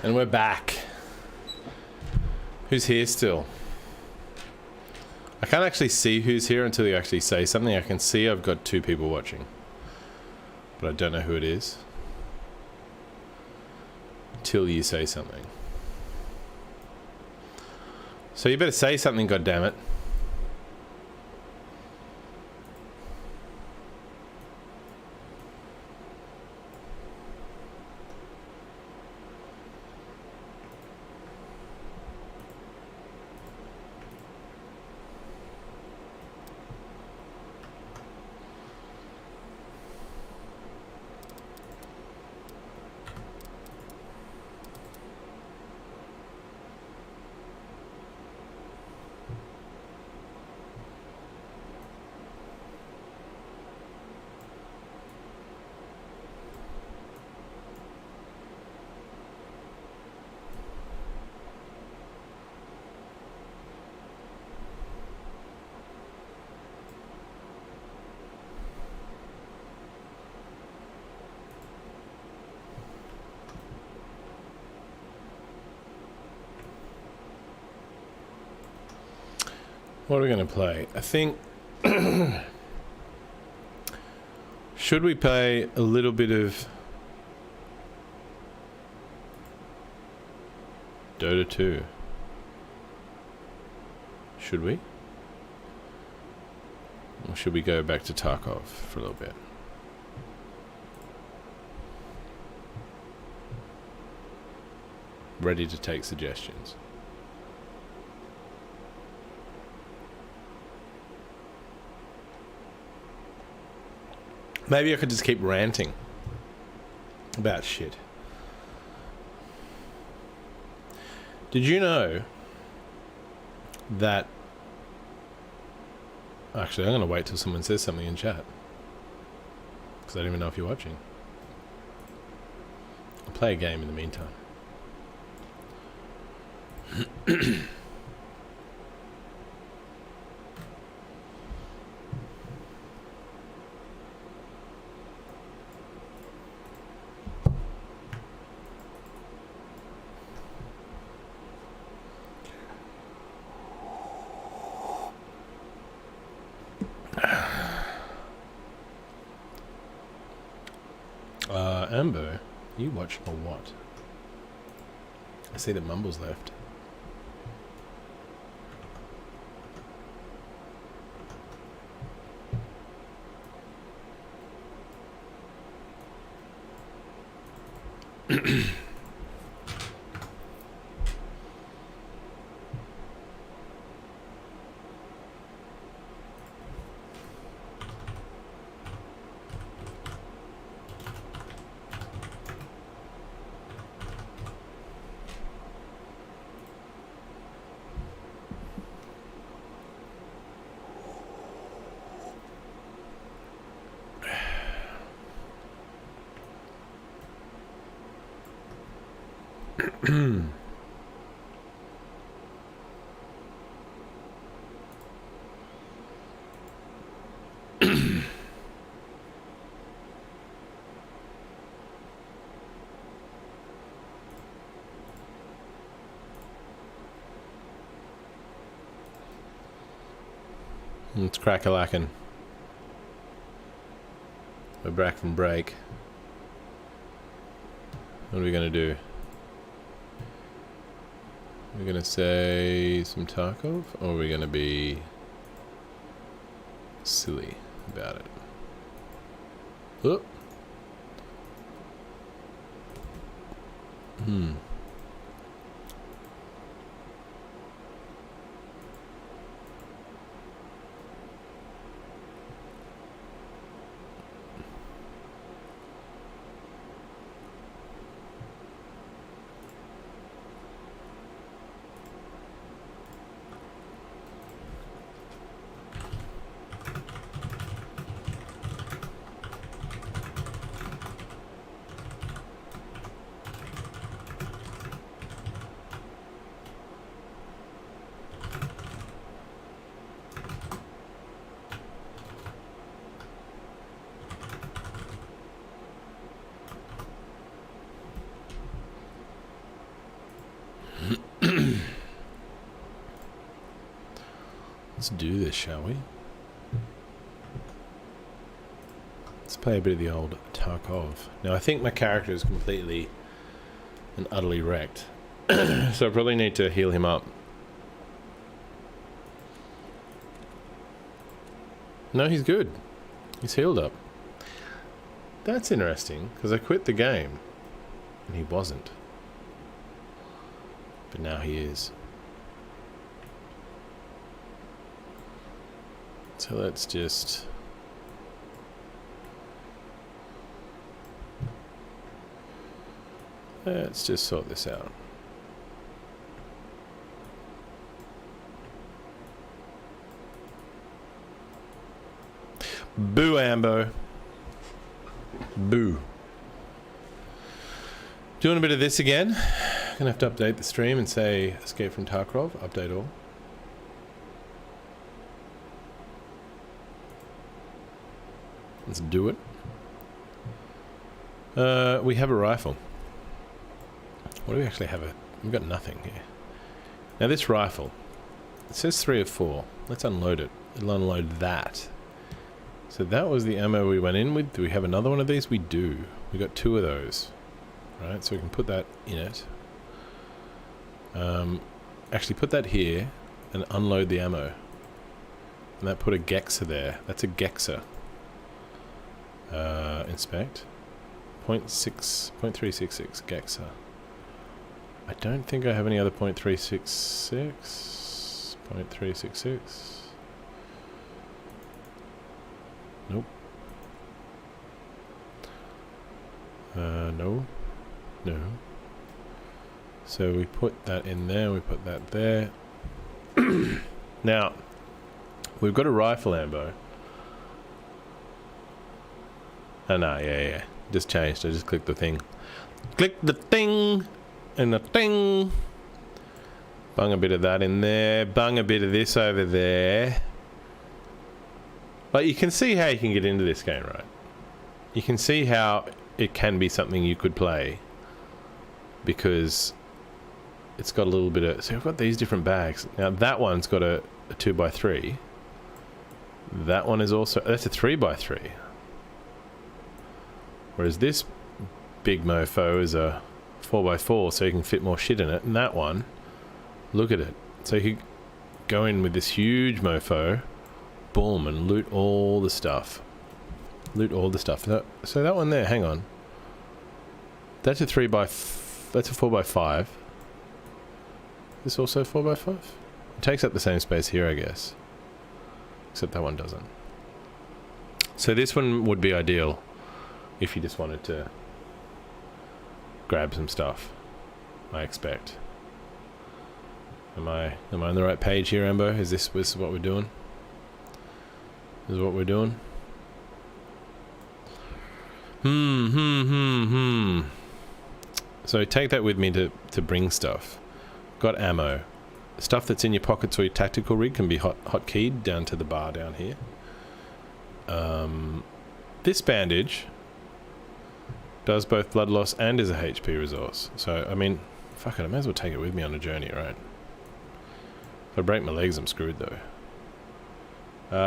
Speaker 1: And we're back. Who's here still? I can't actually see who's here until you actually say something. I can see I've got 2 people watching, but I don't know who it is till you say something. So you better say something, goddammit. What are we going to play? I think... should we play a little bit of... Dota 2? Should we? Or should we go back to Tarkov for a little bit? Ready to take suggestions. Maybe I could just keep ranting about shit. Did you know that... Actually, I'm going to wait till someone says something in chat, because I don't even know if you're watching. I'll play a game in the meantime. Amber, you watched or what? I see that Mumble's left. It's crack-a-lackin'. We're back from break. What are we gonna do? We're gonna say some Tarkov, or are we gonna be silly about it? Oh. Let's do this, shall we? Let's play a bit of the old Tarkov. Now, I think my character is completely and utterly wrecked. So I probably need to heal him up. No, he's good. He's healed up. That's interesting, because I quit the game and he wasn't. But now he is. So let's just... sort this out. Boo, Ambo. Boo. Doing a bit of this again. Gonna have to update the stream and say Escape from Tarkov, update all. Let's do it. We have a rifle. What do we actually have? We've got nothing here. Now this rifle, it says 3 of 4. Let's unload it. It'll unload that. So that was the ammo we went in with. Do we have another one of these? We do. We got 2 of those. Right, so we can put that in it. Actually put that here and unload the ammo. And that put a Gexa there. That's a Gexa. Inspect. 0.366 Gexa. I don't think I have any other 0.366. 0.366. Nope. No. No. So we put that in there, we put that there. Now, we've got a rifle, Ambo. Oh no, yeah. Just changed, I just clicked the thing. Click the thing! And the thing! Bung a bit of that in there, bung a bit of this over there. But you can see how you can get into this game, right? You can see how it can be something you could play. Because it's got a little bit of... So we've got these different bags. Now that one's got a 2x3. That one is also... That's a 3x3. Whereas this big mofo is a 4x4, so you can fit more shit in it. And that one, look at it. So you could go in with this huge mofo, boom, and loot all the stuff. Loot all the stuff. So that one there, hang on. That's a 4x5. This also 4x5? It takes up the same space here, I guess. Except that one doesn't. So this one would be ideal if you just wanted to grab some stuff, I expect. Am I on the right page here, Ambo? Is this what we're doing? This is what we're doing? So take that with me to bring stuff. Got ammo. Stuff that's in your pockets or your tactical rig can be hotkeyed down to the bar down here. This bandage does both blood loss and is a HP resource. So, I mean, fuck it, I may as well take it with me on a journey, right? If I break my legs, I'm screwed though.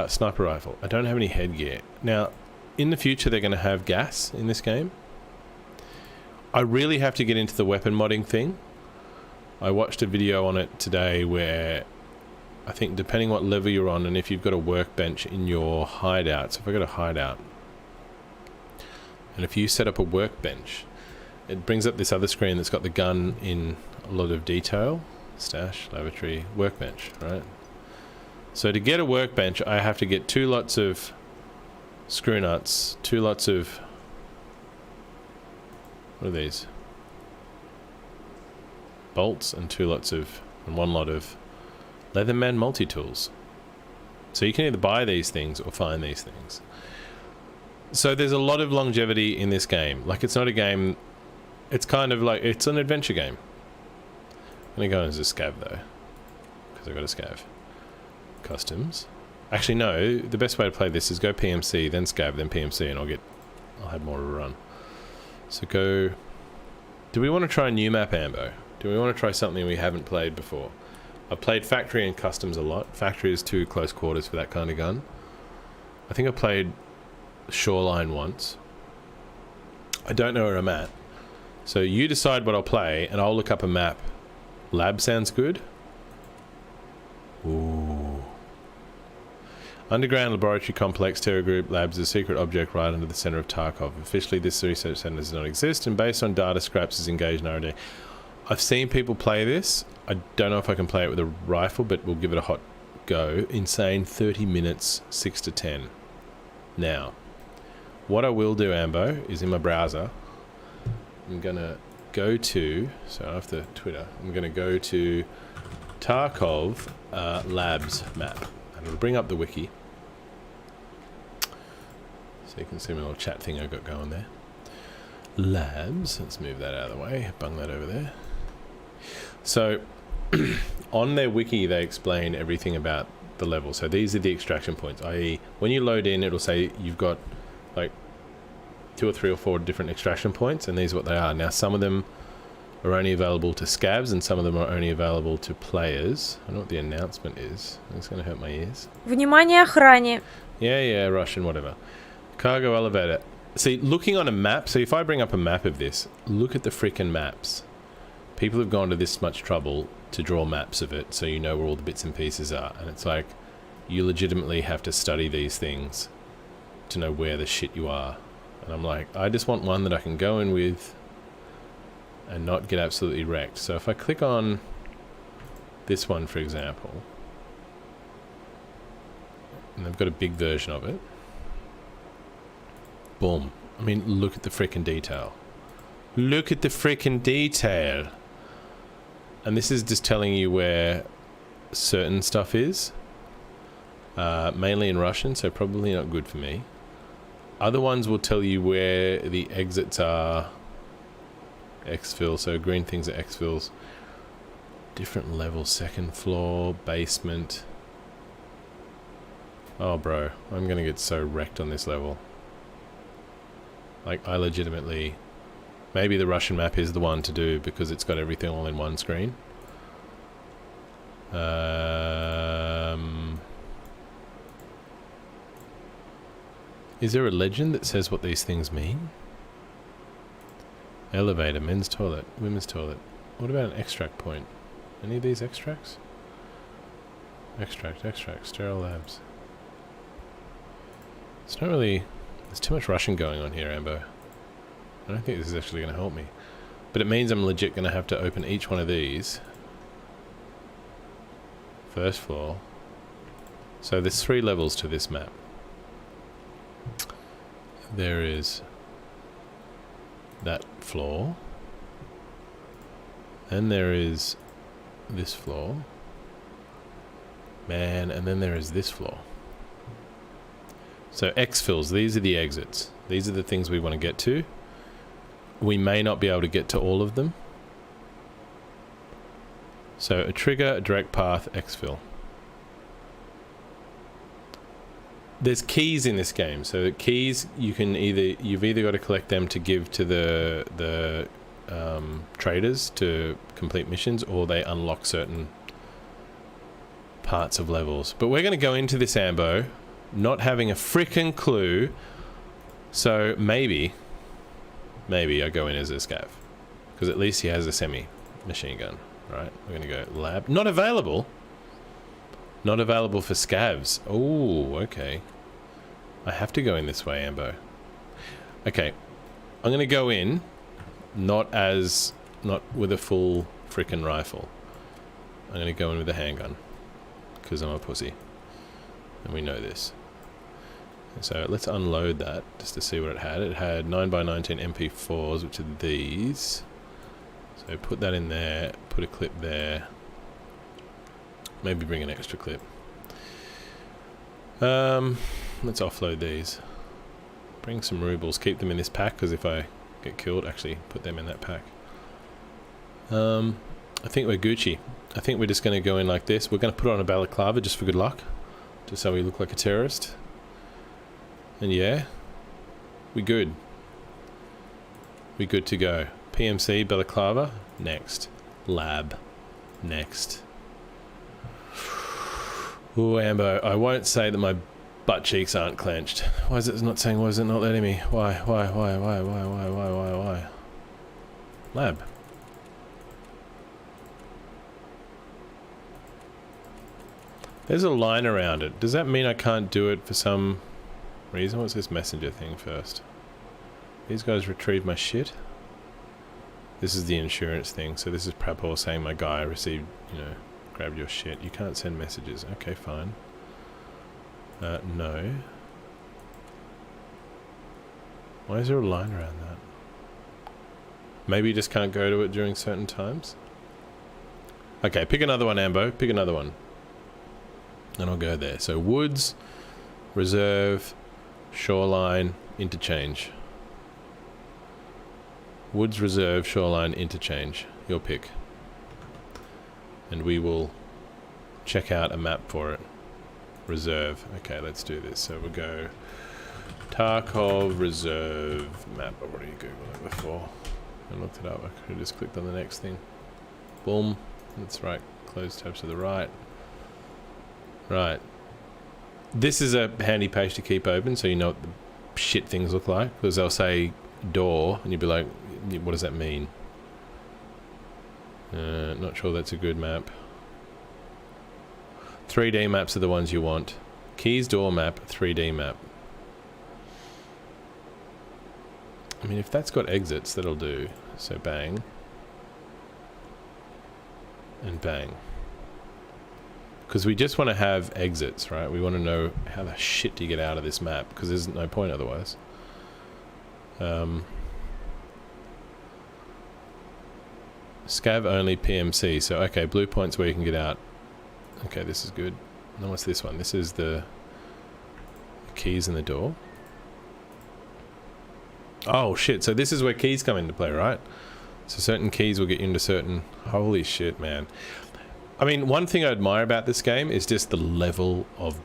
Speaker 1: Sniper rifle. I don't have any headgear. Now, in the future they're going to have gas in this game. I really have to get into the weapon modding thing. I watched a video on it today where I think depending what level you're on and if you've got a workbench in your hideout. So if I got a hideout, and if you set up a workbench, it brings up this other screen that's got the gun in a lot of detail. Stash, lavatory, workbench, right? So to get a workbench, I have to get 2 lots of screw nuts, 2 lots of... What are these? Bolts and 2 lots of... and 1 lot of Leatherman multi-tools. So you can either buy these things or find these things. So there's a lot of longevity in this game. Like, it's not a game... It's kind of like... It's an adventure game. I'm going to go as a scav, though. Because I've got a scav. Customs. Actually, no. The best way to play this is go PMC, then scav, then PMC, and I'll have more of a run. So go... Do we want to try a new map, Ambo? Do we want to try something we haven't played before? I've played factory and customs a lot. Factory is too close quarters for that kind of gun. I think I played shoreline once. I don't know where I'm at. So you decide what I'll play, and I'll look up a map. Lab sounds good. Ooh. Underground laboratory complex, Terra Group Labs, a secret object right under the center of Tarkov. Officially, this research center does not exist, and based on data scraps is engaged in R&D. I've seen people play this. I don't know if I can play it with a rifle, but we'll give it a hot go. Insane 30 minutes, 6 to 10. Now, what I will do, Ambo, is in my browser, I'm going to go to, so after Twitter, I'm going to go to Tarkov Labs map. And it'll bring up the wiki. So you can see my little chat thing I got going there. Labs, let's move that out of the way, bung that over there. So, on their wiki they explain everything about the level. So these are the extraction points, i.e. when you load in, it'll say you've got like 2 or 3 or 4 different extraction points, and these are what they are. Now some of them are only available to scavs, and some of them are only available to players. I don't know what the announcement is. It's going to hurt my ears.
Speaker 5: Внимание охране.
Speaker 1: Yeah, Russian, whatever. Cargo elevator. See, looking on a map, so if I bring up a map of this, look at the freaking maps. People have gone to this much trouble to draw maps of it, so you know where all the bits and pieces are. And it's like, you legitimately have to study these things to know where the shit you are. And I'm like, I just want one that I can go in with and not get absolutely wrecked. So if I click on this one, for example, and they've got a big version of it, boom. I mean, look at the freaking detail. Look at the freaking detail. And this is just telling you where certain stuff is, mainly in Russian, so probably not good for me. Other ones will tell you where the exits are. Exfil, so green things are exfils. Different levels, 2nd floor, basement. Oh bro, I'm gonna get so wrecked on this level. Like, I legitimately... Maybe the Russian map is the one to do because it's got everything all in one screen. Is there a legend that says what these things mean? Elevator, men's toilet, women's toilet. What about an extract point? Any of these extracts? Extract, sterile labs. It's not really... There's too much Russian going on here, Ambo. I don't think this is actually going to help me. But it means I'm legit going to have to open each one of these. First floor. So there's 3 levels to this map. There is that floor. Then there is this floor. Man, and then there is this floor. So exfils, these are the exits. These are the things we want to get to. We may not be able to get to all of them. So a trigger, a direct path, exfil. There's keys in this game. So the keys, you've either got to collect them to give to the traders to complete missions, or they unlock certain parts of levels. But we're going to go into this, Ambo, not having a frickin' clue. So maybe I go in as a scav, because at least he has a semi-machine gun, right? We're going to go lab. Not available. Not available for scavs. Oh, okay. I have to go in this way, Ambo. Okay. I'm going to go in, not with a full frickin' rifle. I'm going to go in with a handgun, because I'm a pussy. And we know this. So let's unload that just to see what it had. It had 9x19 MP4s, which are these. So put that in there, put a clip there. Maybe bring an extra clip. Let's offload these. Bring some rubles, keep them in this pack, because if I get killed, actually put them in that pack. I think we're Gucci. I think we're just going to go in like this. We're going to put on a balaclava just for good luck, just so we look like a terrorist. And yeah, we good. We good to go. PMC, balaclava, next. Lab, next. Ooh, Ambo, I won't say that my butt cheeks aren't clenched. Why is it not saying, why is it not letting me? Why? Lab. There's a line around it. Does that mean I can't do it for some reason? What's this messenger thing first? These guys retrieve my shit? This is the insurance thing. So this is Prapor saying my guy received, you know, grabbed your shit. You can't send messages. Okay, fine. No. Why is there a line around that? Maybe you just can't go to it during certain times? Okay, pick another one, Ambo. Pick another one. And I'll go there. So woods, reserve, shoreline, interchange. Woods, reserve, shoreline, interchange. Your pick. And we will check out a map for it. Reserve. Okay, let's do this. So we'll go Tarkov Reserve map. I've already googled it before. I looked it up. I could have just clicked on the next thing. Boom. That's right. Close tabs to the right. Right. This is a handy page to keep open so you know what the shit things look like. Because they'll say door and you'll be like, what does that mean? Not sure that's a good map. 3D maps are the ones you want. Keys door map, 3D map. I mean, if that's got exits, that'll do. So bang. And bang. Because we just want to have exits, right? We want to know how the shit do you get out of this map, because there's no point otherwise. Scav only PMC. So, okay, blue point's where you can get out. Okay, this is good. Now what's this one? This is the keys in the door. Oh, shit. So this is where keys come into play, right? So certain keys will get you into certain... Holy shit, man. I mean, one thing I admire about this game is just the level of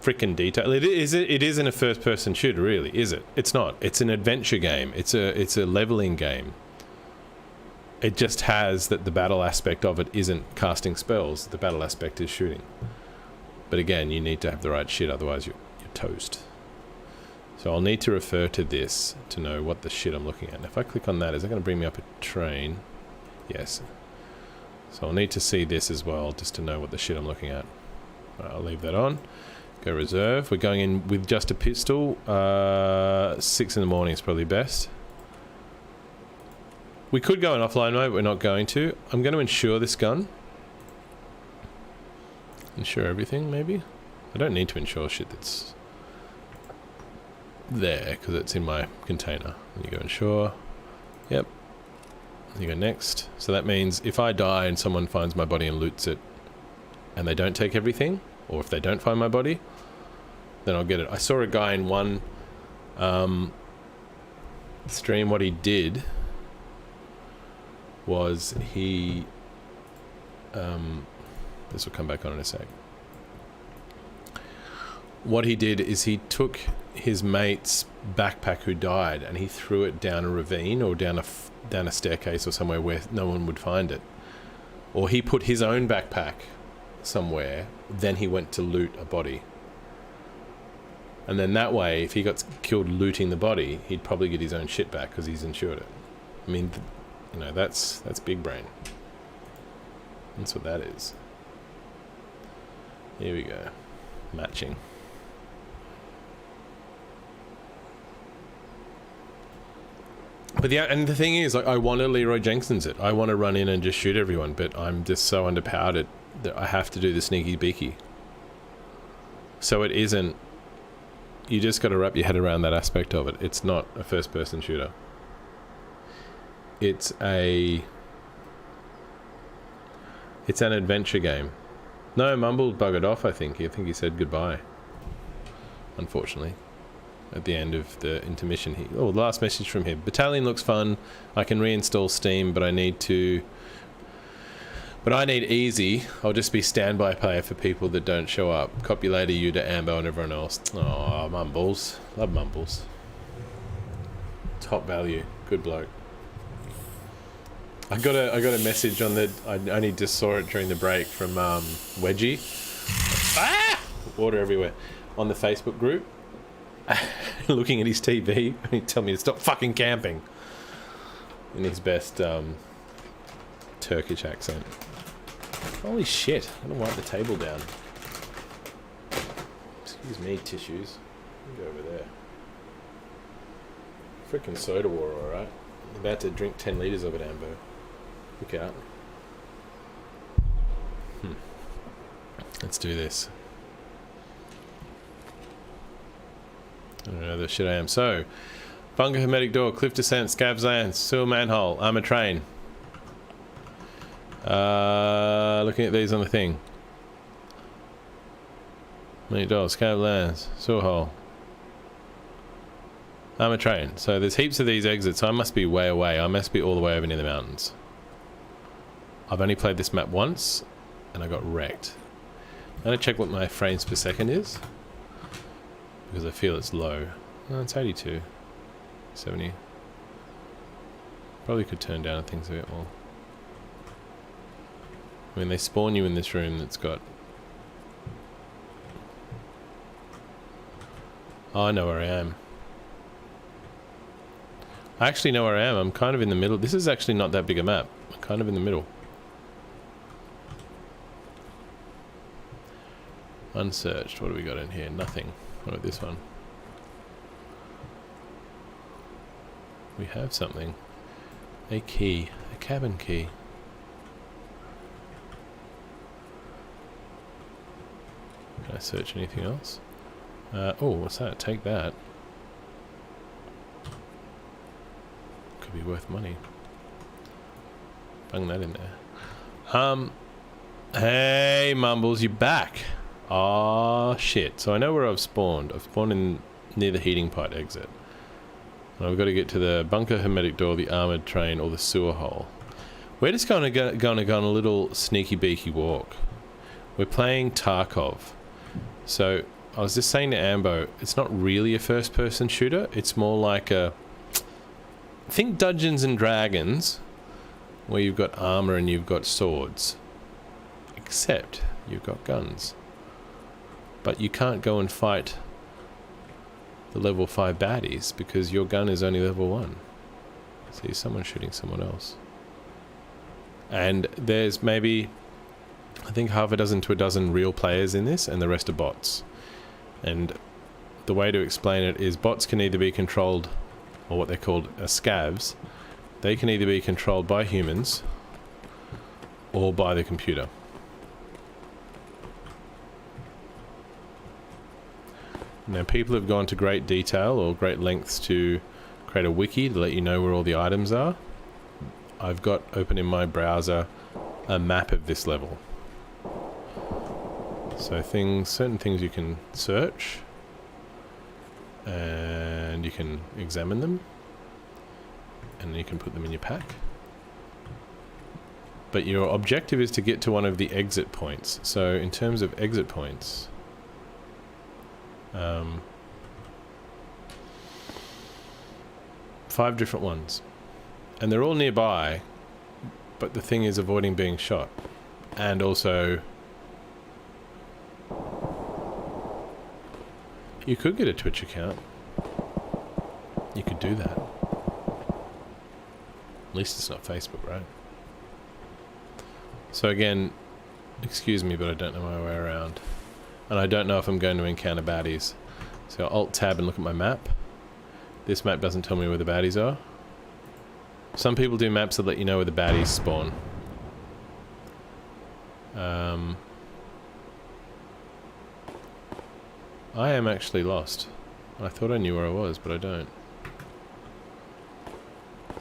Speaker 1: freaking detail. It isn't a first-person shooter, really, is it? It's not. It's an adventure game. It's a leveling game. It just has that the battle aspect of it isn't casting spells. The battle aspect is shooting. But again, you need to have the right shit, otherwise you're toast. So I'll need to refer to this to know what the shit I'm looking at. And if I click on that, is that going to bring me up a train? Yes. So I'll need to see this as well, just to know what the shit I'm looking at. I'll leave that on. Go reserve. We're going in with just a pistol. 6 in the morning is probably best. We could go in offline mode, but we're not going to. I'm going to insure this gun. Insure everything, maybe? I don't need to insure shit that's there, because it's in my container. And you go insure. Yep. You go next. So that means if I die and someone finds my body and loots it, and they don't take everything, or if they don't find my body, then I'll get it. I saw a guy in one stream, what he did was he... this will come back on in a sec. What he did is he took his mate's backpack who died and he threw it down a ravine or down a staircase or somewhere where no one would find it. Or he put his own backpack somewhere, then he went to loot a body. And then that way, if he got killed looting the body, he'd probably get his own shit back because he's insured it. I mean, you know, that's big brain. That's what that is. Here we go. Matching. But yeah, and the thing is, like, I want to Leroy Jenkins it. I want to run in and just shoot everyone, but I'm just so underpowered that I have to do the sneaky beaky. So it isn't... You just got to wrap your head around that aspect of it. It's not a first-person shooter. It's an adventure game. No, Mumble buggered off, I think. I think he said goodbye. Unfortunately. At the end of the intermission. The last message from him. Battalion looks fun. I can reinstall Steam, but I need to... But I need easy. I'll just be standby player for people that don't show up. Copy later, you to Ambo and everyone else. Oh, Mumbles. Love Mumbles. Top value. Good bloke. I got a message on the... I only just saw it during the break from Wedgie. Ah! Water everywhere. On the Facebook group, looking at his TV, he tell me to stop fucking camping. In his best Turkish accent. Holy shit! I'm gonna wipe the table down. Excuse me, tissues. Go over there. Frickin' soda water, alright. I'm about to drink 10 litres of it, Ambo. Look out. Let's do this. I don't know the shit I am. So, bunker, hermetic door, cliff descent, scavs land, sewer manhole, armored train. Looking at these on the thing. Hermetic door, scav lands, sewer hole. Armored train. So there's heaps of these exits, so I must be way away. I must be all the way over near the mountains. I've only played this map once, and I got wrecked. I'm going to check what my frames per second is, because I feel it's low. Oh, it's 82. 70. Probably could turn down things a bit more. I mean, they spawn you in this room that's got... Oh, I know where I am. I actually know where I am. I'm kind of in the middle. This is actually not that big a map. I'm kind of in the middle. Unsearched. What do we got in here? Nothing. What about this one? We have something. A key. A cabin key. Can I search anything else? Oh, what's that? Take that. Could be worth money. Bung that in there. Hey, Mumbles, you back? Ah, shit. So I know where I've spawned. I've spawned in near the heating pipe exit. And I've got to get to the bunker, hermetic door, the armored train, or the sewer hole. We're just going to go on a little sneaky beaky walk. We're playing Tarkov. So I was just saying to Ambo, it's not really a first-person shooter. It's more like a... Think Dungeons and Dragons, where you've got armor and you've got swords. Except you've got guns. But you can't go and fight the level 5 baddies because your gun is only level 1. See, someone shooting someone else. And there's maybe, I think, half a dozen to a dozen real players in this, and the rest are bots. And the way to explain it is bots can either be controlled, or what they're called scavs. They can either be controlled by humans or by the computer. Now, people have gone to great detail or great lengths to create a wiki to let you know where all the items are. I've got open in my browser a map of this level. So certain things you can search and you can examine them and you can put them in your pack. But your objective is to get to one of the exit points. So in terms of exit points, 5 different ones, and they're all nearby, but the thing is avoiding being shot. And also you could get a Twitch account. You could do that. At least it's not Facebook, right? So again, excuse me, but I don't know my way around. And I don't know if I'm going to encounter baddies. So Alt-Tab and look at my map. This map doesn't tell me where the baddies are. Some people do maps that let you know where the baddies spawn. I am actually lost. I thought I knew where I was, but I don't.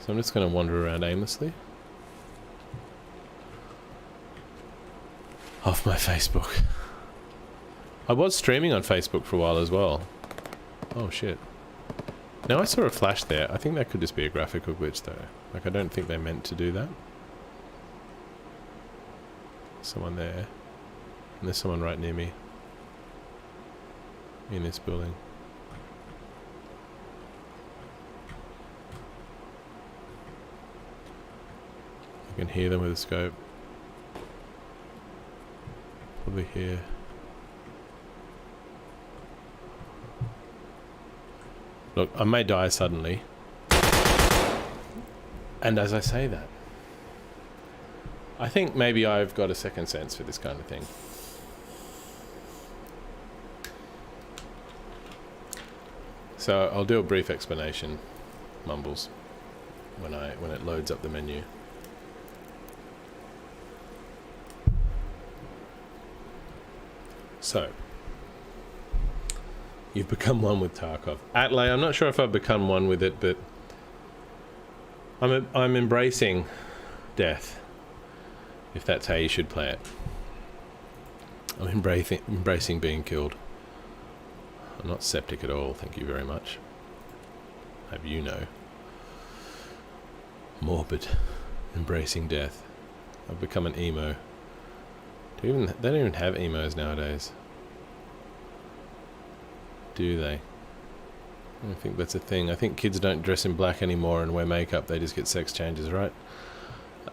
Speaker 1: So I'm just going to wander around aimlessly. Off my Facebook. I was streaming on Facebook for a while as well. Oh shit. Now I saw a flash there. I think that could just be a graphical glitch though. Like, I don't think they meant to do that. Someone there. And there's someone right near me. In this building. I can hear them with a scope. Probably here. Look, I may die suddenly. And as I say that, I think maybe I've got a second sense for this kind of thing. So I'll do a brief explanation, Mumbles, when it loads up the menu. So, you've become one with Tarkov. Atlay, I'm not sure if I've become one with it, but I'm embracing death, if that's how you should play it. I'm embracing being killed. I'm not septic at all, thank you very much. Have you know. Morbid. Embracing death. I've become an emo. They don't even have emos nowadays. Do they? I don't think that's a thing. I think kids don't dress in black anymore and wear makeup. They just get sex changes, right?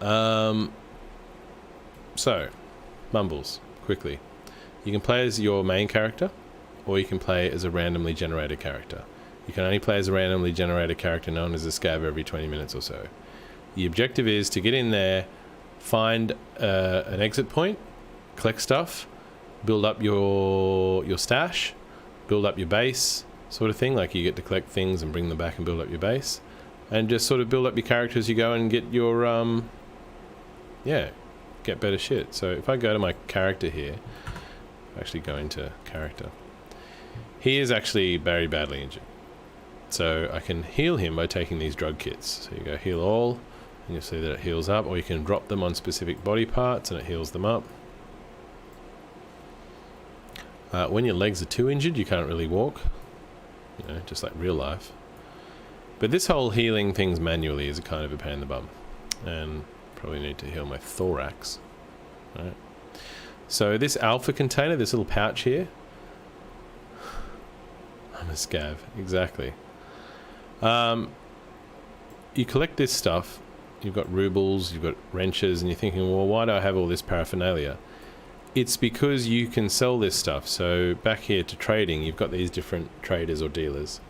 Speaker 1: So, Mumbles, quickly. You can play as your main character, or you can play as a randomly generated character. You can only play as a randomly generated character known as a scav every 20 minutes or so. The objective is to get in there, find an exit point, collect stuff, build up your stash, build up your base, sort of thing. Like you get to collect things and bring them back and build up your base, and just sort of build up your character as you go and get your get better shit. So if I go to my character here, actually go into character, he is actually very badly injured, so I can heal him by taking these drug kits. So you go heal all, and you'll see that it heals up, or you can drop them on specific body parts and it heals them up. When your legs are too injured, you can't really walk, you know, just like real life. But this whole healing things manually is a kind of a pain in the bum, and probably need to heal my thorax. Right. So this alpha container, this little pouch here, I'm a scav, exactly. You collect this stuff. You've got rubles, you've got wrenches, and you're thinking, well, why do I have all this paraphernalia? It's because you can sell this stuff. So back here to trading, you've got these different traders or dealers.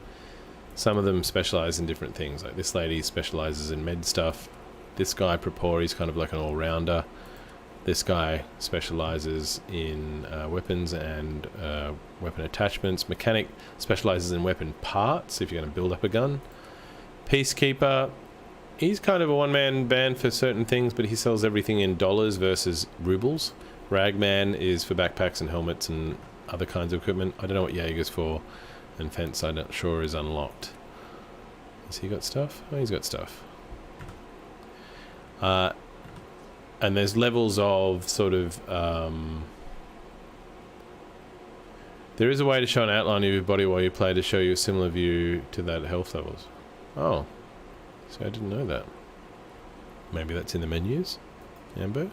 Speaker 1: Some of them specialize in different things. Like this lady specializes in med stuff. This guy, Propori, is kind of like an all-rounder. This guy specializes in weapons and weapon attachments. Mechanic specializes in weapon parts, if you're going to build up a gun. Peacekeeper, he's kind of a one-man band for certain things, but he sells everything in dollars versus rubles. Ragman is for backpacks and helmets and other kinds of equipment. I don't know what Jaeger's for, and Fence, I'm not sure, is unlocked. Has he got stuff? Oh, he's got stuff. And there's levels of sort of... there is a way to show an outline of your body while you play to show you a similar view to that at health levels. Oh. So I didn't know that. Maybe that's in the menus? Amber?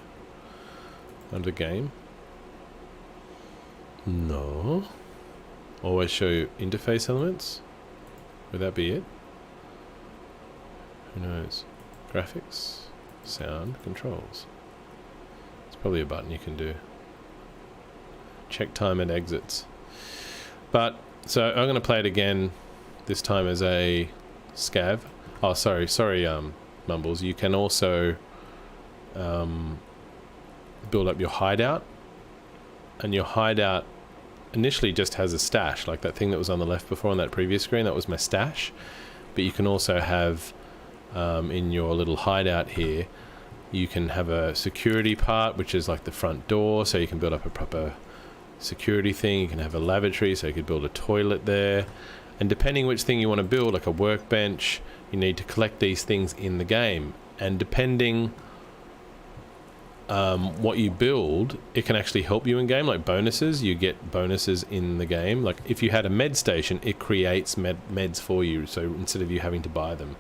Speaker 1: Under game? No. Always show interface elements? Would that be it? Who knows? Graphics? Sound? Controls? It's probably a button you can do. Check time and exits. But, so I'm going to play it again, this time as a scav. Oh, sorry, Mumbles. You can also build up your hideout, and your hideout initially just has a stash, like that thing that was on the left before on that previous screen. That was my stash. But you can also have in your little hideout here, you can have a security part, which is like the front door, so you can build up a proper security thing. You can have a lavatory, so you could build a toilet there, and depending which thing you want to build, like a workbench, you need to collect these things in the game, and depending what you build, it can actually help you in game. Like bonuses, you get bonuses in the game. Like if you had a med station, it creates meds for you, so instead of you having to buy them.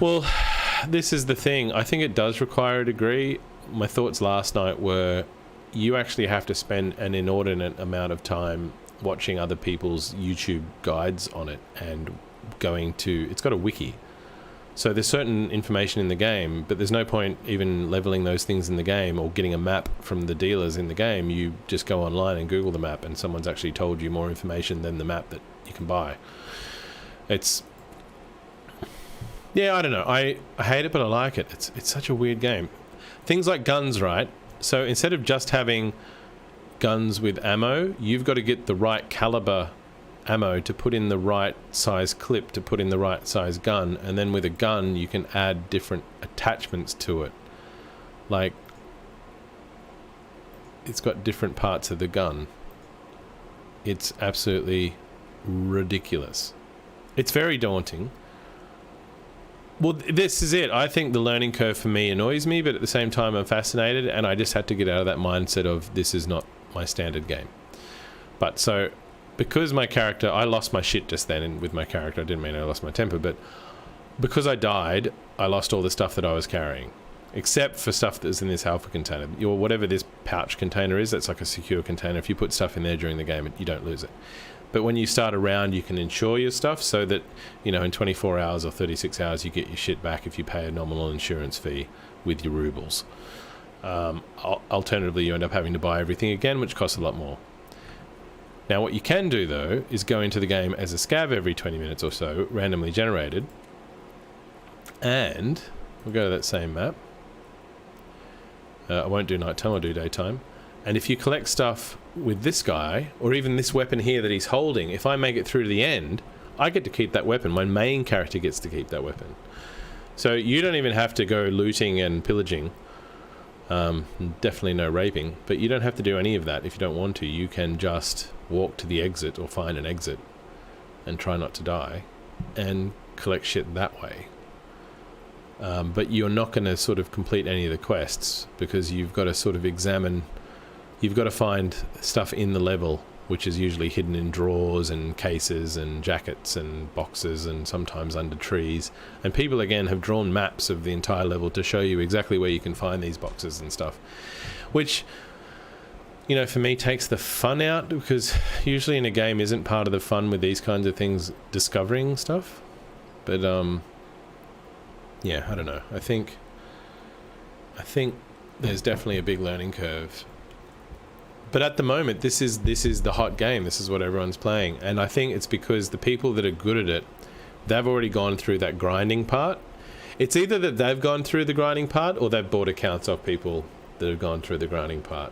Speaker 1: Well, this is the thing. I think it does require a degree. My thoughts last night were, you actually have to spend an inordinate amount of time watching other people's YouTube guides on it, and going to, it's got a wiki. So there's certain information in the game, but there's no point even leveling those things in the game or getting a map from the dealers in the game. You just go online and Google the map, and someone's actually told you more information than the map that you can buy. It's... Yeah, I don't know. I hate it, but I like it. It's such a weird game. Things like guns, right? So instead of just having guns with ammo, you've got to get the right caliber ammo to put in the right size clip to put in the right size gun, and then with a gun you can add different attachments to it. Like, it's got different parts of the gun. It's absolutely ridiculous. It's very daunting. Well, this is it. I think the learning curve for me annoys me, but at the same time I'm fascinated, and I just had to get out of that mindset of this is not my standard game. But so, because my character, I lost my shit just then, and with my character I didn't mean I lost my temper, but because I died, I lost all the stuff that I was carrying, except for stuff that's in this alpha container. Whatever this pouch container is, that's like a secure container. If you put stuff in there during the game, you don't lose it. But when you start a round, you can insure your stuff so that, you know, in 24 hours or 36 hours, you get your shit back if you pay a nominal insurance fee with your rubles. Alternatively, you end up having to buy everything again, which costs a lot more. Now, what you can do, though, is go into the game as a scav every 20 minutes or so, randomly generated. And we'll go to that same map. I won't do nighttime, I'll do daytime. And if you collect stuff with this guy, or even this weapon here that he's holding, if I make it through to the end, I get to keep that weapon. My main character gets to keep that weapon. So you don't even have to go looting and pillaging. Definitely no raping, but you don't have to do any of that if you don't want to. You can just walk to the exit or find an exit and try not to die and collect shit that way. But you're not going to sort of complete any of the quests because you've got to sort of examine, you've got to find stuff in the level, which is usually hidden in drawers and cases and jackets and boxes and sometimes under trees. And people, again, have drawn maps of the entire level to show you exactly where you can find these boxes and stuff, which, you know, for me takes the fun out, because usually in a game isn't part of the fun with these kinds of things discovering stuff. But yeah, I don't know. I think there's definitely a big learning curve. But at the moment, this is the hot game. This is what everyone's playing. And I think it's because the people that are good at it, they've already gone through that grinding part. It's either that they've gone through the grinding part or they've bought accounts off people that have gone through the grinding part.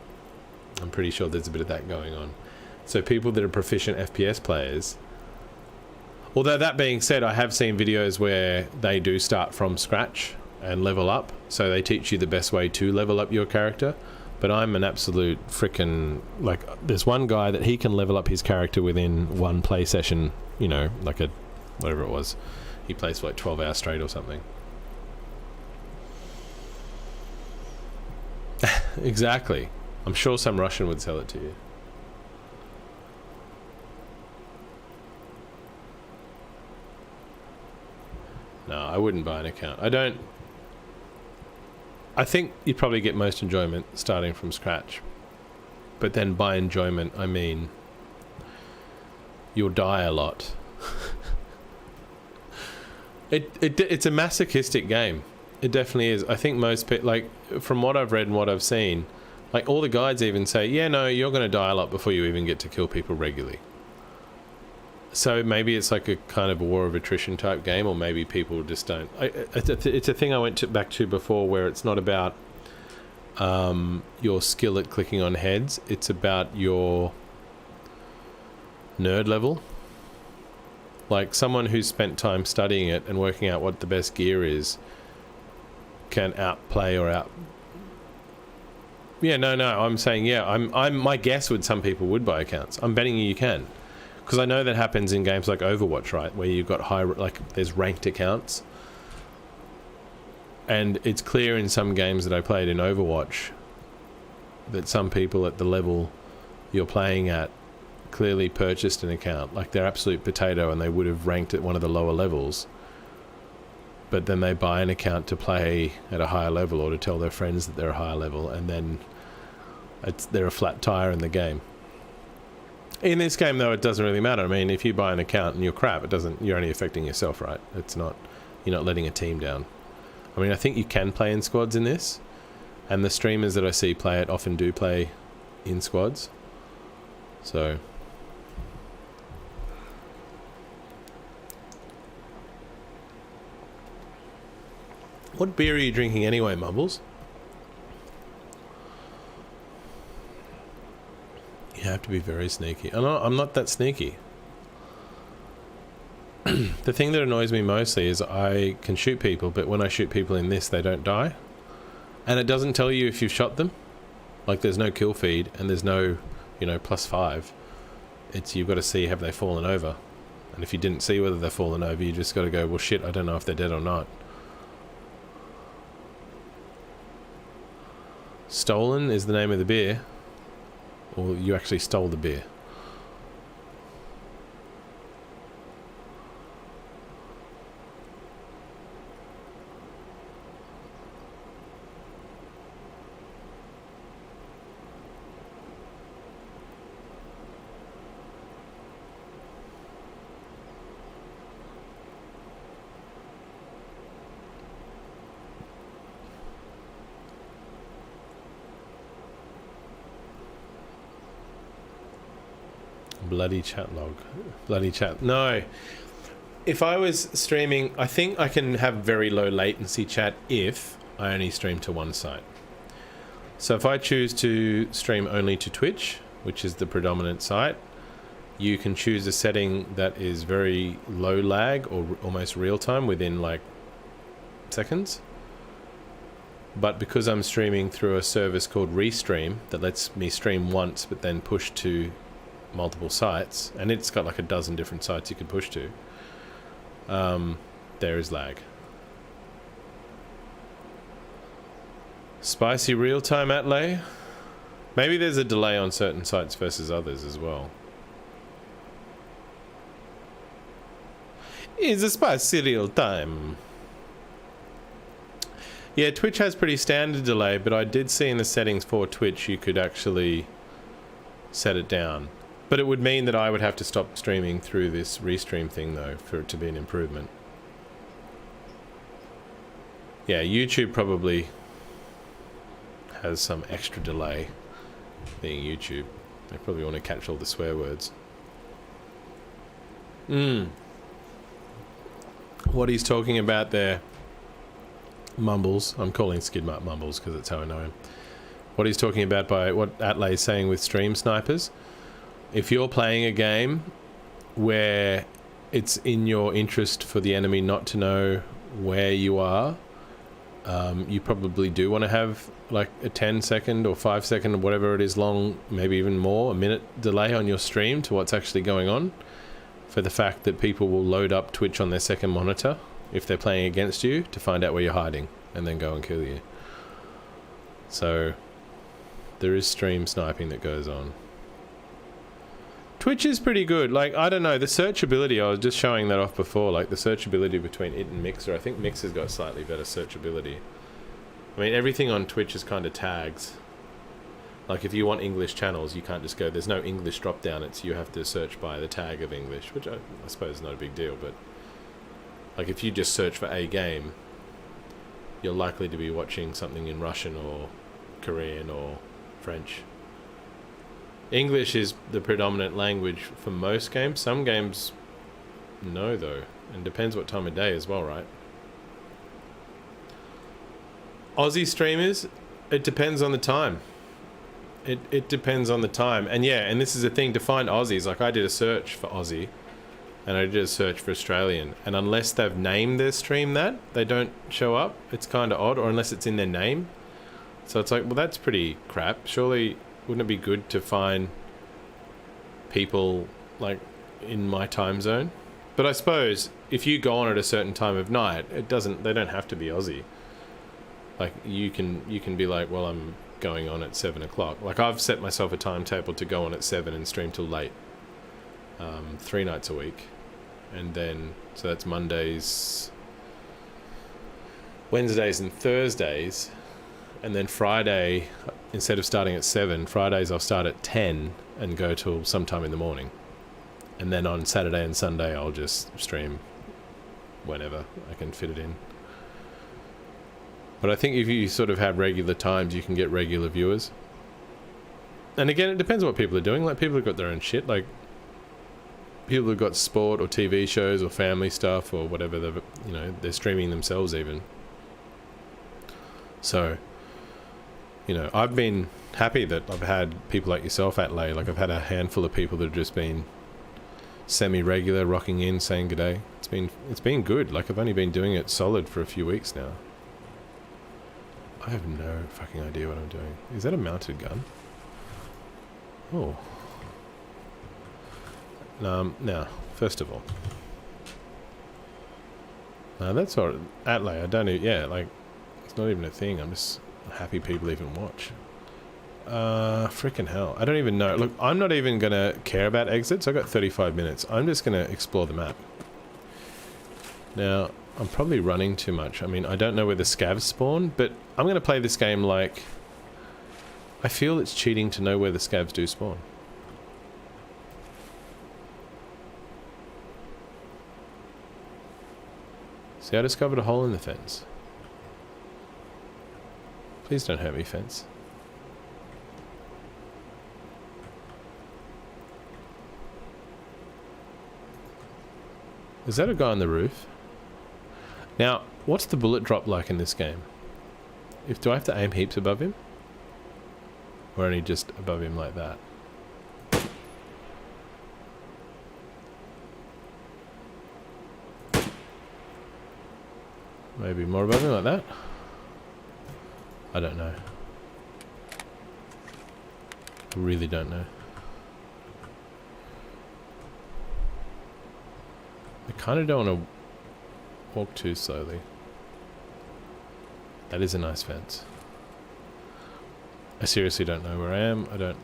Speaker 1: I'm pretty sure there's a bit of that going on. So people that are proficient FPS players... Although that being said, I have seen videos where they do start from scratch and level up. So they teach you the best way to level up your character. But I'm an absolute frickin'... Like, there's one guy that he can level up his character within one play session, you know, like a... whatever it was. He plays for like 12 hours straight or something. Exactly. I'm sure some Russian would sell it to you. No, I wouldn't buy an account. I think you'd probably get most enjoyment starting from scratch. But then by enjoyment, I mean you'll die a lot. It's a masochistic game. It definitely is. I think most people, like, from what I've read and what I've seen, like, all the guides even say, yeah, no, you're going to die a lot before you even get to kill people regularly. So maybe it's like a kind of a war of attrition type game, or maybe people just don't. It's a thing I went back to before, where it's not about your skill at clicking on heads. It's about your nerd level. Like, someone who's spent time studying it and working out what the best gear is can outplay or out... Yeah, no, I'm saying, yeah, I'm my guess would some people would buy accounts. I'm betting you can. Because I know that happens in games like Overwatch, right? Where you've got there's ranked accounts. And it's clear in some games that I played in Overwatch that some people at the level you're playing at clearly purchased an account. Like, they're absolute potato and they would have ranked at one of the lower levels. But then they buy an account to play at a higher level, or to tell their friends that they're a higher level, and then they're a flat tire in the game. In this game, though, it doesn't really matter. I mean, if you buy an account and you're crap, you're only affecting yourself, right? It's not you're not letting a team down. I mean, I think you can play in squads in this, and the streamers that I see play it often do play in squads. So what beer are you drinking anyway, Mumbles? You have to be very sneaky. I'm not that sneaky. The thing that annoys me mostly is I can shoot people, but when I shoot people in this, they don't die. And it doesn't tell you if you've shot them. Like, there's no kill feed, and there's no, +5. It's, you've got to see, have they fallen over? And if you didn't see whether they've fallen over, you just got to go, well, shit, I don't know if they're dead or not. Stolen is the name of the beer. Or you actually stole the beer. Bloody chat log. Bloody chat. No. If I was streaming, I think I can have very low latency chat if I only stream to one site. So if I choose to stream only to Twitch, which is the predominant site, you can choose a setting that is very low lag or almost real time within like seconds. But because I'm streaming through a service called Restream that lets me stream once but then push to multiple sites, and it's got like a dozen different sites you can push to, there is lag. Spicy real-time Atlay. Maybe there's a delay on certain sites versus others as well. Is a spicy real-time. Yeah, Twitch has pretty standard delay, but I did see in the settings for Twitch you could actually set it down. But it would mean that I would have to stop streaming through this Restream thing, though, for it to be an improvement. Yeah, YouTube probably has some extra delay, being YouTube. They probably want to catch all the swear words. What he's talking about there, Mumbles. I'm calling Skidmark Mumbles because that's how I know him. What he's talking about by what Atlay is saying with stream snipers. If you're playing a game where it's in your interest for the enemy not to know where you are, you probably do want to have like a 10-second or 5-second or whatever it is long, maybe even more, a minute delay on your stream to what's actually going on, for the fact that people will load up Twitch on their second monitor if they're playing against you to find out where you're hiding and then go and kill you. So there is stream sniping that goes on. Twitch is pretty good. Like, I don't know, the searchability, I was just showing that off before, like the searchability between it and Mixer. I think Mixer's got slightly better searchability. I mean, everything on Twitch is kind of tags. Like, if you want English channels, you can't just go, there's no English drop down, it's you have to search by the tag of English, which I suppose is not a big deal, but like if you just search for a game, you're likely to be watching something in Russian or Korean or French. English is the predominant language for most games. Some games, no, though. And depends what time of day as well, right? Aussie streamers, it depends on the time. It depends on the time. And yeah, and this is the thing, to find Aussies, like I did a search for Aussie, and I did a search for Australian. And unless they've named their stream that, they don't show up. It's kind of odd, or unless it's in their name. So it's like, well, that's pretty crap. Surely, wouldn't it be good to find people like in my time zone? But I suppose if you go on at a certain time of night, they don't have to be Aussie. Like you can be like, well, I'm going on at 7 o'clock. Like I've set myself a timetable to go on at 7 and stream till late, 3 nights a week. And then, so that's Mondays, Wednesdays and Thursdays. And then Friday, instead of starting at 7, Fridays I'll start at 10 and go till sometime in the morning. And then on Saturday and Sunday I'll just stream whenever I can fit it in. But I think if you sort of have regular times, you can get regular viewers. And again, it depends on what people are doing. Like, people have got their own shit. Like, people have got sport or TV shows or family stuff or whatever. They're streaming themselves even. So, I've been happy that I've had people like yourself at Lay. Like, I've had a handful of people that have just been semi-regular, rocking in, saying good day. It's been good. Like, I've only been doing it solid for a few weeks now. I have no fucking idea what I'm doing. Is that a mounted gun? Oh. Now, first of all. No, that's all right. Atlay, I don't even, yeah, like, it's not even a thing. I'm just happy people even watch. Freaking hell. I don't even know. Look, I'm not even going to care about exits. I've got 35 minutes. I'm just going to explore the map. Now, I'm probably running too much. I mean, I don't know where the scavs spawn, but I'm going to play this game like... I feel it's cheating to know where the scavs do spawn. See, I discovered a hole in the fence. Please don't hurt me, fence. Is that a guy on the roof? Now, what's the bullet drop like in this game? Do I have to aim heaps above him? Or only just above him like that? Maybe more above him like that? I don't know. I really don't know. I kind of don't want to walk too slowly. That is a nice fence. I seriously don't know where I am. I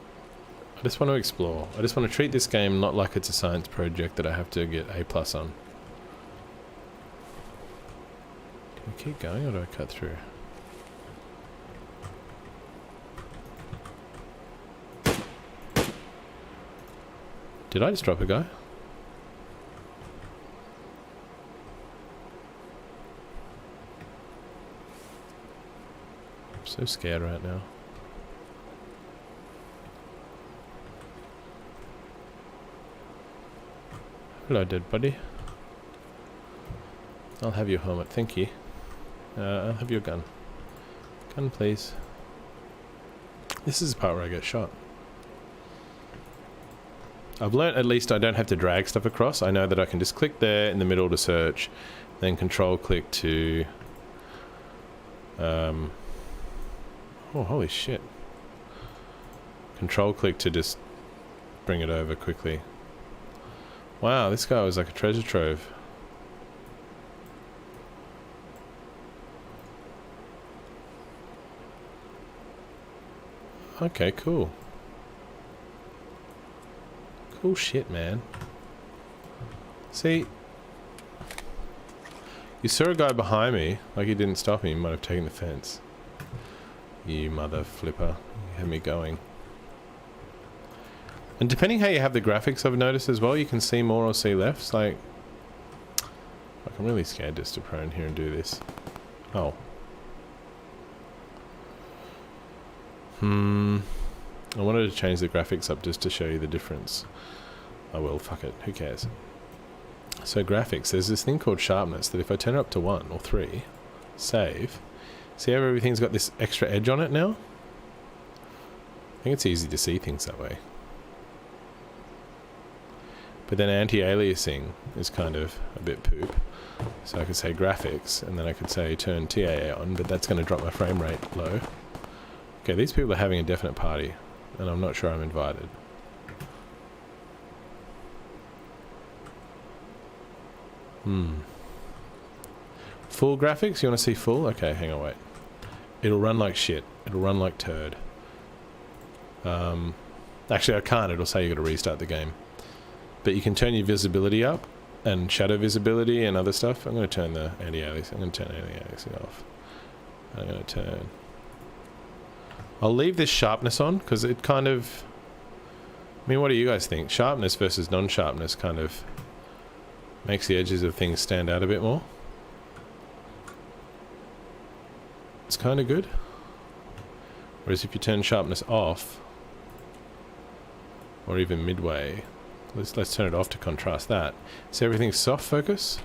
Speaker 1: just want to explore. I just want to treat this game not like it's a science project that I have to get A+ on. Can we keep going or do I cut through? Did I just drop a guy? I'm so scared right now. Hello, dead buddy. I'll have your helmet, thank you. I'll have your gun. Gun, please. This is the part where I get shot. I've learnt at least I don't have to drag stuff across. I know that I can just click there in the middle to search, then control click to... oh, holy shit. Control click to just bring it over quickly. Wow, this guy was like a treasure trove. Okay, cool. Cool shit, man. See, you saw a guy behind me, like he didn't stop me, he might have taken the fence. You mother flipper, you had me going. And depending how you have the graphics, I've noticed as well, you can see more or see less. Like I'm really scared just to prone here and do this. Oh. I wanted to change the graphics up just to show you the difference. I will, fuck it, who cares? So graphics, there's this thing called sharpness that if I turn it up to 1 or 3, save, see how everything's got this extra edge on it now? I think it's easy to see things that way. But then anti-aliasing is kind of a bit poop. So I could say graphics, and then I could say turn TAA on, but that's going to drop my frame rate low. Okay, these people are having a definite party, and I'm not sure I'm invited. Full graphics? You want to see full? Okay, hang on, wait. It'll run like shit. It'll run like turd. Actually, I can't. It'll say you got to restart the game. But you can turn your visibility up, and shadow visibility and other stuff. I'm going to turn the anti-aliasing. I'm going to turn anti-aliasing off. I'm going to turn... I'll leave this sharpness on, because it kind of... I mean, what do you guys think? Sharpness versus non-sharpness kind of Makes the edges of things stand out a bit more. It's kind of good. Whereas if you turn sharpness off, or even midway, let's turn it off to contrast that. So everything's soft focus.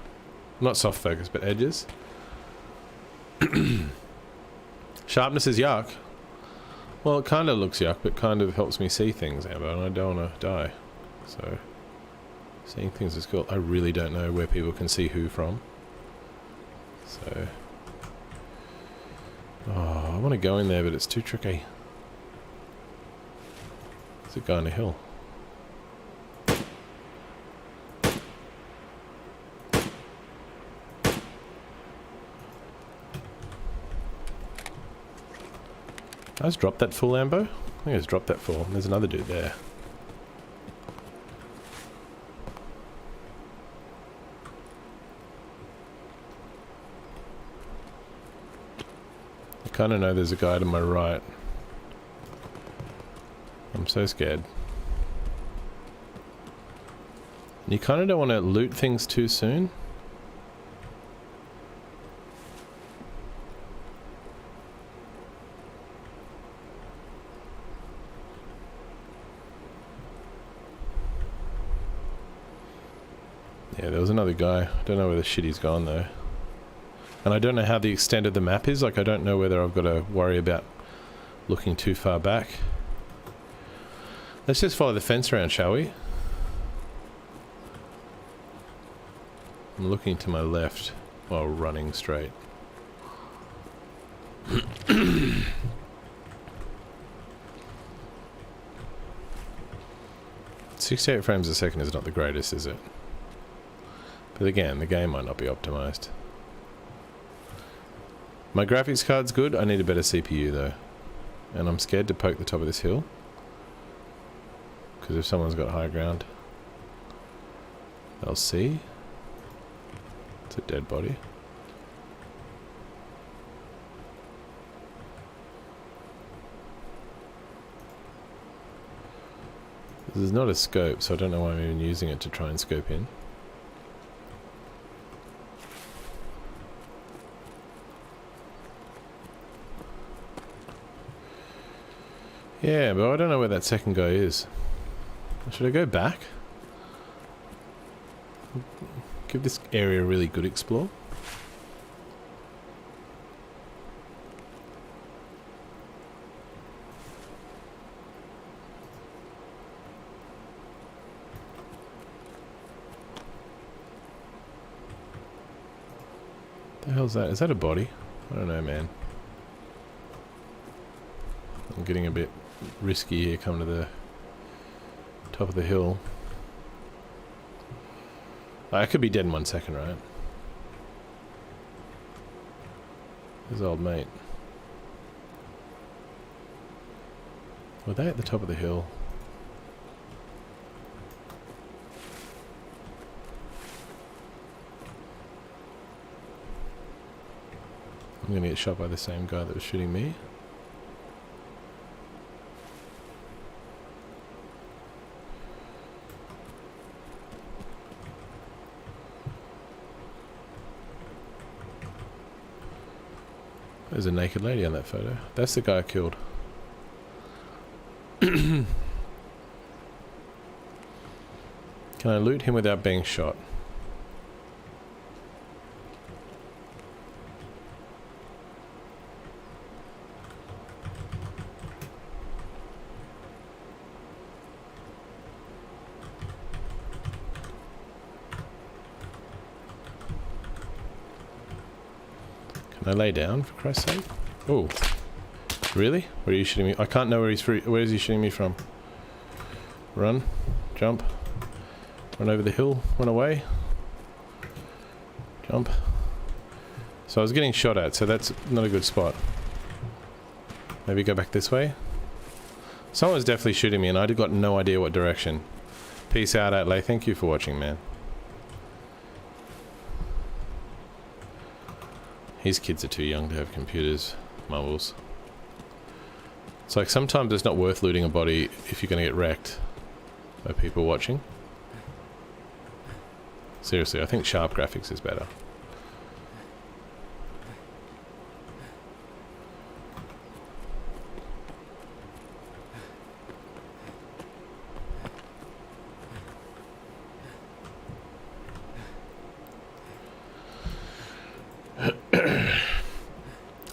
Speaker 1: Not soft focus, but edges. Sharpness is yuck. Well, it kind of looks yuck, but kind of helps me see things, Amber, and I don't want to die. So, seeing things is cool. I really don't know where people can see who from. So, oh, I want to go in there, but it's too tricky. There's a guy on a hill. I just dropped that full, Ambo? I think I just dropped that full. There's another dude there. I kind of know there's a guy to my right. I'm so scared. You kind of don't want to loot things too soon. Yeah, there was another guy. I don't know where the shit he's gone though. And I don't know how the extent of the map is. Like, I don't know whether I've got to worry about looking too far back. Let's just follow the fence around, shall we? I'm looking to my left while running straight. 68 frames a second is not the greatest, is it? But again, the game might not be optimized. My graphics card's good. I need a better CPU though. And I'm scared to poke the top of this hill. Because if someone's got high ground, they'll see. It's a dead body. This is not a scope, so I don't know why I'm even using it to try and scope in. Yeah, but I don't know where that second guy is. Should I go back? Give this area a really good explore. The hell's that? Is that a body? I don't know, man. I'm getting a bit risky here, coming to the top of the hill. I could be dead in 1 second, right? His old mate. Were they at the top of the hill? I'm gonna get shot by the same guy that was shooting me. There's a naked lady on that photo. That's the guy I killed. Can I loot him without being shot? Can I lay down, for Christ's sake? Oh. Really? Where are you shooting me? I can't know where he's where is he shooting me from? Run. Jump. Run over the hill. Run away. Jump. So I was getting shot at, so that's not a good spot. Maybe go back this way? Someone was definitely shooting me and I got no idea what direction. Peace out, Atlay. Thank you for watching, man. His kids are too young to have computers, Marbles. It's like sometimes it's not worth looting a body if you're going to get wrecked by people watching. Seriously, I think sharp graphics is better.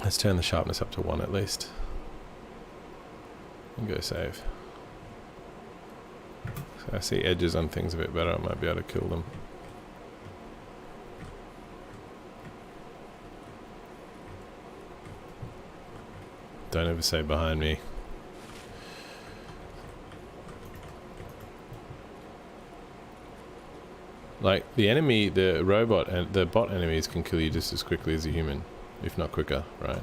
Speaker 1: Let's turn the sharpness up to 1 at least. And go save. So I see edges on things a bit better, I might be able to kill them. Don't ever say behind me. Like, the enemy, the robot and the bot enemies can kill you just as quickly as a human, if not quicker, right?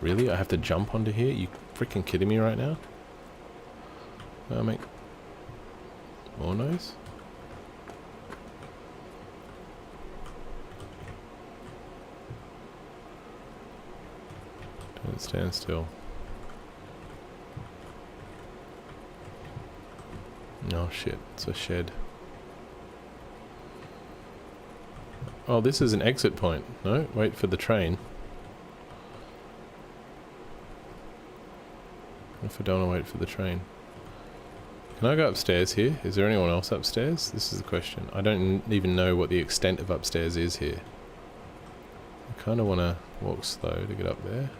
Speaker 1: Really? I have to jump onto here? You freaking kidding me right now? I'll make more noise? Don't stand still. Oh shit, it's a shed. Oh, this is an exit point. No, wait for the train. If I don't want to wait for the train. Can I go upstairs here? Is there anyone else upstairs? This is the question. I don't even know what the extent of upstairs is here. I kind of want to walk slow to get up there.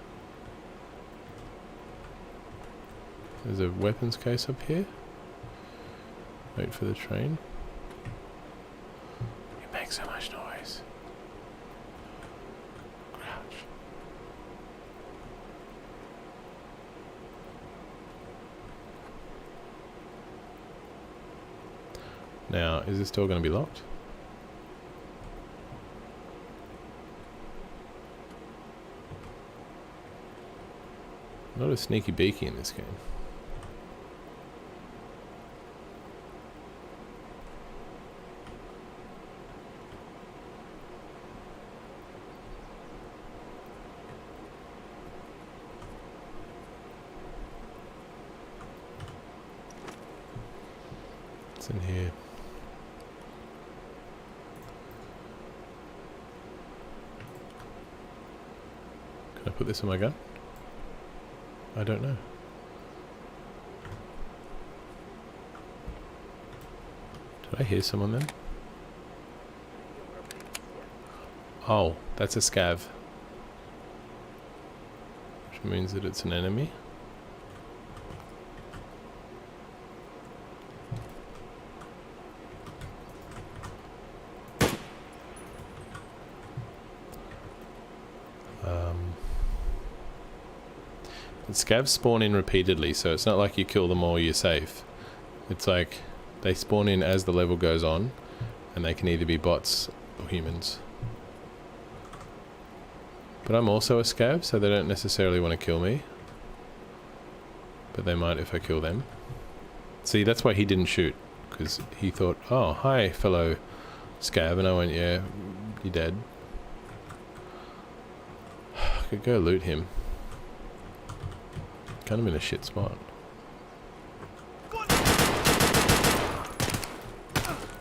Speaker 1: There's a weapons case up here. Wait for the train. It makes so much noise. Crouch. Now, is this door going to be locked? Not a sneaky beaky in this game. What's in here? Can I put this in my gun? I don't know. Did I hear someone then? Oh, that's a scav. Which means that it's an enemy. Scavs spawn in repeatedly, so it's not like you kill them all, you're safe. It's like they spawn in as the level goes on, and they can either be bots or humans. But I'm also a scav, so they don't necessarily want to kill me. But they might if I kill them. See, that's why he didn't shoot, because he thought, oh, hi, fellow scav, and I went, yeah, you're dead. I could go loot him. Kind of in a shit spot.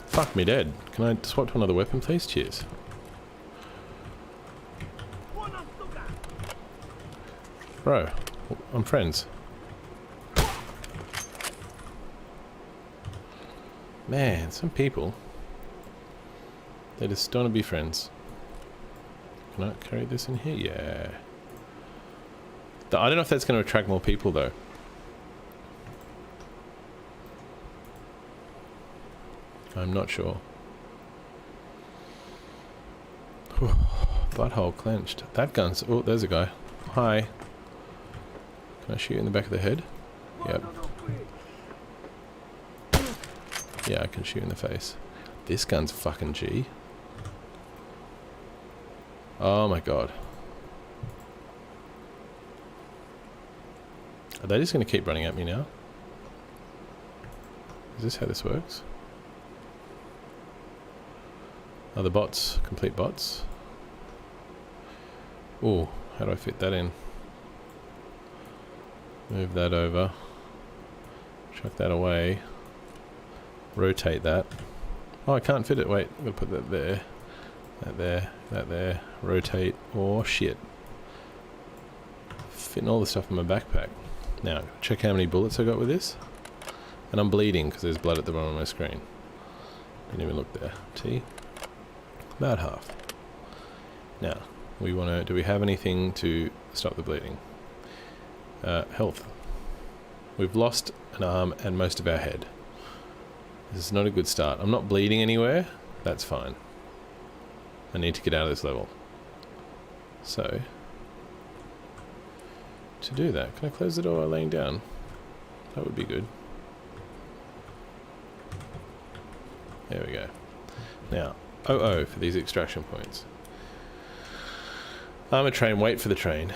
Speaker 1: Fuck me dead. Can I swap to another weapon, please? Cheers. Bro, I'm friends. Man, some people, they just don't want to be friends. Can I carry this in here? Yeah. I don't know if that's going to attract more people though. I'm not sure. Butthole clenched. That gun's... Oh, there's a guy. Hi. Can I shoot you in the back of the head? Yep. Yeah, I can shoot in the face. This gun's fucking G. Oh my god. Are they just going to keep running at me now? Is this how this works? Are the bots complete bots? Oh, how do I fit that in? Move that over. Chuck that away. Rotate that. Oh, I can't fit it. Wait, I'm going to put that there. That there. That there. Rotate. Oh, shit. Fitting all the stuff in my backpack. Now, check how many bullets I got with this. And I'm bleeding because there's blood at the bottom of my screen. Didn't even look there. T. About half. Now, we want to... Do we have anything to stop the bleeding? Health. We've lost an arm and most of our head. This is not a good start. I'm not bleeding anywhere. That's fine. I need to get out of this level. So... To do that, can I close the door while laying down? That would be good. There we go. Now, OO for these extraction points. Armour train, wait for the train.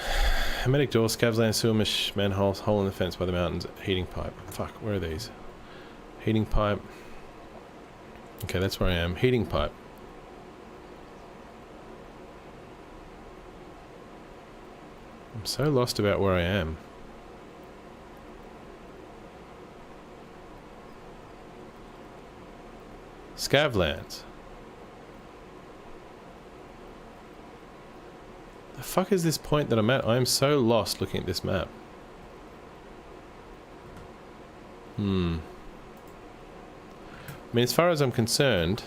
Speaker 1: Hermetic door, scavs land, sewer mesh, manhole, hole in the fence by the mountains, heating pipe. Fuck, where are these? Heating pipe. Okay, that's where I am. Heating pipe. I'm so lost about where I am. Scavlands. The fuck is this point that I'm at? I am so lost looking at this map. I mean, as far as I'm concerned,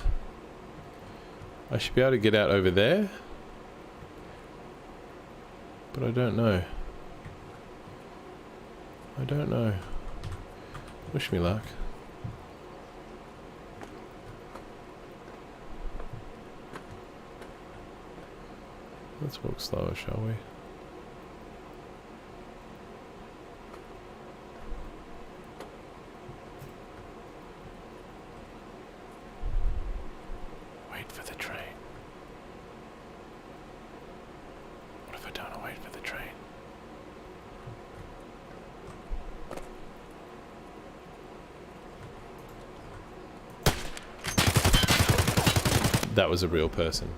Speaker 1: I should be able to get out over there. But I don't know. I don't know. Wish me luck. Let's walk slower, shall we? Wait for the train. What if I don't wait for the train? That was a real person.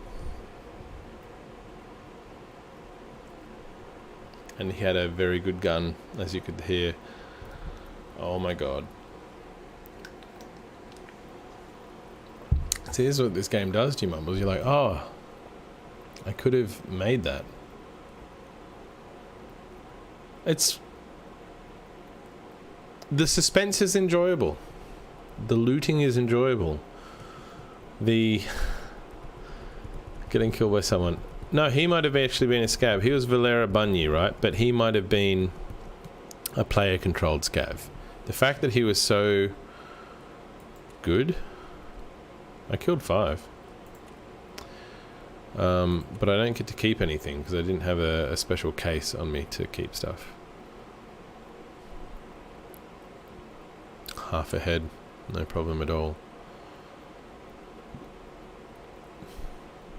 Speaker 1: And he had a very good gun, as you could hear. Oh my god. So here's what this game does to you, Mumbles. You're like, oh, I could have made that. It's... The suspense is enjoyable. The looting is enjoyable. The... Getting killed by someone. No, he might have actually been a scav. He was Valera Bunny, right? But he might have been a player-controlled scav. The fact that he was so good... I killed 5. But I don't get to keep anything because I didn't have a special case on me to keep stuff. Half a head, no problem at all.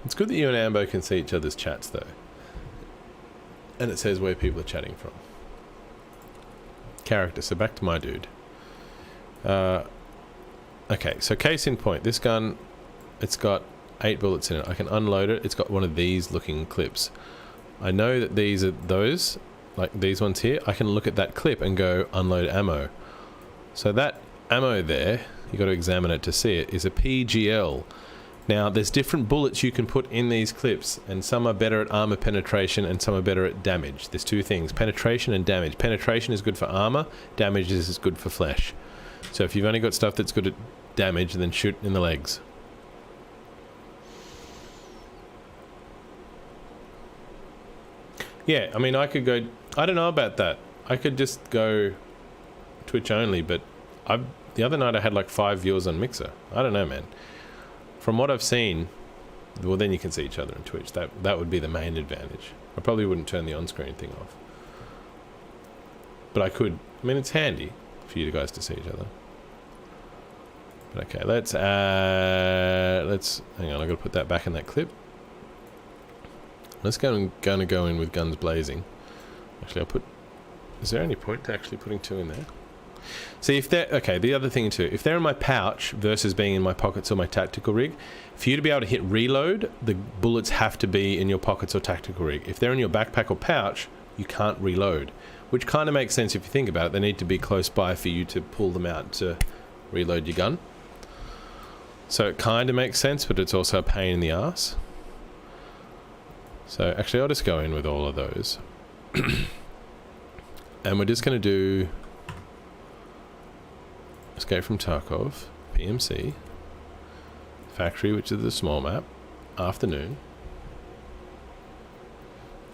Speaker 1: It's good that you and Ambo can see each other's chats though. And it says where people are chatting from. Character, so back to my dude. Okay, so case in point, this gun, it's got 8 bullets in it. I can unload it. It's got one of these looking clips. I know that these are those, like these ones here. I can look at that clip and go unload ammo. So that ammo there, you got to examine it to see it, is a PGL. Now, there's different bullets you can put in these clips, and some are better at armor penetration and some are better at damage. There's 2 things, penetration and damage. Penetration is good for armor, damage is good for flesh. So if you've only got stuff that's good at damage, then shoot in the legs. Yeah, I mean, I could go... I don't know about that. I could just go Twitch only, but the other night I had like 5 viewers on Mixer. I don't know, man. From what I've seen, well, then you can see each other on Twitch. That would be the main advantage. I probably wouldn't turn the on-screen thing off. But I could. I mean, it's handy for you guys to see each other. But okay, let's hang on, I've got to put that back in that clip. Let's go in with guns blazing. Actually, I'll put... Is there any point to actually putting 2 in there? See, if they're... Okay, the other thing too. If they're in my pouch versus being in my pockets or my tactical rig, for you to be able to hit reload, the bullets have to be in your pockets or tactical rig. If they're in your backpack or pouch, you can't reload. Which kind of makes sense if you think about it. They need to be close by for you to pull them out to reload your gun. So it kind of makes sense, but it's also a pain in the ass. So actually I'll just go in with all of those. And we're just going to do Escape from Tarkov, PMC, Factory, which is the small map, Afternoon.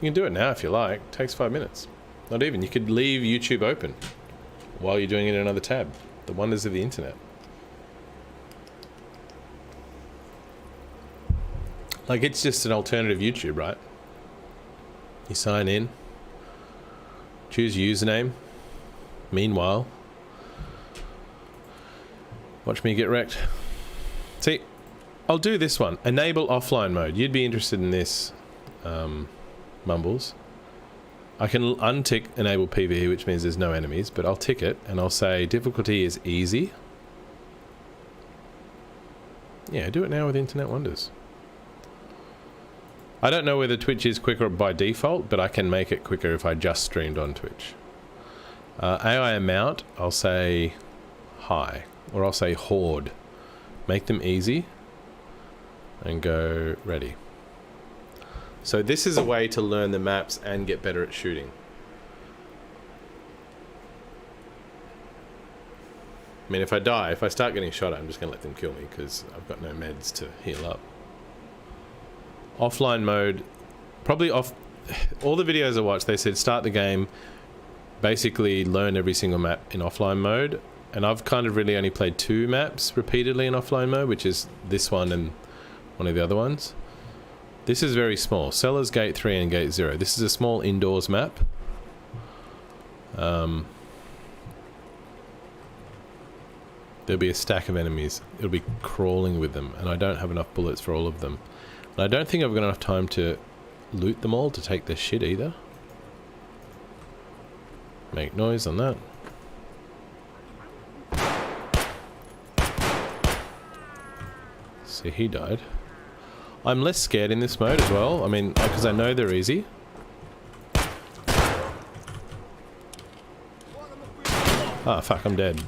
Speaker 1: You can do it now if you like. It takes 5 minutes. Not even. You could leave YouTube open while you're doing it in another tab. The wonders of the internet. Like, it's just an alternative YouTube, right? You sign in, choose username. Meanwhile, watch me get wrecked. See, I'll do this one. Enable offline mode. You'd be interested in this, Mumbles. I can untick enable PvE, which means there's no enemies, but I'll tick it and I'll say difficulty is easy. Yeah, do it now with Internet Wonders. I don't know whether Twitch is quicker by default, but I can make it quicker if I just streamed on Twitch. AI amount, I'll say high, or I'll say horde. Make them easy, and go ready. So this is a way to learn the maps and get better at shooting. I mean, if I die, if I start getting shot at, I'm just going to let them kill me, because I've got no meds to heal up. Offline mode, probably off. All the videos I watched, they said start the game, basically learn every single map in offline mode, and I've kind of really only played 2 maps repeatedly in offline mode, which is this one and one of the other ones. This is very small. Sellers Gate 3 and Gate 0. This is a small indoors map. There'll be a stack of enemies. It'll be crawling with them, and I don't have enough bullets for all of them. And I don't think I've got enough time to loot them all to take their shit either. Make noise on that. See, he died. I'm less scared in this mode as well. I mean, because I know they're easy. Ah, fuck, I'm dead.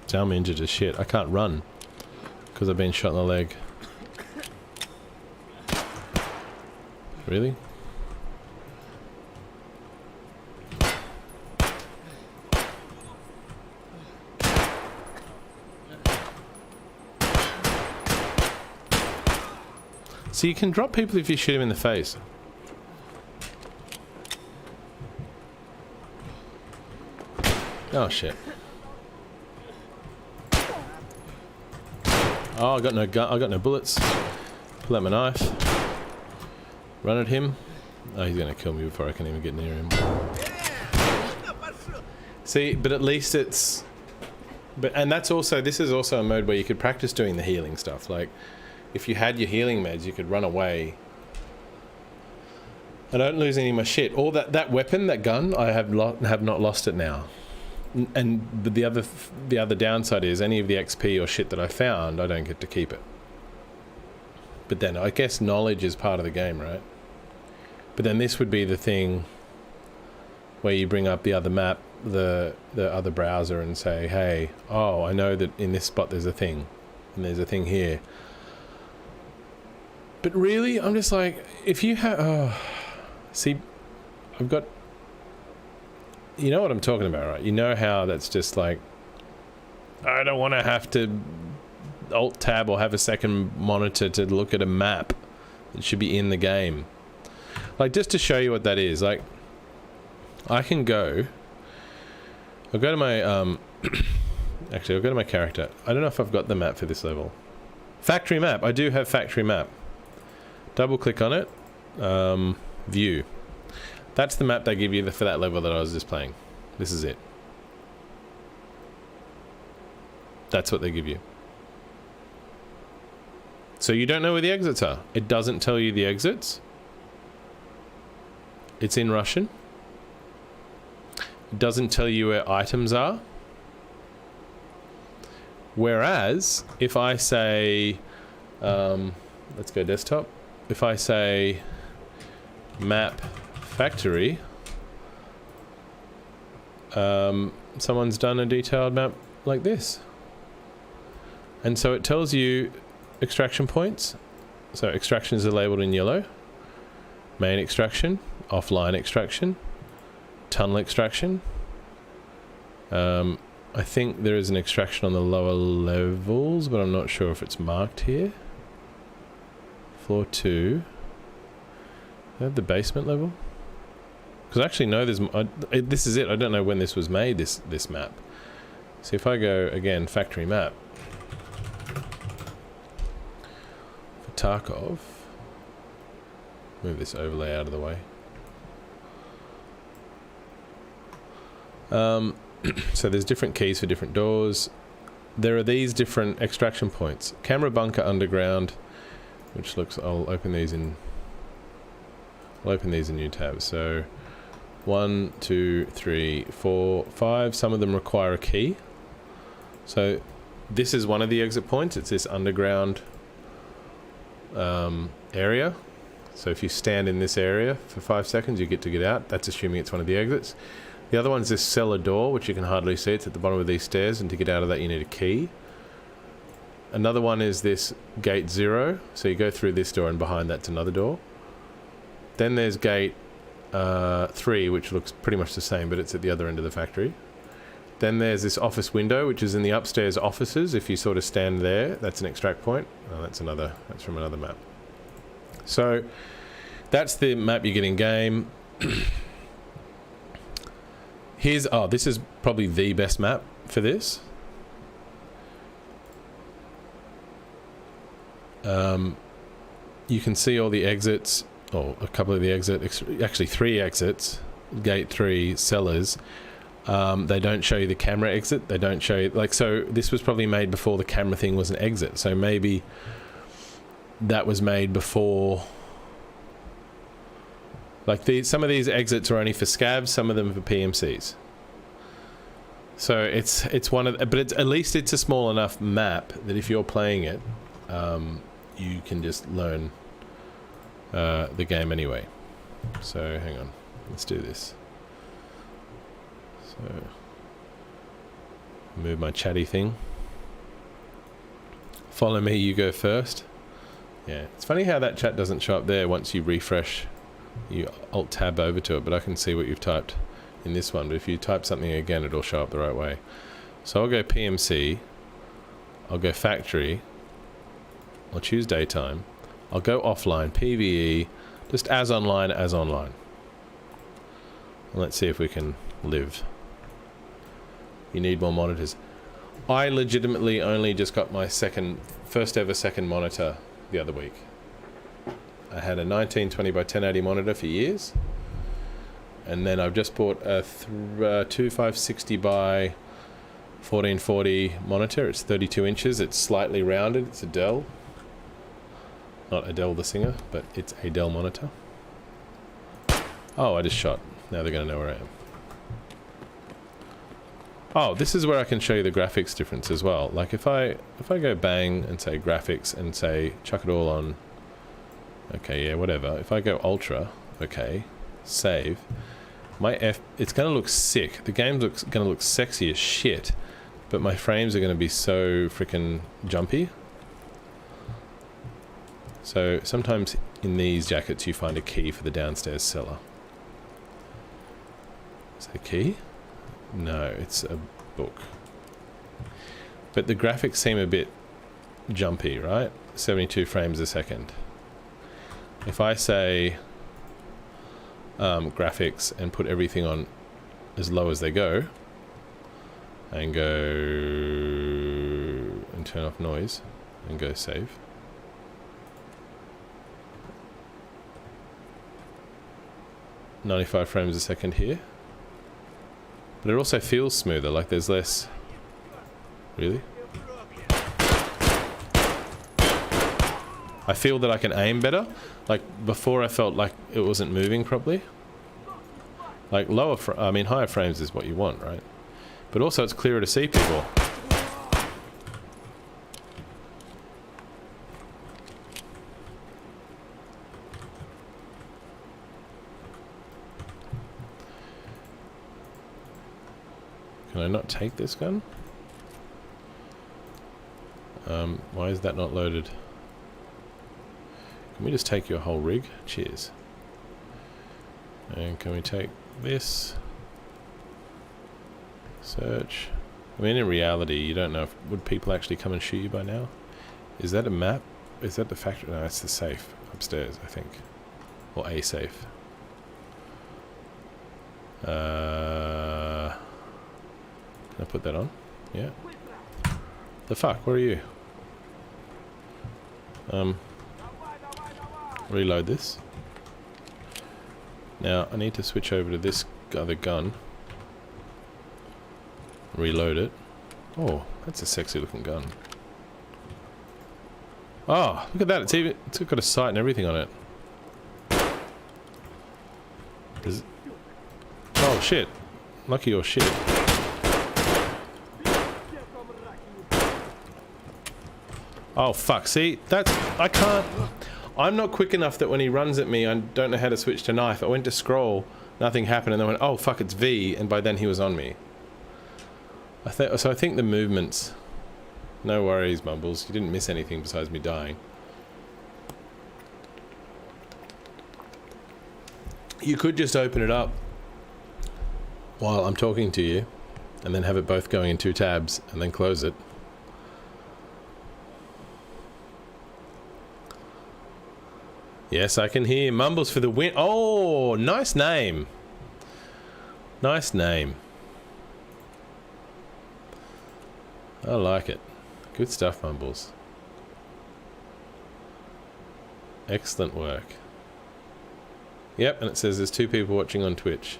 Speaker 1: So I'm injured as shit. I can't run because I've been shot in the leg. Really? So you can drop people if you shoot them in the face. Oh shit. Oh, I got no gun. I got no bullets. Pull out my knife. Run at him. Oh, he's gonna kill me before I can even get near him. See, but at least it's. And that's also. This is also a mode where you could practice doing the healing stuff. Like, if you had your healing meds, you could run away. I don't lose any of my shit. All that weapon, that gun, I have not lost it now. And the other downside is any of the XP or shit that I found, I don't get to keep it. But then I guess knowledge is part of the game, right? But then this would be the thing where you bring up the other map, the other browser, and say, hey, oh, I know that in this spot there's a thing, and there's a thing here. But really, I'm just like, if you have, see, I've got. You know what I'm talking about, right? You know how that's just like, I don't want to have to Alt-tab or have a second monitor to look at a map that should be in the game. Like, just to show you what that is, like, I can go, I'll go to my, actually, I'll go to my character. I don't know if I've got the map for this level. Factory map. I do have factory map. Double click on it. View. That's the map they give you for that level that I was just playing. This is it. That's what they give you. So you don't know where the exits are. It doesn't tell you the exits. It's in Russian. It doesn't tell you where items are. Whereas, if I say, Let's go desktop. If I say map factory, someone's done a detailed map like this. And so it tells you extraction points. So extractions are labeled in yellow. Main extraction, offline extraction, tunnel extraction. I think there is an extraction on the lower levels, but I'm not sure if it's marked here. Floor 2. I have the basement level. Because I actually know there's... this is it. I don't know when this was made, this map. So if I go, again, factory map. For Tarkov. Move this overlay out of the way. So there's different keys for different doors. There are these different extraction points. Camera bunker underground, which looks... I'll open these in new tabs. So 1, 2, 3, 4, 5. Some of them require a key. So this is one of the exit points. It's this underground area. So if you stand in this area for 5 seconds, you get to get out. That's assuming it's one of the exits. The other one's this cellar door, which you can hardly see. It's at the bottom of these stairs, and to get out of that you need a key. Another one is this gate 0. So you go through this door, and behind that's another door. Then there's gate 3, which looks pretty much the same, but it's at the other end of the factory. Then there's this office window, which is in the upstairs offices. If you sort of stand there, that's an extract point. Oh, that's from another map. So that's the map you get in game. This is probably the best map for this. You can see all the exits, or a couple of the exits, actually 3 exits, gate 3, cellars. They don't show you the camera exit. They don't show you, so this was probably made before the camera thing was an exit. So maybe that was made before. Some of these exits are only for scavs, some of them for PMCs. So it's one of, but at least it's a small enough map that if you're playing it, you can just learn the game anyway. So hang on, let's do this. So move my chatty thing. Follow me, you go first. Yeah, it's funny how that chat doesn't show up there once you refresh. You alt tab over to it, but I can see what you've typed in this one. But if you type something again, it'll show up the right way. So I'll go PMC. I'll go factory. I'll choose daytime. I'll go offline, PvE, just as online as online. And let's see if we can live. You need more monitors. I legitimately only just got my first ever second monitor the other week. I had a 1920 by 1080 monitor for years, and then I've just bought a 2560 by 1440 monitor. It's 32 inches. It's slightly rounded. It's a Dell, not Adele the singer, but it's a Dell monitor. Oh, I just shot. Now they're going to know where I am. Oh, this is where I can show you the graphics difference as well. Like if I go bang and say graphics and say chuck it all on. Okay, yeah, whatever. If I go ultra, okay, save. It's going to look sick. The game's going to look sexy as shit, but my frames are going to be so freaking jumpy. So sometimes in these jackets you find a key for the downstairs cellar. Is that a key? No, it's a book. But the graphics seem a bit jumpy, right? 72 frames a second. If I say graphics and put everything on as low as they go, and go and turn off noise and go save. .95 frames a second here. But it also feels smoother, like there's less... Really? I feel that I can aim better. Like before I felt like it wasn't moving properly. Like higher frames is what you want, right? But also it's clearer to see people. Can I not take this gun? Why is that not loaded? Can we just take your whole rig? Cheers. And can we take this? Search. I mean, in reality, you don't know if... Would people actually come and shoot you by now? Is that a map? Is that the factory? No, it's the safe upstairs, I think. Or a safe. Can I put that on? Yeah. The fuck? What are you? Reload this. Now, I need to switch over to this other gun. Reload it. Oh, that's a sexy looking gun. Oh, look at that. It's got a sight and everything on it. Oh, shit. Lucky or shit. Oh, fuck. See? That's... I can't... I'm not quick enough that when he runs at me, I don't know how to switch to knife. I went to scroll, nothing happened, and then went, oh, fuck, it's V, and by then he was on me. So I think the movements... No worries, Mumbles. You didn't miss anything besides me dying. You could just open it up while I'm talking to you, and then have it both going in 2 tabs, and then close it. Yes, I can hear Mumbles for the win. Oh, nice name. Nice name. I like it. Good stuff, Mumbles. Excellent work. Yep, and it says there's 2 people watching on Twitch.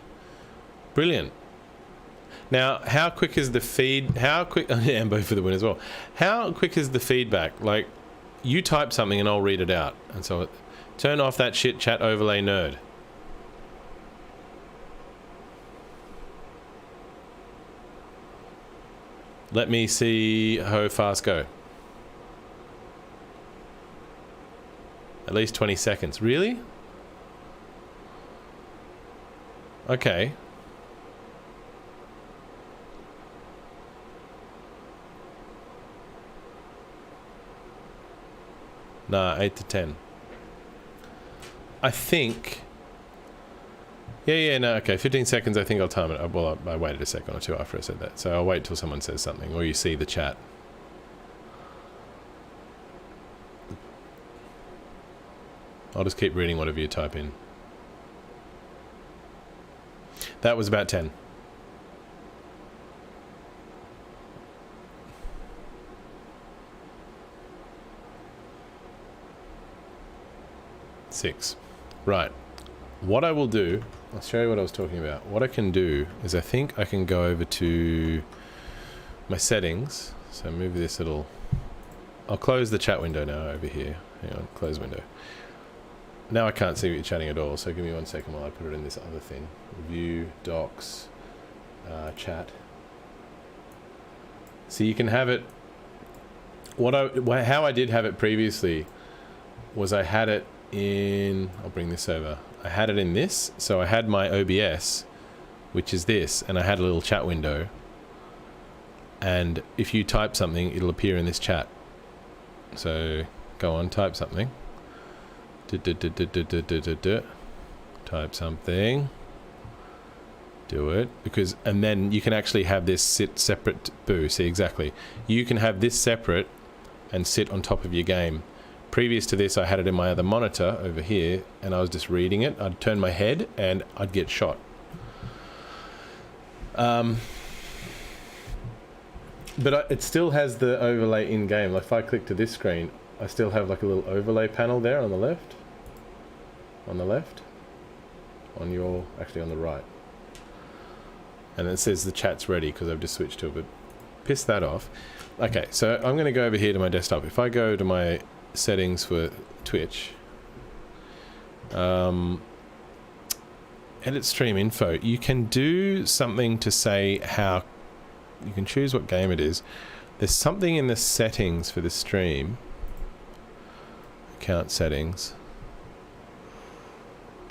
Speaker 1: Brilliant. Now, how quick is the feed? How quick... Ambo for the win as well. How quick is the feedback? Like, you type something and I'll read it out. And so... Turn off that shit chat overlay, nerd. Let me see how fast go. At least 20 seconds. Really? Okay. Nah, 8 to 10. I think... Yeah, no, okay, 15 seconds, I think I'll time it. Well, I waited a second or 2 after I said that, so I'll wait till someone says something, or you see the chat. I'll just keep reading whatever you type in. That was about 10. Six. Right. What I will do, I'll show you what I was talking about. What I can do is I think I can go over to my settings. So move this little... I'll close the chat window now over here. Hang on, close window. Now I can't see what you're chatting at all, so give me 1 second while I put it in this other thing. View, docs, chat. So you can have it... How I did have it previously was I had it in... I'll bring this over. I had it in this, so I had my OBS, which is this, and I had a little chat window. And if you type something, it'll appear in this chat. So, go on, type something. Type something. Do it. Because, and then you can actually have this sit separate. Boo, see, exactly. You can have this separate and sit on top of your game. Previous to this, I had it in my other monitor over here, and I was just reading it. I'd turn my head, and I'd get shot. But it still has the overlay in-game. Like, if I click to this screen, I still have like a little overlay panel there on the left. On the left. On your... actually on the right. And it says the chat's ready, because I've just switched to it, but piss that off. Okay, so I'm going to go over here to my desktop. If I go to my... settings for Twitch, edit stream info, you can do something to say how you can choose what game it is. There's something in the settings for the stream, account settings,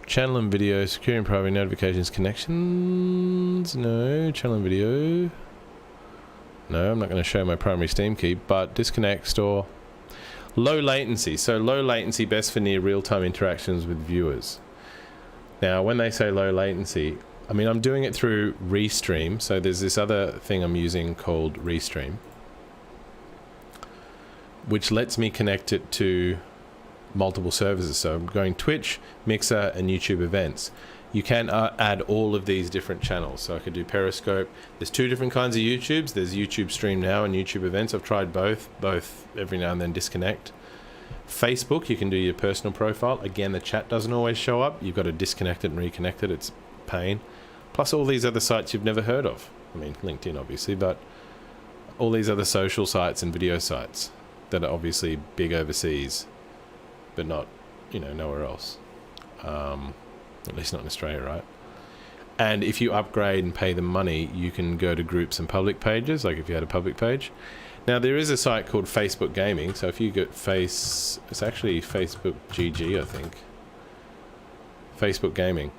Speaker 1: channel and video, security and private, notifications, connections, no, channel and video, No, I'm not going to show my primary Steam key, but disconnect, store. Low latency. So low latency, best for near real-time interactions with viewers. Now, when they say low latency, I mean, I'm doing it through Restream. So there's this other thing I'm using called Restream, which lets me connect it to multiple services. So I'm going Twitch, Mixer, and YouTube events. You can add all of these different channels. So I could do Periscope. There's 2 different kinds of YouTubes. There's YouTube Stream Now and YouTube Events. I've tried both every now and then disconnect. Facebook, you can do your personal profile. Again, the chat doesn't always show up. You've got to disconnect it and reconnect it. It's a pain. Plus all these other sites you've never heard of. I mean, LinkedIn obviously, but all these other social sites and video sites that are obviously big overseas, but not, you know, nowhere else. At least not in Australia, right? And if you upgrade and pay them money, you can go to groups and public pages, like if you had a public page. Now, there is a site called Facebook Gaming. So if you get it's actually Facebook GG, I think. Facebook Gaming.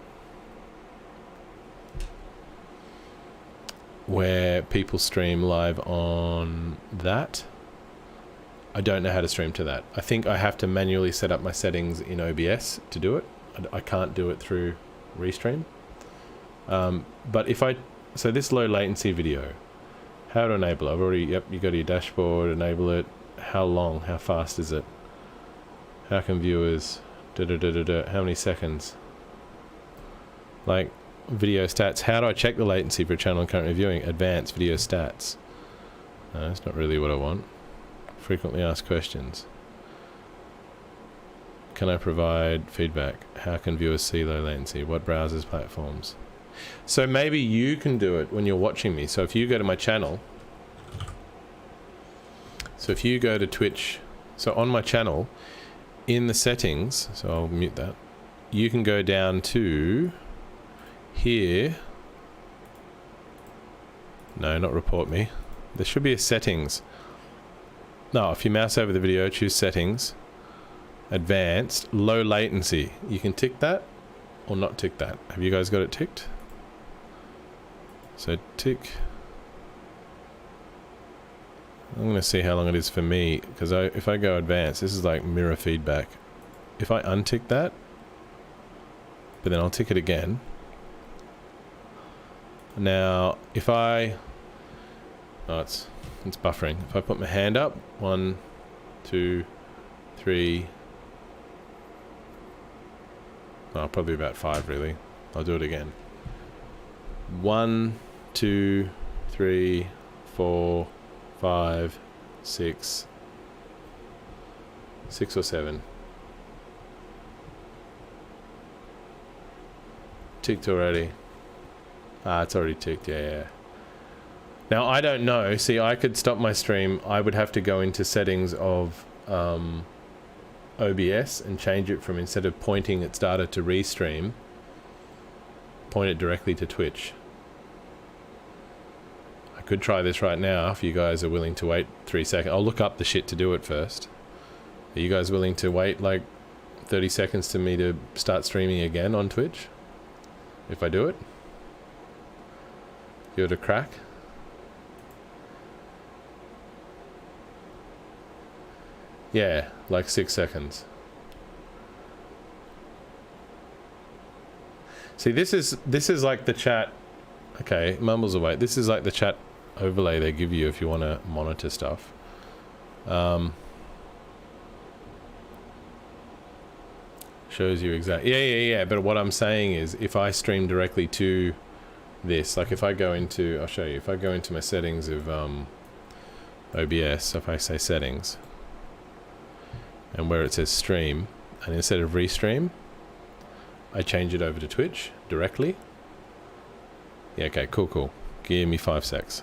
Speaker 1: Where people stream live on that. I don't know how to stream to that. I think I have to manually set up my settings in OBS to do it. I can't do it through Restream. But if so this low latency video, how to enable it? I've already, yep, you go to your dashboard, enable it. How long, how fast is it? How can viewers, how many seconds? Like video stats, how do I check the latency for a channel I'm currently viewing? Advanced video stats. No, that's not really what I want. Frequently asked questions. Can I provide feedback? How can viewers see low latency? What browsers, platforms? So maybe you can do it when you're watching me. So if you go to my channel, so if you go to Twitch, so on my channel, in the settings, so I'll mute that, you can go down to here. No, not report me. There should be a settings. No, if you mouse over the video, choose settings. Advanced, low latency. You can tick that or not tick that. Have you guys got it ticked? So tick. I'm going to see how long it is for me, because if I go advanced, this is like mirror feedback. If I untick that, but then I'll tick it again. Now, if I... Oh, it's buffering. If I put my hand up, 1, 2, 3... Oh, probably about 5 really. I'll do it again. 1, 2, 3, 4, 5, 6. 6 or 7. Ticked already. Ah, it's already ticked, yeah. Now, I don't know. See, I could stop my stream. I would have to go into settings of... OBS and change it from, instead of pointing its data to Restream, point it directly to Twitch. I could try this right now if you guys are willing to wait 3 seconds. I'll look up the shit to do it first. Are you guys willing to wait like 30 seconds to me to start streaming again on Twitch? If I do it? Give it a crack? Yeah, like 6 seconds. See, this is like the chat. Okay, mumbles away. This is like the chat overlay they give you if you want to monitor stuff. Shows you exactly. Yeah. But what I'm saying is, if I stream directly to this, like if I go into, I'll show you. If I go into my settings of OBS, if I say settings. And where it says stream, and instead of Restream, I change it over to Twitch directly. Yeah, okay, cool. Give me 5 secs.